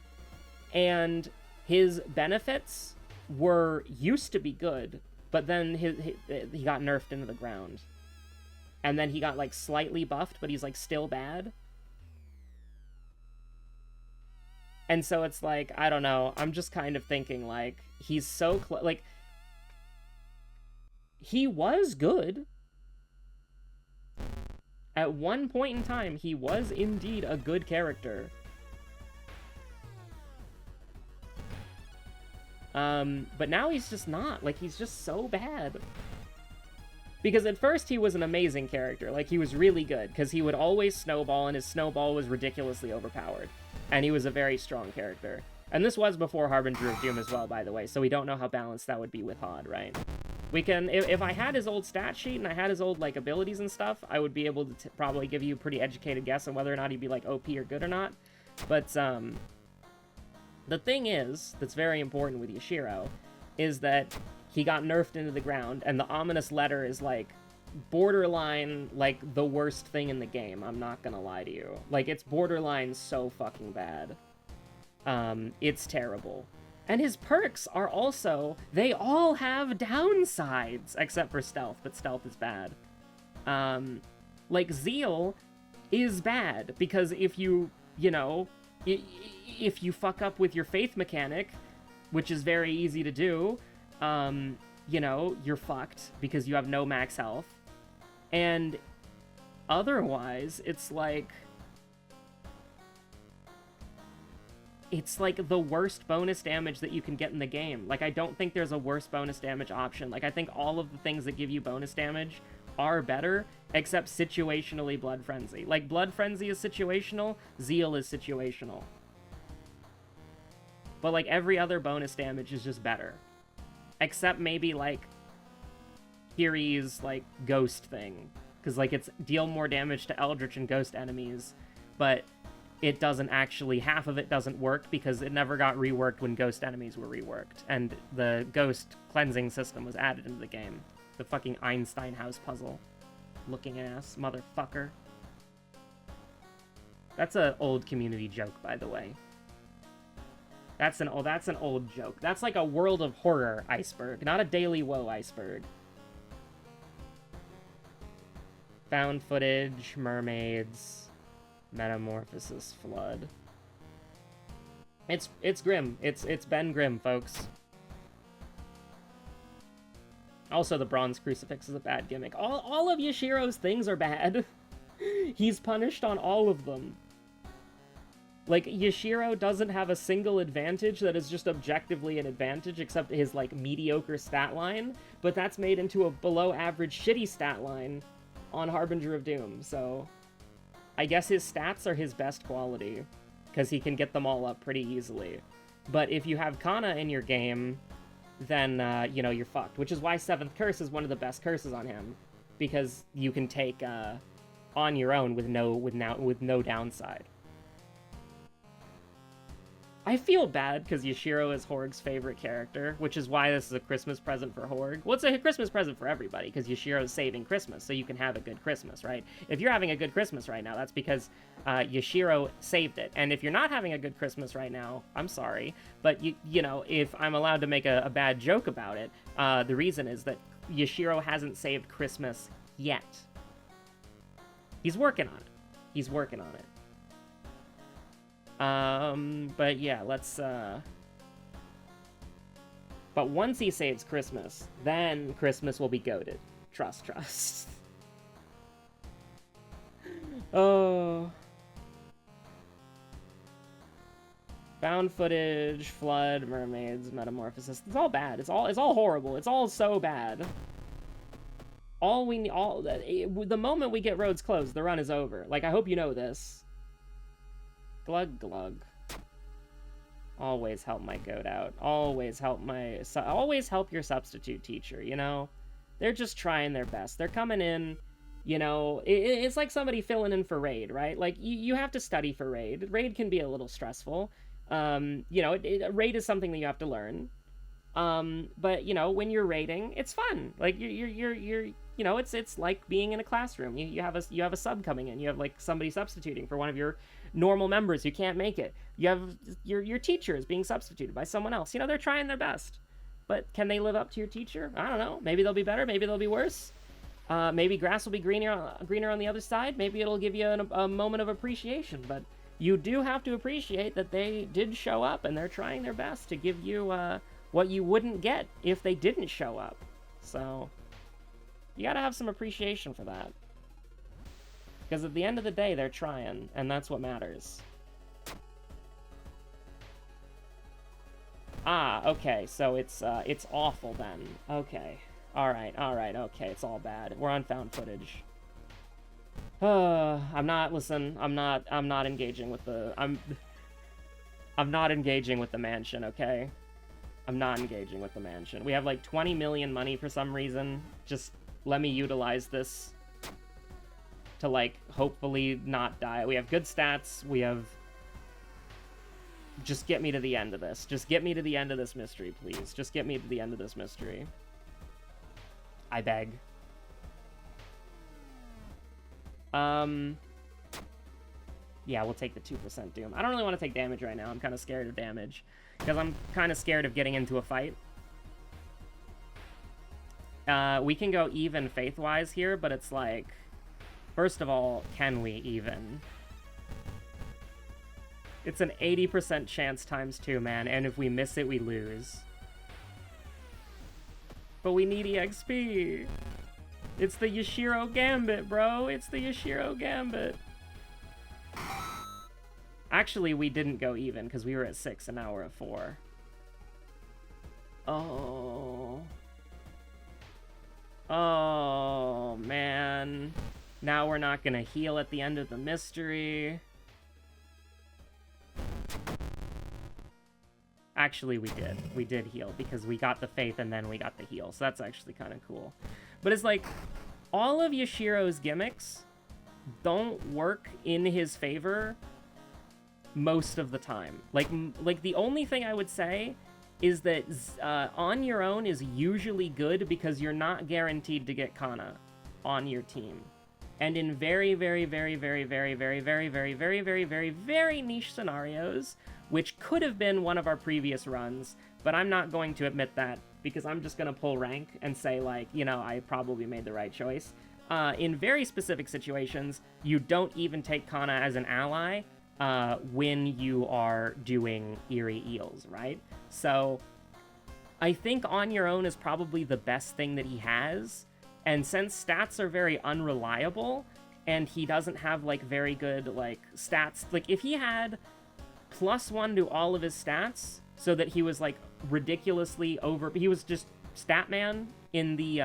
and his benefits used to be good, but then he got nerfed into the ground. And then he got, like, slightly buffed, but he's, like, still bad. And so it's like, I don't know, I'm just kind of thinking, like, he's so close, like, he was good. At one point in time, he was indeed a good character. But now he's just not. Like, he's just so bad. Because at first he was an amazing character. Like, he was really good, because he would always snowball, and his snowball was ridiculously overpowered. And he was a very strong character. And this was before Harbinger of Doom as well, by the way, so we don't know how balanced that would be with Hod, right? We can, if I had his old stat sheet and I had his old, like, abilities and stuff, I would be able to probably give you a pretty educated guess on whether or not he'd be, like, OP or good or not. But, the thing is, that's very important with Yashiro, is that he got nerfed into the ground, and the ominous letter is, like, borderline, like, the worst thing in the game, I'm not gonna lie to you. Like, it's borderline so fucking bad. It's terrible. And his perks are also, they all have downsides, except for stealth, but stealth is bad. Like, Zeal is bad, because if you know, if you fuck up with your faith mechanic, which is very easy to do, you know, you're fucked, because you have no max health. And otherwise, it's like the worst bonus damage that you can get in the game. Like, I don't think there's a worse bonus damage option. Like, I think all of the things that give you bonus damage are better, except situationally Blood Frenzy. Like, Blood Frenzy is situational, Zeal is situational. But, like, every other bonus damage is just better. Except maybe, like, Kiri's, like, ghost thing. Because, like, it's deal more damage to Eldritch and ghost enemies, but it doesn't actually, half of it doesn't work because it never got reworked when ghost enemies were reworked, and the ghost cleansing system was added into the game. The fucking Einstein house puzzle. Looking ass, motherfucker. That's an old community joke, by the way. That's an old joke. That's like a World of Horror iceberg, not a Daily Woe iceberg. Found footage, mermaids, metamorphosis, flood. It's grim. It's been grim, folks. Also, the bronze crucifix is a bad gimmick. All of Yashiro's things are bad. He's punished on all of them. Like, Yashiro doesn't have a single advantage that is just objectively an advantage, except his, like, mediocre stat line, but that's made into a below-average shitty stat line on Harbinger of Doom, so I guess his stats are his best quality, because he can get them all up pretty easily. But if you have Kana in your game, then, you know, you're fucked, which is why 7th Curse is one of the best curses on him, because you can take, on your own with no downside. I feel bad because Yashiro is Horg's favorite character, which is why this is a Christmas present for Horg. Well, it's a Christmas present for everybody, because Yashiro's saving Christmas, so you can have a good Christmas, right? If you're having a good Christmas right now, that's because Yashiro saved it. And if you're not having a good Christmas right now, I'm sorry, but you know, if I'm allowed to make a bad joke about it, the reason is that Yashiro hasn't saved Christmas yet. He's working on it. He's working on it. But yeah, let's, but once he saves Christmas, then Christmas will be goated. Trust. Oh. Found footage, flood, mermaids, metamorphosis. It's all bad. It's all horrible. It's all so bad. The moment we get roads closed, the run is over. Like, I hope you know this. Glug glug. Always help my goat out. Always help your substitute teacher, you know? They're just trying their best. They're coming in, you know, it's like somebody filling in for raid, right? Like, you have to study for raid. Raid can be a little stressful. You know, raid is something that you have to learn. But, you know, when you're raiding, it's fun. Like, you're you know, it's like being in a classroom. You have a sub coming in. You have, like, somebody substituting for one of your normal members who can't make it. You have your teacher is being substituted by someone else. You know, they're trying their best. But can they live up to your teacher? I don't know. Maybe they'll be better. Maybe they'll be worse. Maybe grass will be greener on the other side. Maybe it'll give you a moment of appreciation. But you do have to appreciate that they did show up, and they're trying their best to give you what you wouldn't get if they didn't show up. So you gotta have some appreciation for that. Because at the end of the day, they're trying, and that's what matters. Ah, okay, so it's awful then. Okay. Alright, okay, it's all bad. We're on found footage. I'm not engaging with the... I'm not engaging with the mansion, okay? I'm not engaging with the mansion. We have like 20 million money for some reason. Just let me utilize this to, like, hopefully not die. We have good stats. We have... Just get me to the end of this. Just get me to the end of this mystery, please. Just get me to the end of this mystery. I beg. Yeah, we'll take the 2% doom. I don't really want to take damage right now. I'm kind of scared of damage. Because I'm kind of scared of getting into a fight. We can go even faith-wise here, but it's like... First of all, can we even? It's an 80% chance times 2, man, and if we miss it, we lose. But we need EXP! It's the Yashiro Gambit, bro! It's the Yashiro Gambit! Actually, we didn't go even, because we were at 6 and now we're at 4. Oh... Oh, man... Now we're not gonna heal at the end of the mystery. Actually, we did. We did heal, because we got the faith and then we got the heal. So that's actually kind of cool. But it's like, all of Yashiro's gimmicks don't work in his favor most of the time. Like the only thing I would say is that on your own is usually good because you're not guaranteed to get Kana on your team. And in very, very, very, very, very, very, very, very, very, very, very, very niche scenarios, which could have been one of our previous runs, but I'm not going to admit that because I'm just going to pull rank and say, like, you know, I probably made the right choice. In very specific situations, you don't even take Kana as an ally when you are doing Eerie Eels, right? So I think on your own is probably the best thing that he has. And since stats are very unreliable, and he doesn't have, like, very good, like, stats... Like, if he had +1 to all of his stats, so that he was, like, ridiculously over... He was just Statman in the,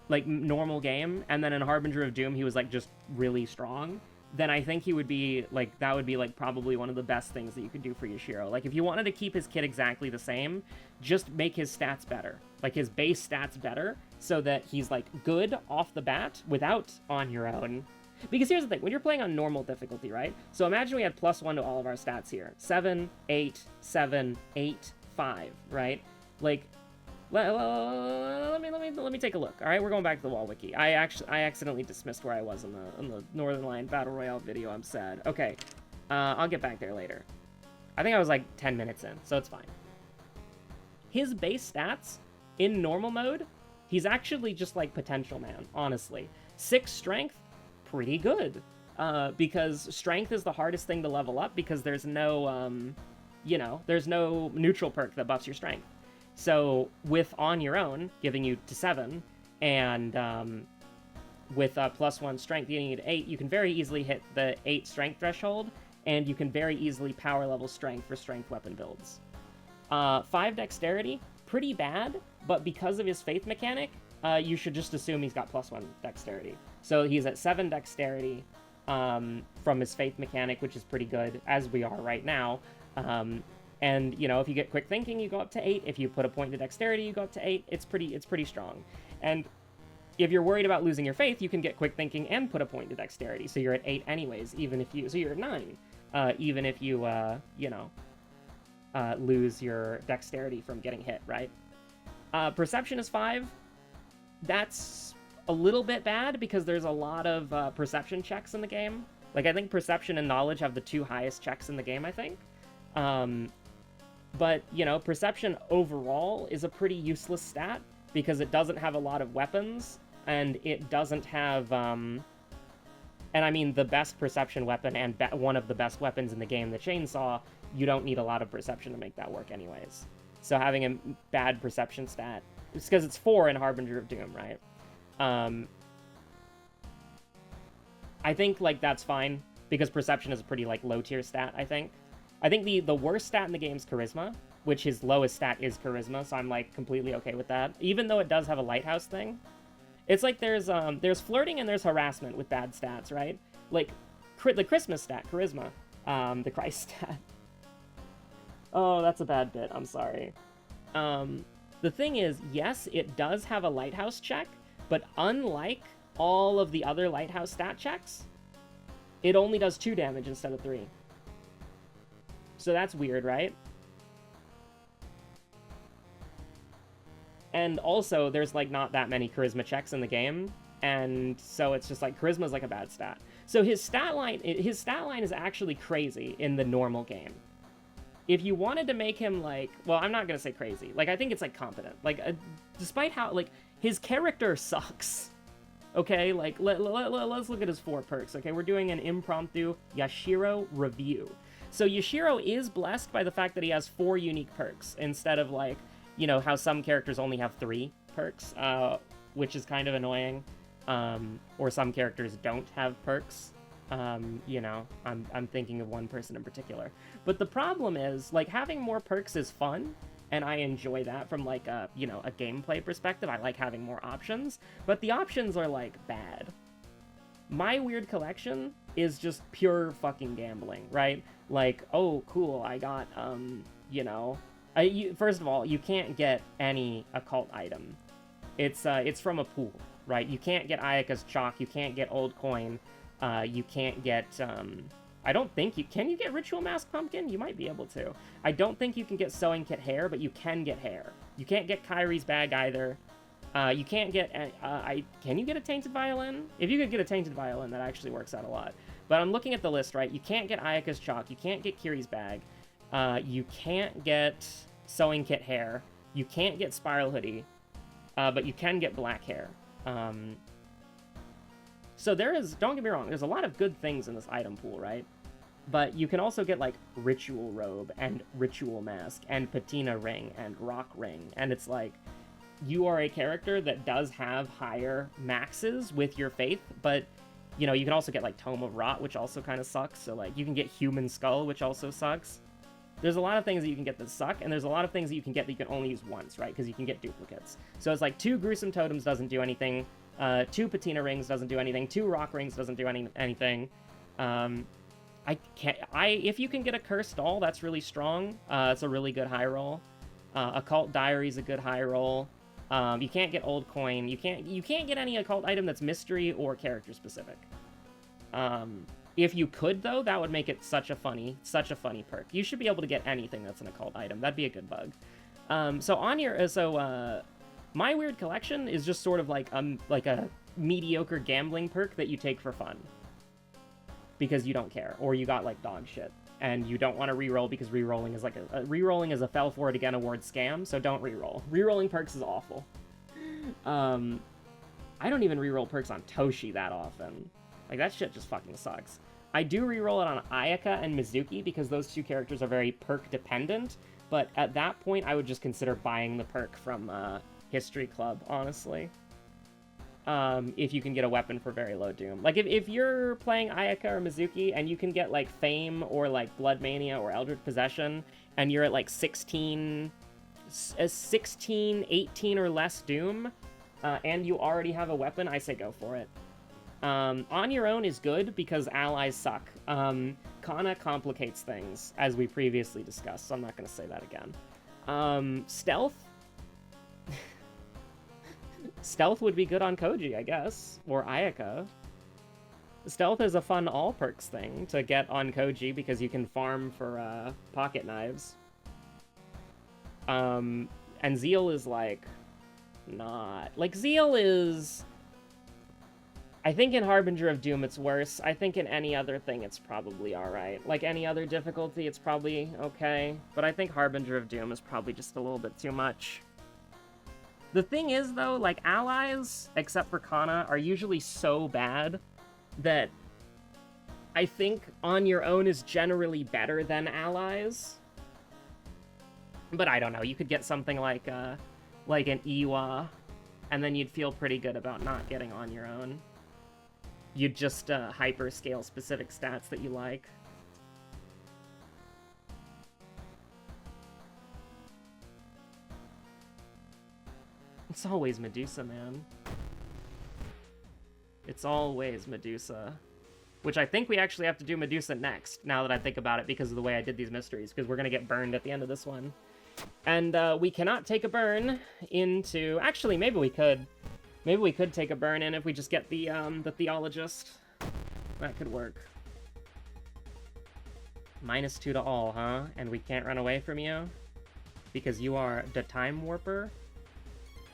like, normal game, and then in Harbinger of Doom, he was, like, just really strong, then I think he would be, like, that would be, like, probably one of the best things that you could do for Yashiro. Like, if you wanted to keep his kit exactly the same, just make his stats better. Like, his base stats better, so that he's like good off the bat without on your own. Because here's the thing, when you're playing on normal difficulty, right? So imagine we had +1 to all of our stats here. 7, 8, 7, 8, 5, right? Like, let me take a look. All right, we're going back to the wall wiki. I accidentally dismissed where I was in the Northern Lion Battle Royale video. I'm sad. Okay, I'll get back there later. I think I was like 10 minutes in, so it's fine. His base stats in normal mode, he's actually just like Potential Man, honestly. 6 strength, pretty good. Because strength is the hardest thing to level up because there's no, there's no neutral perk that buffs your strength. So with On Your Own, giving you to 7, and with +1 strength getting you to 8, you can very easily hit the 8 strength threshold, and you can very easily power level strength for strength weapon builds. 5 dexterity, pretty bad, but because of his faith mechanic, you should just assume he's got +1 dexterity. So he's at 7 dexterity from his faith mechanic, which is pretty good, as we are right now. And, if you get quick thinking, you go up to 8. If you put a point to dexterity, you go up to 8. It's pretty strong. And if you're worried about losing your faith, you can get quick thinking and put a point to dexterity. So you're at 8 anyways, so you're at 9, even if you, lose your dexterity from getting hit, right? Perception is 5. That's a little bit bad because there's a lot of perception checks in the game. Like, I think perception and knowledge have the 2 highest checks in the game, I think. But, perception overall is a pretty useless stat because it doesn't have a lot of weapons, and it doesn't have, and I mean the best perception weapon and one of the best weapons in the game, the chainsaw, you don't need a lot of perception to make that work anyways. So having a bad perception stat, it's because it's 4 in Harbinger of Doom, right? I think, like, that's fine, because perception is a pretty, like, low-tier stat, I think. I think the worst stat in the game is Charisma, which his lowest stat is Charisma, so I'm, like, completely okay with that. Even though it does have a lighthouse thing. It's like there's flirting and there's harassment with bad stats, right? Like, the Christmas stat, Charisma. The Christ stat. Oh, that's a bad bit, I'm sorry. The thing is, yes, it does have a lighthouse check, but unlike all of the other lighthouse stat checks, it only does 2 damage instead of 3. So that's weird, right? And also, there's, like, not that many charisma checks in the game, and so it's just, like, charisma's like a bad stat. So his stat line is actually crazy in the normal game. If you wanted to make him, like, well, I'm not gonna say crazy. Like, I think it's, like, competent. Like, despite how, like, his character sucks. Okay, like, let's look at his 4 perks, okay? We're doing an impromptu Yashiro review. So Yashiro is blessed by the fact that he has 4 unique perks, instead of, like, how some characters only have 3 perks, which is kind of annoying. Or some characters don't have perks. I'm thinking of one person in particular. But the problem is, like, having more perks is fun, and I enjoy that from, like, a gameplay perspective. I like having more options, but the options are, like, bad. My weird collection is just pure fucking gambling, right? Like, oh, cool, I got, first of all, you can't get any occult item. It's from a pool, right? You can't get Ayaka's Chalk, you can't get Old Coin, you can't get, I don't think can you get Ritual Mask Pumpkin? You might be able to. I don't think you can get Sewing Kit Hair, but you can get hair. You can't get Kyrie's Bag either. You can't get, can you get a Tainted Violin? If you could get a Tainted Violin, that actually works out a lot. But I'm looking at the list, right? You can't get Ayaka's Chalk, you can't get Kyrie's Bag, you can't get Sewing Kit Hair, you can't get Spiral Hoodie, but you can get Black Hair. So don't get me wrong, there's a lot of good things in this item pool, right? But you can also get, like, Ritual Robe, and Ritual Mask, and Patina Ring, and Rock Ring, and it's like, you are a character that does have higher maxes with your faith, but, you can also get, like, Tome of Rot, which also kind of sucks, so, like, you can get Human Skull, which also sucks. There's a lot of things that you can get that suck, and there's a lot of things that you can get that you can only use once, right? Because you can get duplicates. So it's like 2 Gruesome Totems doesn't do anything, 2 Patina Rings doesn't do anything, 2 Rock Rings doesn't do anything. If you can get a Cursed Doll, that's really strong. It's a really good high roll. Occult Diary is a good high roll. You can't get old coin. You can't get any occult item that's mystery or character specific. If you could though, that would make it such a funny perk. You should be able to get anything that's an occult item. That'd be a good bug. My weird collection is just sort of like a mediocre gambling perk that you take for fun because you don't care, or you got like dog shit and you don't want to reroll because rerolling is like rerolling is a fell for it again award scam. So don't reroll. Rerolling perks is awful. I don't even reroll perks on Toshi that often. Like, that shit just fucking sucks. I do reroll it on Ayaka and Mizuki because those two characters are very perk dependent, but at that point I would just consider buying the perk from History Club, honestly. If you can get a weapon for very low doom. Like, if you're playing Ayaka or Mizuki and you can get, like, Fame or, like, Blood Mania or Eldritch Possession, and you're at, like, 16, 18 or less doom, and you already have a weapon, I say go for it. On your own is good because allies suck. Kana complicates things, as we previously discussed, so I'm not going to say that again. Stealth? Stealth would be good on Koji, I guess, or Ayaka. Stealth is a fun all-perks thing to get on Koji because you can farm for pocket knives. And Zeal is, like, not... Like, Zeal is... I think in Harbinger of Doom it's worse. I think in any other thing it's probably alright. Like, any other difficulty it's probably okay. But I think Harbinger of Doom is probably just a little bit too much. The thing is, though, like, allies, except for Kana, are usually so bad that I think on your own is generally better than allies. But I don't know, you could get something like an Iwa, and then you'd feel pretty good about not getting on your own. You'd just hyper-scale specific stats that you like. It's always Medusa, man. It's always Medusa. Which I think we actually have to do Medusa next, now that I think about it, because of the way I did these mysteries, because we're going to get burned at the end of this one. And we cannot take a burn into... Actually, maybe we could. Maybe we could take a burn in if we just get the Theologist. That could work. -2 to all, huh? And we can't run away from you? Because you are the Time Warper?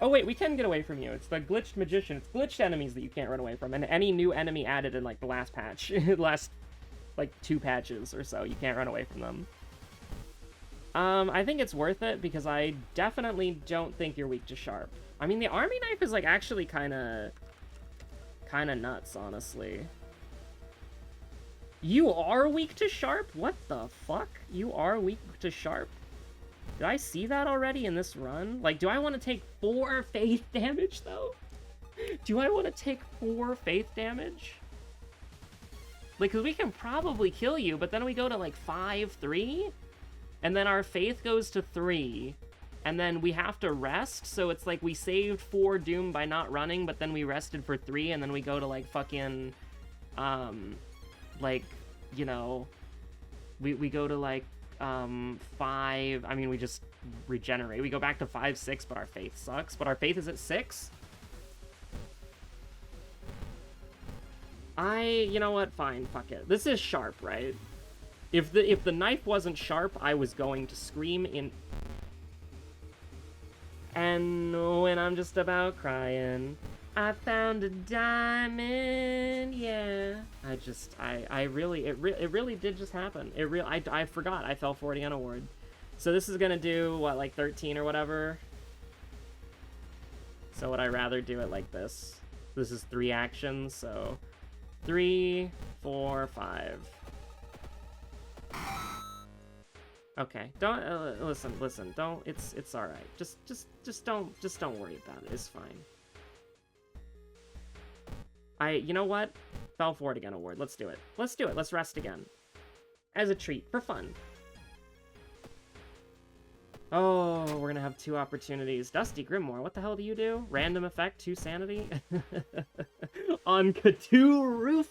Oh wait, we can get away from you. It's the Glitched Magician. It's glitched enemies that you can't run away from. And any new enemy added in, like, the last patch. The last, like, 2 patches or so. You can't run away from them. I think it's worth it because I definitely don't think you're weak to Sharp. I mean, the Army Knife is, like, actually kind of nuts, honestly. You are weak to Sharp? What the fuck? You are weak to Sharp? Did I see that already in this run? Like, do I want to take 4 faith damage, though? Do I want to take 4 faith damage? Like, because we can probably kill you, but then we go to, like, 5-3? And then our faith goes to 3. And then we have to rest, so it's like we saved 4 doom by not running, but then we rested for 3, and then we go to, like, fucking, like, you know, we go to, like, 5, I mean, we just regenerate. We go back to 5-6, but our faith sucks. But our faith is at 6? You know what, fine, fuck it. This is Sharp, right? If the knife wasn't Sharp, I was going to scream in... And when I'm just about crying, I found a diamond, yeah. It really did just happen. I forgot I fell 40 on award. So this is gonna do, what, like 13 or whatever? So would I rather do it like this? This is 3 actions, so 3, 4, 5. Okay, don't listen. Don't. It's all right. Just don't worry about it. It's fine. You know what? Fell for it again award. Let's do it. Let's do it. Let's rest again, as a treat for fun. Oh, we're gonna have 2 opportunities. Dusty Grimoire, what the hell do you do? Random effect, 2 sanity on Cthulhu.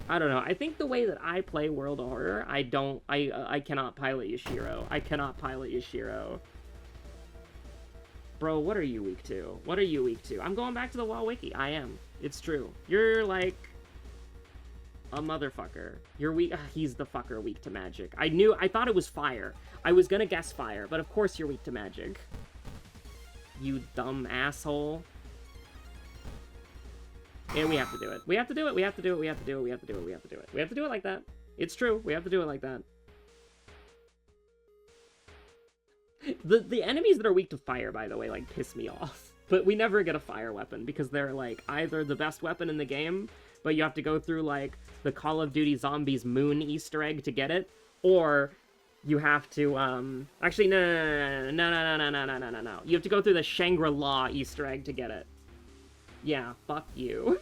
I don't know. I think the way that I play World of Horror, I cannot pilot Yashiro. I cannot pilot Yashiro. Bro, what are you weak to? What are you weak to? I'm going back to the WoW wiki. I am. It's true. You're like a motherfucker. You're weak. He's the fucker weak to magic. I thought it was fire. I was gonna guess fire, but of course you're weak to magic. You dumb asshole. And we have to do it. We have to do it. We have to do it. We have to do it. We have to do it. We have to do it. We have to do it like that. It's true. We have to do it like that. The enemies that are weak to fire, by the way, like, piss me off. But we never get a fire weapon, because they're, like, either the best weapon in the game, but you have to go through, like, the Call of Duty Zombies moon Easter egg to get it, or you have to, actually, no. You have to go through the Shangri-La Easter egg to get it. Yeah, fuck you.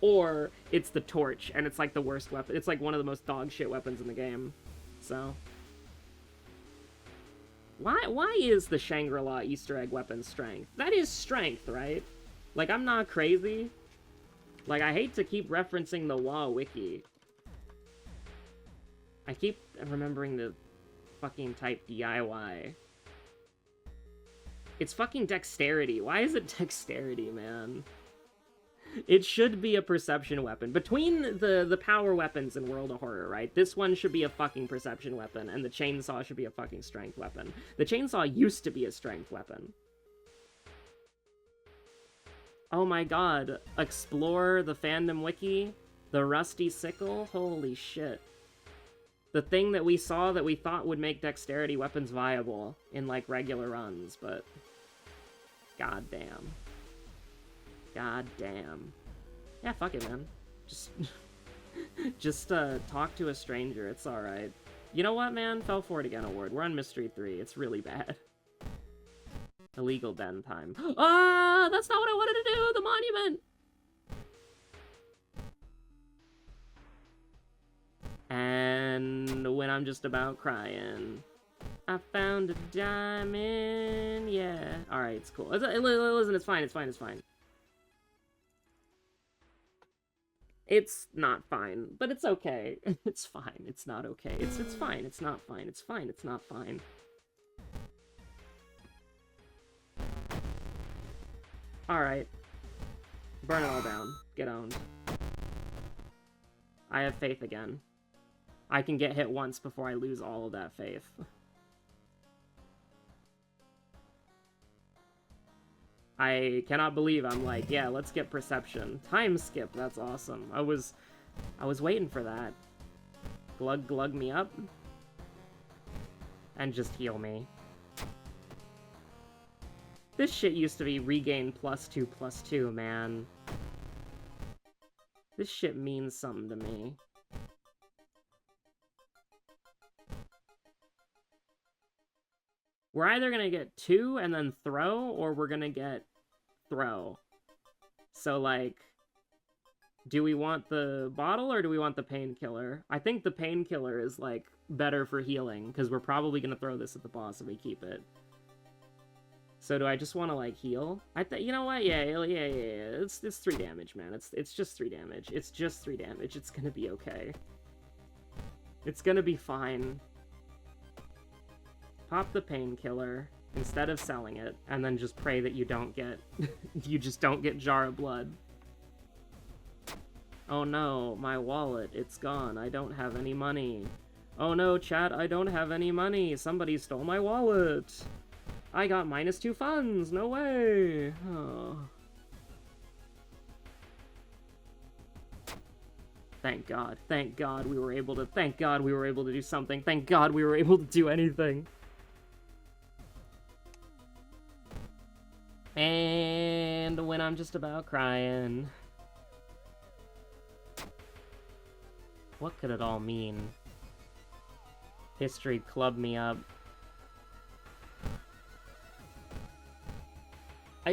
Or it's the torch, and it's, like, the worst weapon. It's, like, one of the most dog shit weapons in the game. So... Why is the Shangri-La Easter egg weapon strength? That is strength, right? Like, I'm not crazy. Like, I hate to keep referencing the WoW wiki. I keep remembering the fucking type DIY. It's fucking dexterity. Why is it dexterity, man? It should be a perception weapon. Between the power weapons in World of Horror, right? This one should be a fucking perception weapon, and the chainsaw should be a fucking strength weapon. The chainsaw used to be a strength weapon. Oh my god. Explore the fandom wiki. The rusty sickle? Holy shit. The thing that we saw that we thought would make dexterity weapons viable in, like, regular runs, but... God damn. God damn. Yeah, fuck it, man. Just talk to a stranger. It's alright. You know what, man? Fell for it again award. We're on Mystery 3. It's really bad. Illegal den time. Ah, that's not what I wanted to do! The monument! And when I'm just about crying, I found a diamond. Yeah. Alright, it's cool. Listen, it's fine, it's fine, it's fine. It's not fine, but it's okay. It's fine. It's not okay. It's fine. It's not fine. It's fine. It's not fine. Alright. Burn it all down. Get owned. I have faith again. I can get hit once before I lose all of that faith. I cannot believe I'm like, yeah, let's get perception. Time skip, that's awesome. I was waiting for that. Glug me up. And just heal me. This shit used to be regain +2/+2, man. This shit means something to me. We're either gonna get 2 and then throw, or we're gonna get throw. So, like, do we want the bottle or do we want the painkiller? I think the painkiller is, like, better for healing, because we're probably gonna throw this at the boss if we keep it. So do I just want to, like, heal? You know what? Yeah. It's 3 damage, man. It's just 3 damage. It's just 3 damage. It's gonna be okay. It's gonna be fine. Pop the painkiller instead of selling it, and then just pray that you don't get... you just don't get Jar of Blood. Oh no, my wallet, it's gone. I don't have any money. Oh no, chat, I don't have any money. Somebody stole my wallet. I got -2 funds. No way. Oh. Thank God. Thank God we were able to... Thank God we were able to do something. Thank God we were able to do anything. And when I'm just about crying... What could it all mean? History clubbed me up.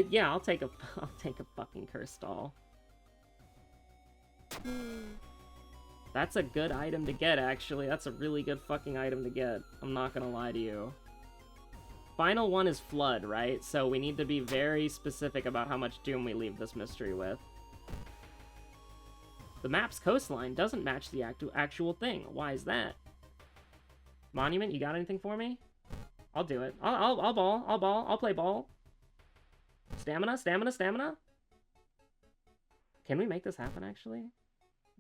Yeah, I'll take a fucking cursed doll. That's a good item to get, actually. That's a really good fucking item to get. I'm not gonna lie to you. Final one is Flood, right? So we need to be very specific about how much doom we leave this mystery with. The map's coastline doesn't match the actual thing. Why is that? Monument, you got anything for me? I'll do it. I'll ball. I'll play ball. Stamina, stamina, stamina. Can we make this happen, actually?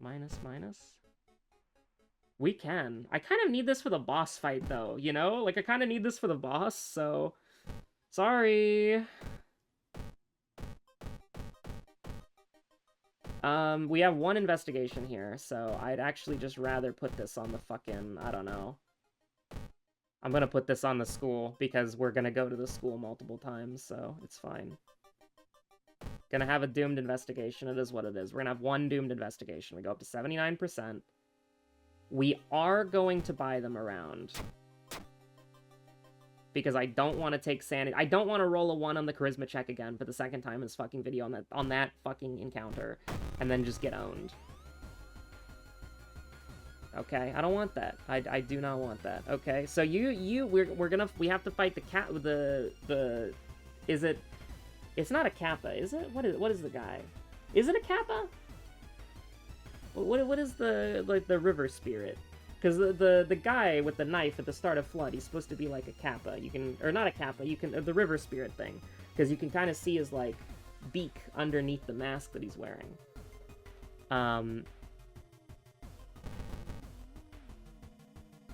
Minus, minus. We can. I kind of need this for the boss fight, though, you know? Like, I kind of need this for the boss, so... Sorry. We have one investigation here, so I'd actually just rather put this on the fucking... I don't know. I'm gonna put this on the school, because we're gonna go to the school multiple times, so it's fine. Gonna have a doomed investigation. It is what it is. We're gonna have one doomed investigation. We go up to 79%. We are going to buy them around. Because I don't want to take sanity. I don't want to roll a 1 on the charisma check again for the second time in this fucking video on that fucking encounter. And then just get owned. Okay, I don't want that. I do not want that. Okay, so we have to fight the cat with the is it? It's not a kappa, is it? What is the guy? Is it a kappa? What is the river spirit? Because the guy with the knife at the start of Flood, he's supposed to be like a kappa. You can, or not a kappa. You can the river spirit thing, because you can kind of see his like beak underneath the mask that he's wearing.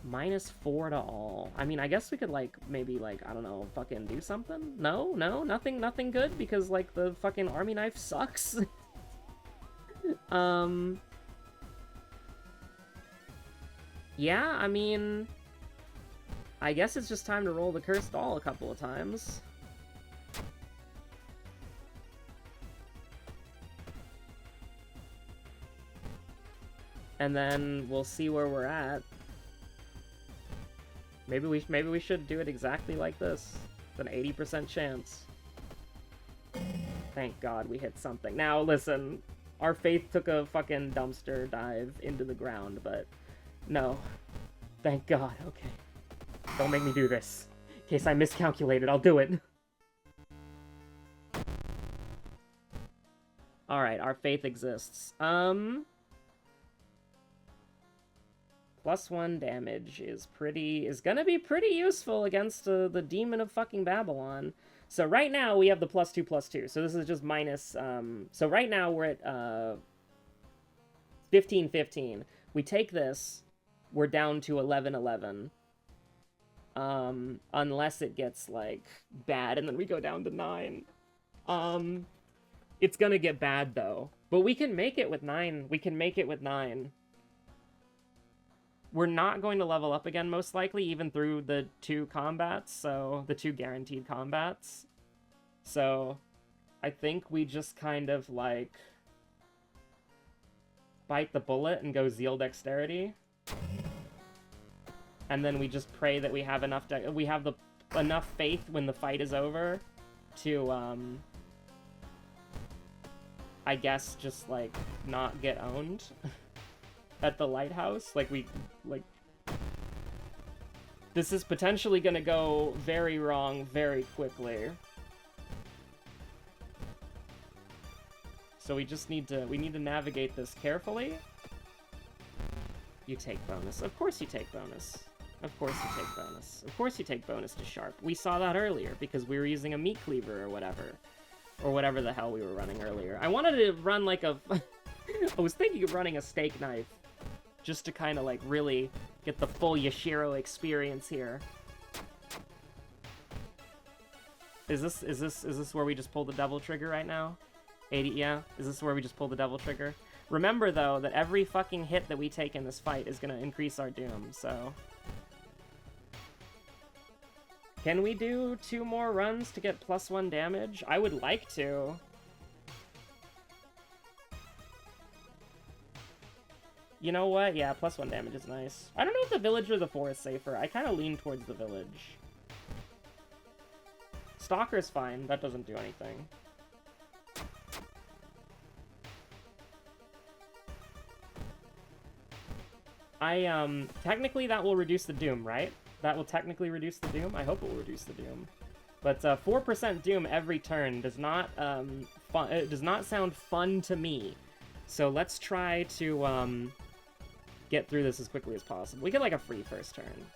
-4 to all. I mean, I guess we could, like, maybe, like, I don't know, fucking do something? No? Nothing good? Because, like, the fucking army knife sucks? Yeah, I mean... I guess it's just time to roll the Cursed Doll a couple of times. And then we'll see where we're at. Maybe we should do it exactly like this. It's an 80% chance. Thank God we hit something. Now, listen, our faith took a fucking dumpster dive into the ground, but no. Thank God, okay. Don't make me do this. In case I miscalculated, I'll do it. Alright, our faith exists. +1 damage is gonna be pretty useful against the demon of fucking Babylon. So right now we have the +2/+2. So this is just minus. So right now we're at 15/15. We take this, we're down to 11/11. Unless it gets like bad, and then we go down to 9. It's gonna get bad though, but we can make it with 9. We can make it with 9. We're not going to level up again, most likely, even through the 2 combats, so... the 2 guaranteed combats. So, I think we just kind of, like... bite the bullet and go Zeal Dexterity. And then we just pray that we have enough... enough faith when the fight is over to, I guess, just, like, not get owned. At the lighthouse, this is potentially gonna go very wrong very quickly. So we need to navigate this carefully. You take bonus. Of course you take bonus. Of course you take bonus. Of course you take bonus to sharp. We saw that earlier because we were using a meat cleaver or whatever. Or whatever the hell we were running earlier. I wanted to run like a... I was thinking of running a steak knife. Just to kind of, like, really get the full Yashiro experience here. Is this where we just pull the devil trigger right now? 80, yeah? Is this where we just pull the devil trigger? Remember, though, that every fucking hit that we take in this fight is gonna increase our doom, so... Can we do 2 more runs to get +1 damage? I would like to. You know what? Yeah, +1 damage is nice. I don't know if the village or the forest safer. I kind of lean towards the village. Stalker's fine. That doesn't do anything. Technically that will reduce the doom, right? That will technically reduce the doom? I hope it will reduce the doom. But 4% doom every turn does not, it does not sound fun to me. So let's try to, get through this as quickly as possible. We get like a free first turn,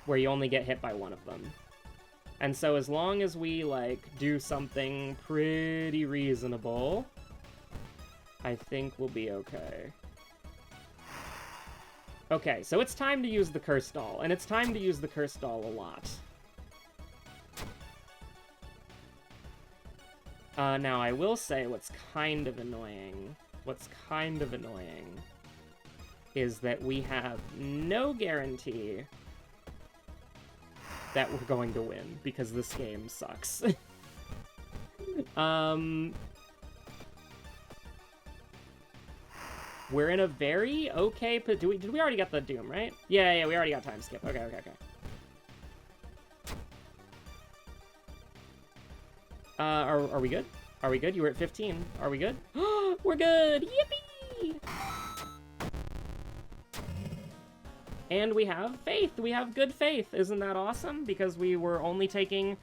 where you only get hit by one of them. And so as long as we, like, do something pretty reasonable, I think we'll be okay. Okay, so it's time to use the curse doll, and it's time to use the curse doll a lot. Now I will say what's kind of annoying is that we have no guarantee that we're going to win, because this game sucks. We're in a very okay... Did we already get the Doom, right? Yeah, we already got time skip. Okay. Are we good? Are we good? You were at 15. Are we good? We're good! Yippee! And we have faith. We have good faith. Isn't that awesome? Because we were only taking...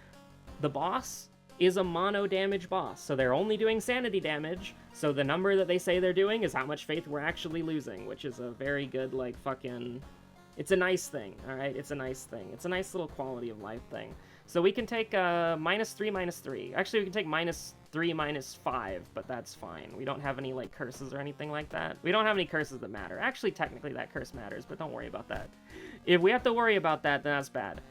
The boss is a mono damage boss, so they're only doing sanity damage, so the number that they say they're doing is how much faith we're actually losing, which is a very good, like, fucking... It's a nice thing, alright? It's a nice thing. It's a nice little quality of life thing. So we can take, -3, -3. Actually, we can take -3, -5, but that's fine. We don't have any, like, curses or anything like that. We don't have any curses that matter. Actually, technically, that curse matters, but don't worry about that. If we have to worry about that, then that's bad.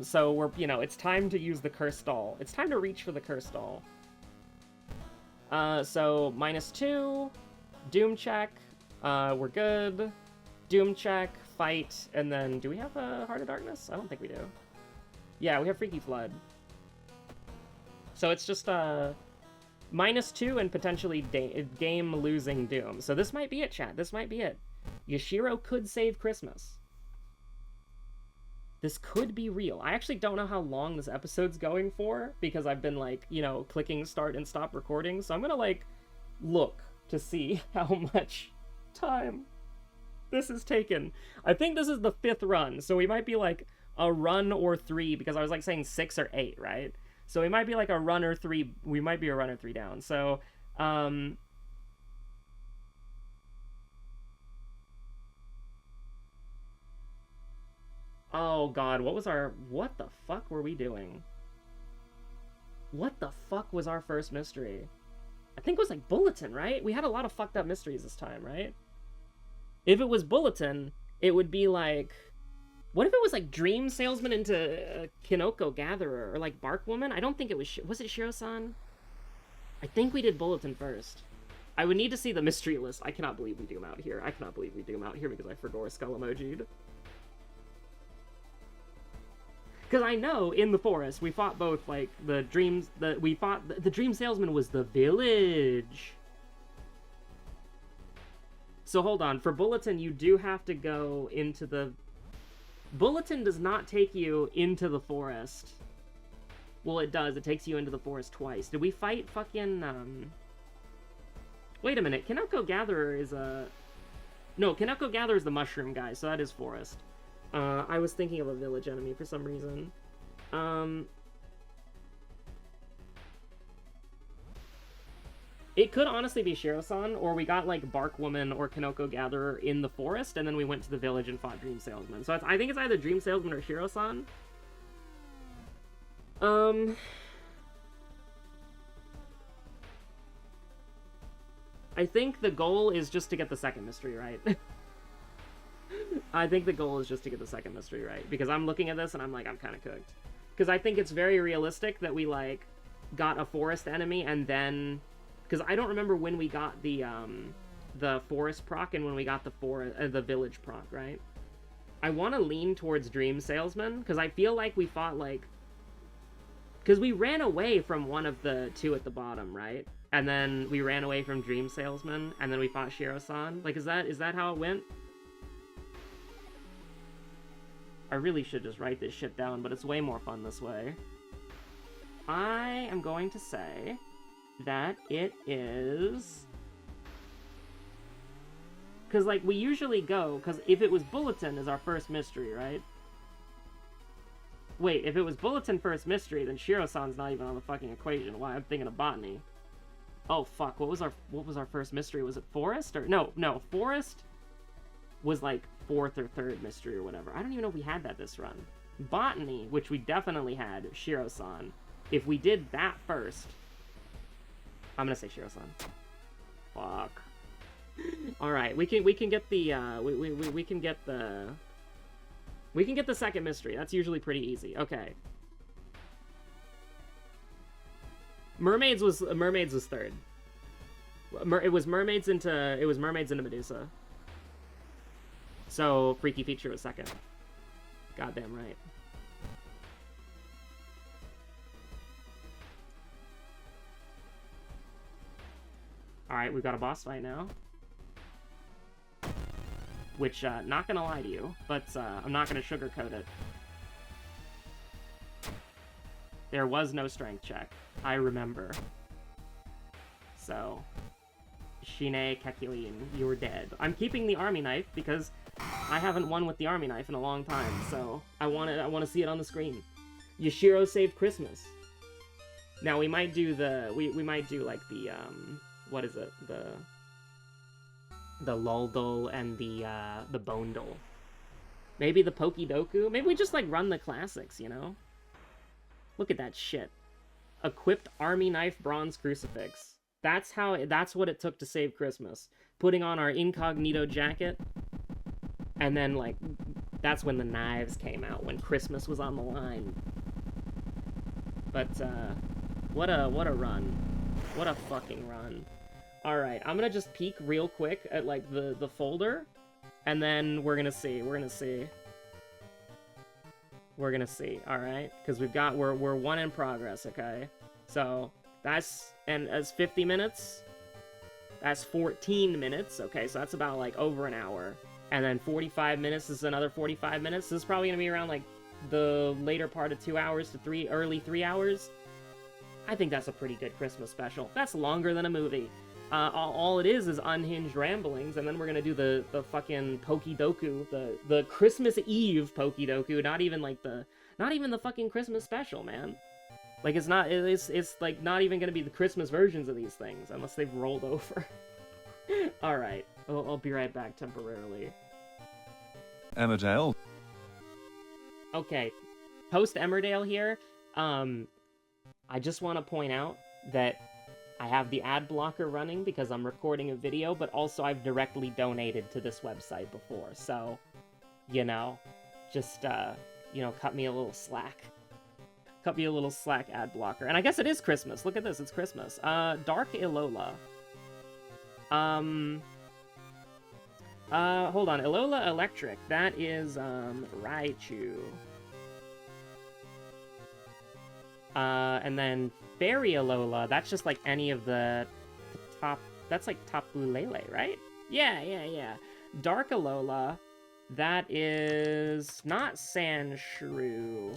So we're, you know, it's time to use the curse doll. It's time to reach for the curse doll. So -2, Doom check, we're good, Doom check, fight, and then, do we have a Heart of Darkness? I don't think we do. Yeah, we have Freaky Flood. So it's just, -2 and potentially game-losing Doom. So this might be it, chat, this might be it. Yashiro could save Christmas. This could be real. I actually don't know how long this episode's going for, because I've been, like, you know, clicking start and stop recording, so I'm gonna, like, look to see how much time this has taken. I think this is the 5th run, so we might be, like, a run or 3, because I was, like, saying 6 or 8, right? So we might be, like, a run or 3, we might be a run or 3 down, so, oh god, what the fuck were we doing? What the fuck was our first mystery? I think it was like Bulletin, right? We had a lot of fucked up mysteries this time, right? If it was Bulletin, it would be like... What if it was like Dream Salesman into Kinoko Gatherer, or like Bark Woman? I don't think it was... Was it Shiro-san? I think we did Bulletin first. I would need to see the mystery list. I cannot believe we Doom out here. I cannot believe we Doom out here because I forgot skull emoji'd. Because I know in the forest we fought both, like, the dreams, the Dream Salesman was the village. So hold on, for Bulletin you do have to go into the... Bulletin does not take you into the forest. Well, it does, it takes you into the forest twice. Did we fight fucking, Wait a minute, Kinoko Gatherer is a... No, Kinoko Gatherer is the mushroom guy, so that is forest. I was thinking of a village enemy for some reason. It could honestly be Shiro-san, or we got, like, Bark Woman or Kinoko Gatherer in the forest, and then we went to the village and fought Dream Salesman. So I think it's either Dream Salesman or Shiro-san. I think the goal is just to get the second mystery right. I think the goal is just to get the second mystery right, because I'm looking at this and I'm like, I'm kind of cooked. Because I think it's very realistic that we, like, got a forest enemy and then... Because I don't remember when we got the forest proc and when we got the village proc, right? I want to lean towards Dream Salesman, because I feel like we fought, like... Because we ran away from one of the two at the bottom, right? And then we ran away from Dream Salesman, and then we fought Shiro-san. Like, is that how it went? I really should just write this shit down, but it's way more fun this way. I am going to say that it is... Because, like, we usually go... Because if it was Bulletin is our first mystery, right? Wait, if it was Bulletin first mystery, then Shiro-san's not even on the fucking equation. Why? I'm thinking of Botany. Oh, fuck. What was our first mystery? Was it Forest? Or... No. Forest was, like, 4th or 3rd mystery or whatever. I don't even know if we had that this run. Botany, which we definitely had, Shiro-san. If we did that first... I'm gonna say Shiro-san. Fuck. Alright, we can get the, we can get the... We can get the second mystery. That's usually pretty easy. Okay. Mermaids was third. It was mermaids into Medusa. So Freaky Feature was second. Goddamn right. Alright, we've got a boss fight now. Which, not gonna lie to you, but I'm not gonna sugarcoat it. There was no strength check. I remember. So, Shine Kekuin, you're dead. I'm keeping the army knife because I haven't won with the army knife in a long time, so I want to see it on the screen. Yashiro saved Christmas. Now we might do the we might do like the what is it? The Luldul and the Bondul. Maybe the Pokidoku? Maybe we just like run the classics, you know? Look at that shit. Equipped army knife bronze crucifix. That's what it took to save Christmas. Putting on our incognito jacket. And then like that's when the knives came out, when Christmas was on the line. But what a run. What a fucking run. Alright, I'm gonna just peek real quick at like the folder. And then we're gonna see. Alright? Because we're one in progress, okay? So that's 50 minutes. That's 14 minutes, okay, so that's about like over an hour. And then 45 minutes is another 45 minutes. This is probably gonna be around like the later part of 2 hours to early 3 hours. I think that's a pretty good Christmas special. That's longer than a movie. All it is unhinged ramblings, and then we're gonna do the fucking Pokidoku, the Christmas Eve Pokidoku, not even the fucking Christmas special, man. Like it's like not even gonna be the Christmas versions of these things unless they've rolled over. All right, I'll be right back temporarily. Emmerdale. Okay, post Emmerdale here. I just want to point out that I have the ad blocker running because I'm recording a video, but also I've directly donated to this website before, so, you know, just, you know, cut me a little slack. Cut me a little slack, ad blocker. And I guess it is Christmas. Look at this, it's Christmas. Dark Ilola. Hold on, Ilola Electric. That is, Raichu. And then Fairy Alola, that's just like any of the top, that's like Tapu Lele, right? Yeah. Dark Alola, that is not Sandshrew.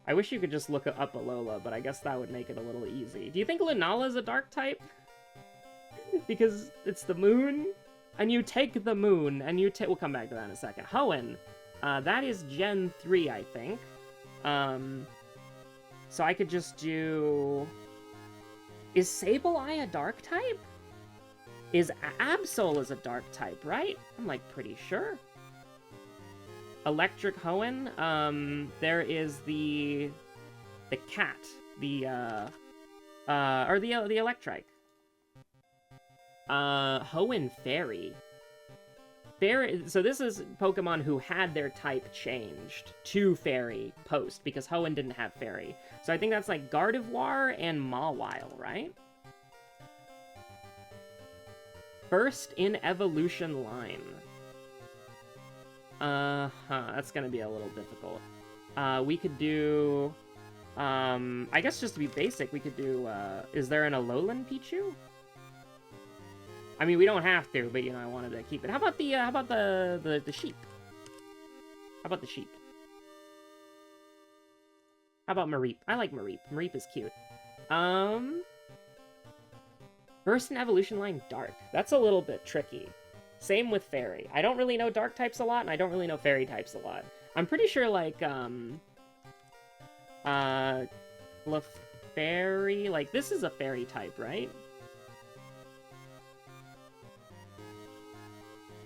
I wish you could just look up Alola, but I guess that would make it a little easy. Do you think Lunala is a dark type? Because it's the moon, and you take the moon, and we'll come back to that in a second. Hoenn, that is Gen 3, I think. So I could just do... Is Sableye a dark type? Is Absol is a dark type, right? I'm like pretty sure. Electric Hoenn, there is the cat, or the Electrike. Hoenn Fairy. So this is Pokemon who had their type changed to Fairy post, because Hoenn didn't have Fairy. So I think that's like Gardevoir and Mawile, right? First in evolution line. That's gonna be a little difficult. We could do... I guess just to be basic, we could do, is there an Alolan Pichu? I mean, we don't have to, but, you know, I wanted to keep it. How about the sheep? How about the sheep? How about Mareep? I like Mareep. Mareep is cute. First in evolution line, Dark. That's a little bit tricky. Same with Fairy. I don't really know Dark types a lot, and I don't really know Fairy types a lot. I'm pretty sure, like, Clefairy, like, this is a Fairy type, right?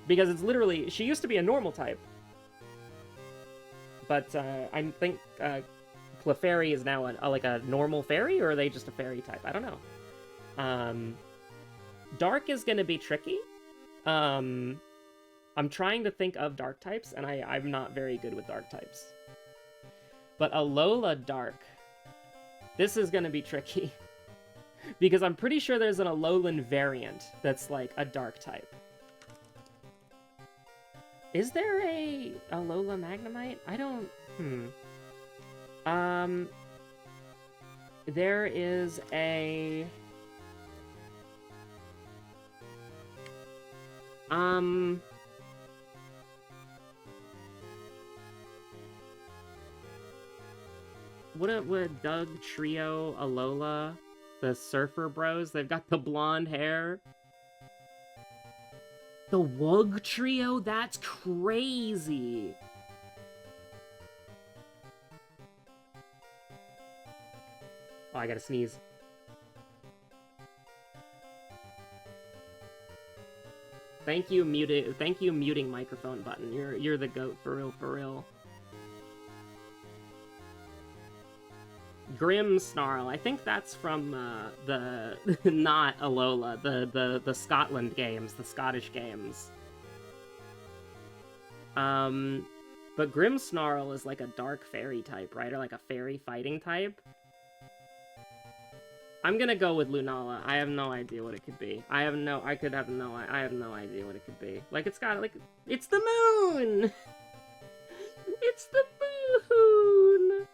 Because it's literally, she used to be a normal type. But I think Clefairy is now like a normal fairy, or are they just a fairy type? I don't know. Dark is going to be tricky. I'm trying to think of dark types, and I'm not very good with dark types. But Alola Dark. This is going to be tricky. Because I'm pretty sure there's an Alolan variant that's like a dark type. Is there a Alola Magnemite? I don't... There is a... What a Doug Trio Alola, the Surfer Bros, they've got the blonde hair. The Wug Trio? That's crazy! Oh, I gotta sneeze. Thank you, muting microphone button. You're the goat, for real, for real. Grimmsnarl. I think that's from the not Alola, the Scotland games, the Scottish games. But Grimmsnarl is like a dark fairy type, right? Or like a fairy fighting type. I'm gonna go with Lunala. I have no idea what it could be. I have no idea what it could be. Like, it's got, like, it's the moon! It's the moon!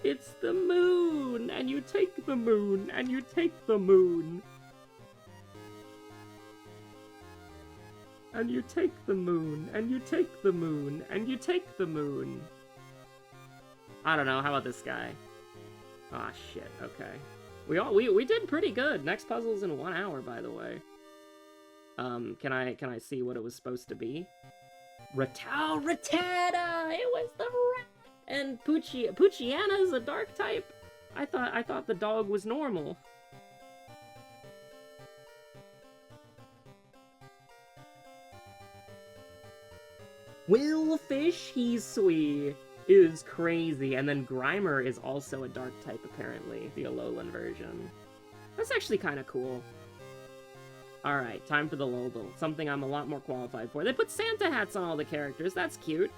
It's the moon! And you take the moon, and you take the moon. And you take the moon, and you take the moon, and you take the moon. I don't know, how about this guy? Ah, shit, okay. We did pretty good. Next puzzle's in 1 hour, by the way. Can I see what it was supposed to be? Rattata! It was the rat! And Poochyena is a dark type? I thought the dog was normal. Willfish, he's sweet. Is crazy, and then Grimer is also a dark type, apparently, the Alolan version. That's actually kind of cool. Alright, time for the Loldo, something I'm a lot more qualified for. They put Santa hats on all the characters, that's cute.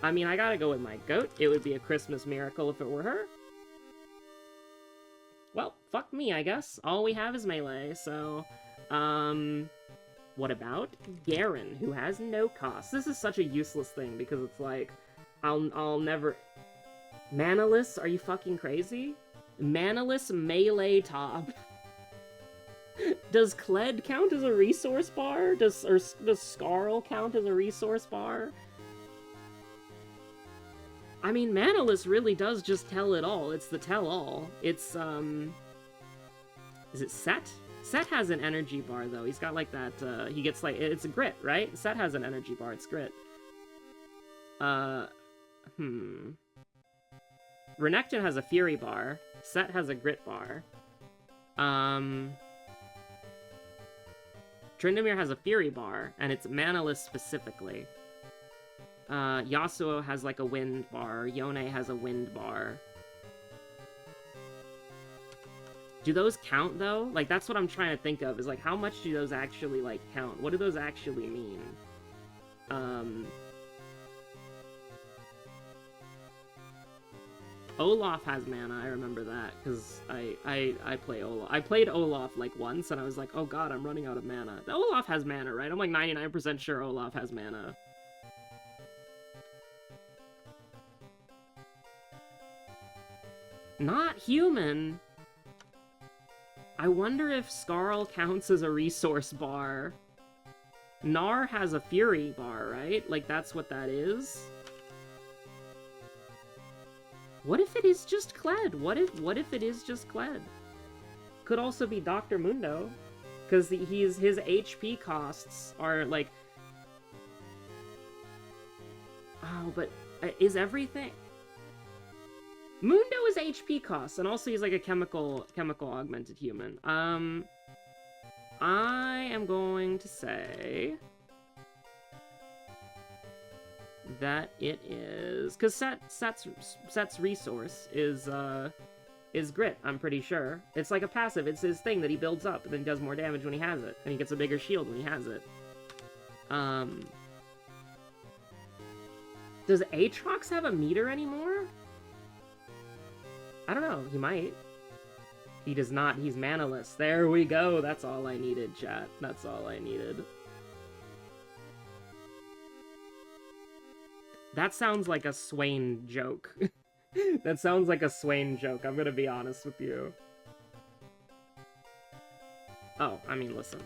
I mean, I gotta go with my goat. It would be a Christmas miracle if it were her. Well, fuck me, I guess. All we have is Melee, so... What about Garen, who has no cost? This is such a useless thing, because it's like... I'll never... Manaless? Are you fucking crazy? Manaless Melee Top. Does Kled count as a resource bar? Does Scarl count as a resource bar? I mean, Manaless really does just tell it all. It's the tell-all. It's, Is it Set? Set has an energy bar, though. He's got, like, that, he gets, like... It's a grit, right? Set has an energy bar. It's grit. Renekton has a Fury bar. Set has a Grit bar. Tryndamere has a Fury bar, and it's Manaless specifically. Yasuo has like a Wind bar. Yone has a Wind bar. Do those count, though? Like, that's what I'm trying to think of, is like, how much do those actually, like, count? What do those actually mean? Olaf has mana, I remember that, because I play Olaf. I played Olaf, like, once, and I was like, oh god, I'm running out of mana. The Olaf has mana, right? I'm like 99% sure Olaf has mana. Not human! I wonder if Scarl counts as a resource bar. Gnar has a Fury bar, right? Like, that's what that is? What if it is just Kled? What if it is just Kled? Could also be Dr. Mundo, because his HP costs are like... Oh, but is everything... Mundo is HP costs, and also he's like a chemical augmented human. I am going to say... that it is... Because Set's resource is grit, I'm pretty sure. It's like a passive. It's his thing that he builds up, and then does more damage when he has it. And he gets a bigger shield when he has it. Does Aatrox have a meter anymore? I don't know. He might. He does not. He's manaless. There we go. That's all I needed, chat. That's all I needed. That sounds like a Swain joke. That sounds like a Swain joke. I'm gonna be honest with you. Oh, I mean, listen.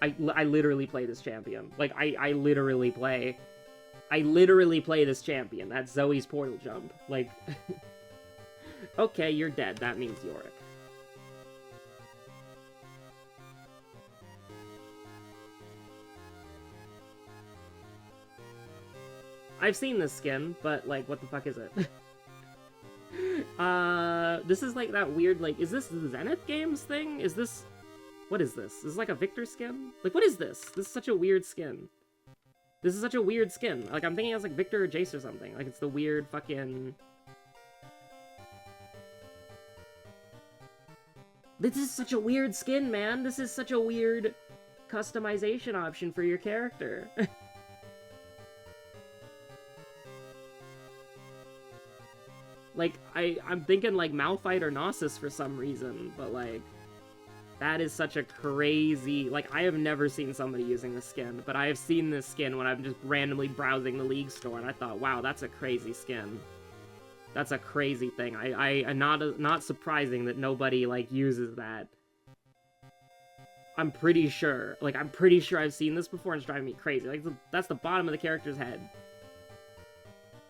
I literally play this champion. Like, I literally play this champion. That's Zoe's portal jump. Like, okay, you're dead. That means Yorick. I've seen this skin, but, like, what the fuck is it? This is, like, that weird, like, is this the Zenith Games thing? Is this... What is this? This is like a Victor skin? Like, what is this? This is such a weird skin. This is such a weird skin. Like, I'm thinking it was like Victor or Jace or something. Like, it's the weird fucking... This is such a weird skin, man. This is such a weird customization option for your character. Like, I'm thinking, like, Malphite or Gnosis for some reason, but, like... That is such a crazy... Like, I have never seen somebody using this skin, but I have seen this skin when I'm just randomly browsing the League store, and I thought, wow, that's a crazy skin. That's a crazy thing. I'm not surprising that nobody, like, uses that. I'm pretty sure. Like, I'm pretty sure I've seen this before, and it's driving me crazy. Like, that's the bottom of the character's head.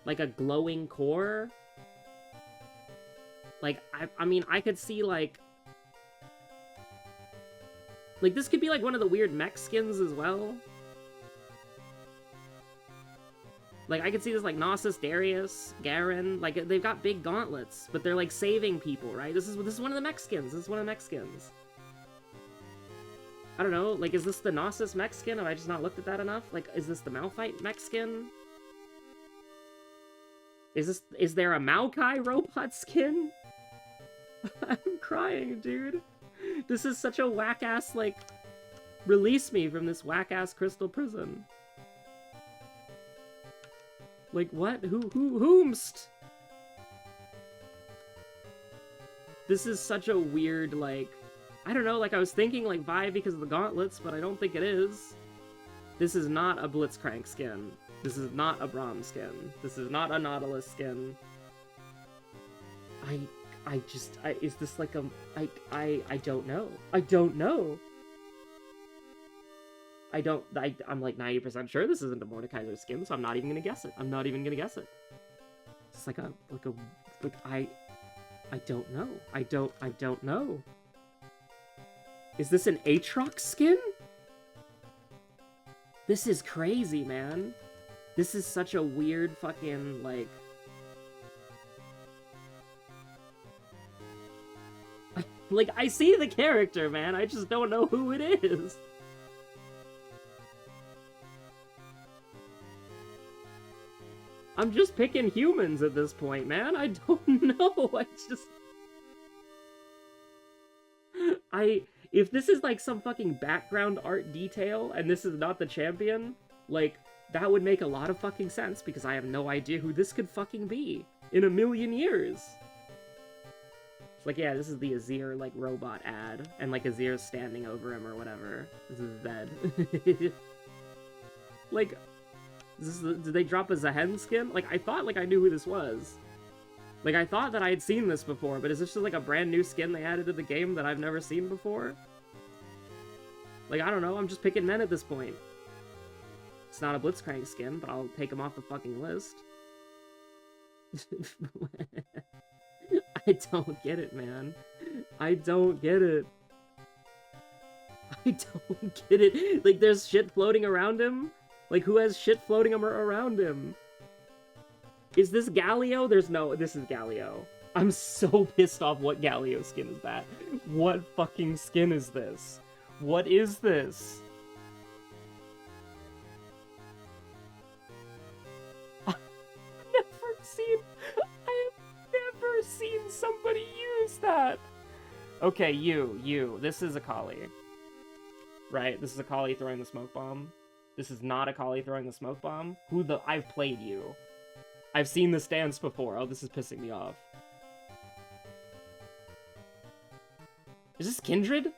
Like, a glowing core? Like, I mean, I could see, like... Like, this could be, like, one of the weird mech skins as well. Like, I could see this, like, Gnosis, Darius, Garen. Like, they've got big gauntlets, but they're, like, saving people, right? This is one of the mech skins. This is one of the mech skins. I don't know. Like, is this the Gnosis mech skin? Have I just not looked at that enough? Like, is this the Malphite mech skin? Is there a Maokai robot skin? I'm crying, dude. This is such a whack-ass, like... Release me from this whack-ass crystal prison. Like, what? Whomst? This is such a weird, like... I don't know, like, I was thinking, like, Vi because of the gauntlets, but I don't think it is. This is not a Blitzcrank skin. This is not a Braum skin. This is not a Nautilus skin. Is this like a... I don't know. I don't know. I'm like 90% sure this isn't a Mordekaiser skin, so I'm not even gonna guess it. I'm not even gonna guess it. It's like I don't know. I don't know. Is this an Aatrox skin? This is crazy, man. This is such a weird fucking, like... Like, I see the character, man. I just don't know who it is. I'm just picking humans at this point, man. I don't know. If this is, like, some fucking background art detail, and this is not the champion, like, that would make a lot of fucking sense, because I have no idea who this could fucking be in a million years. It's like, yeah, this is the Azir, like, robot ad, and, like, Azir's standing over him or whatever. This is Zed. Like, did they drop a Zahen skin? Like, I thought, like, I knew who this was. Like, I thought that I had seen this before, but is this just, like, a brand new skin they added to the game that I've never seen before? Like, I don't know, I'm just picking men at this point. It's not a Blitzcrank skin, but I'll take him off the fucking list. I don't get it, man. I don't get it. I don't get it. Like, there's shit floating around him? Like, who has shit floating around him? Is this Galio? This is Galio. I'm so pissed off. What Galio skin is that? What fucking skin is this? What is this? never seen somebody use that. Okay, you. This is a collie. Right? This is a collie throwing the smoke bomb. This is not a collie throwing the smoke bomb. I've played you. I've seen this dance before. Oh, this is pissing me off. Is this Kindred?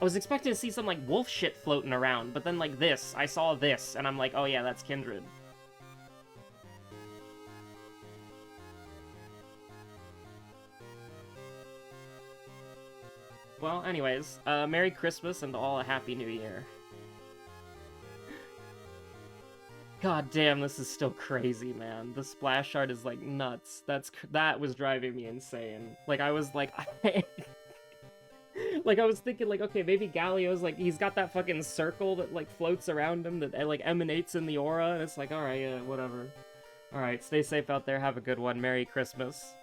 I was expecting to see some, like, wolf shit floating around, but then, like, this. I saw this, and I'm like, oh yeah, that's Kindred. Well, anyways, Merry Christmas and all a Happy New Year. God damn, this is still crazy, man. The splash art is, like, nuts. That was driving me insane. Like, I was like... Like, I was thinking, like, okay, maybe Galio's, like, he's got that fucking circle that, like, floats around him that, like, emanates in the aura, and it's like, alright, yeah, whatever. Alright, stay safe out there, have a good one, Merry Christmas.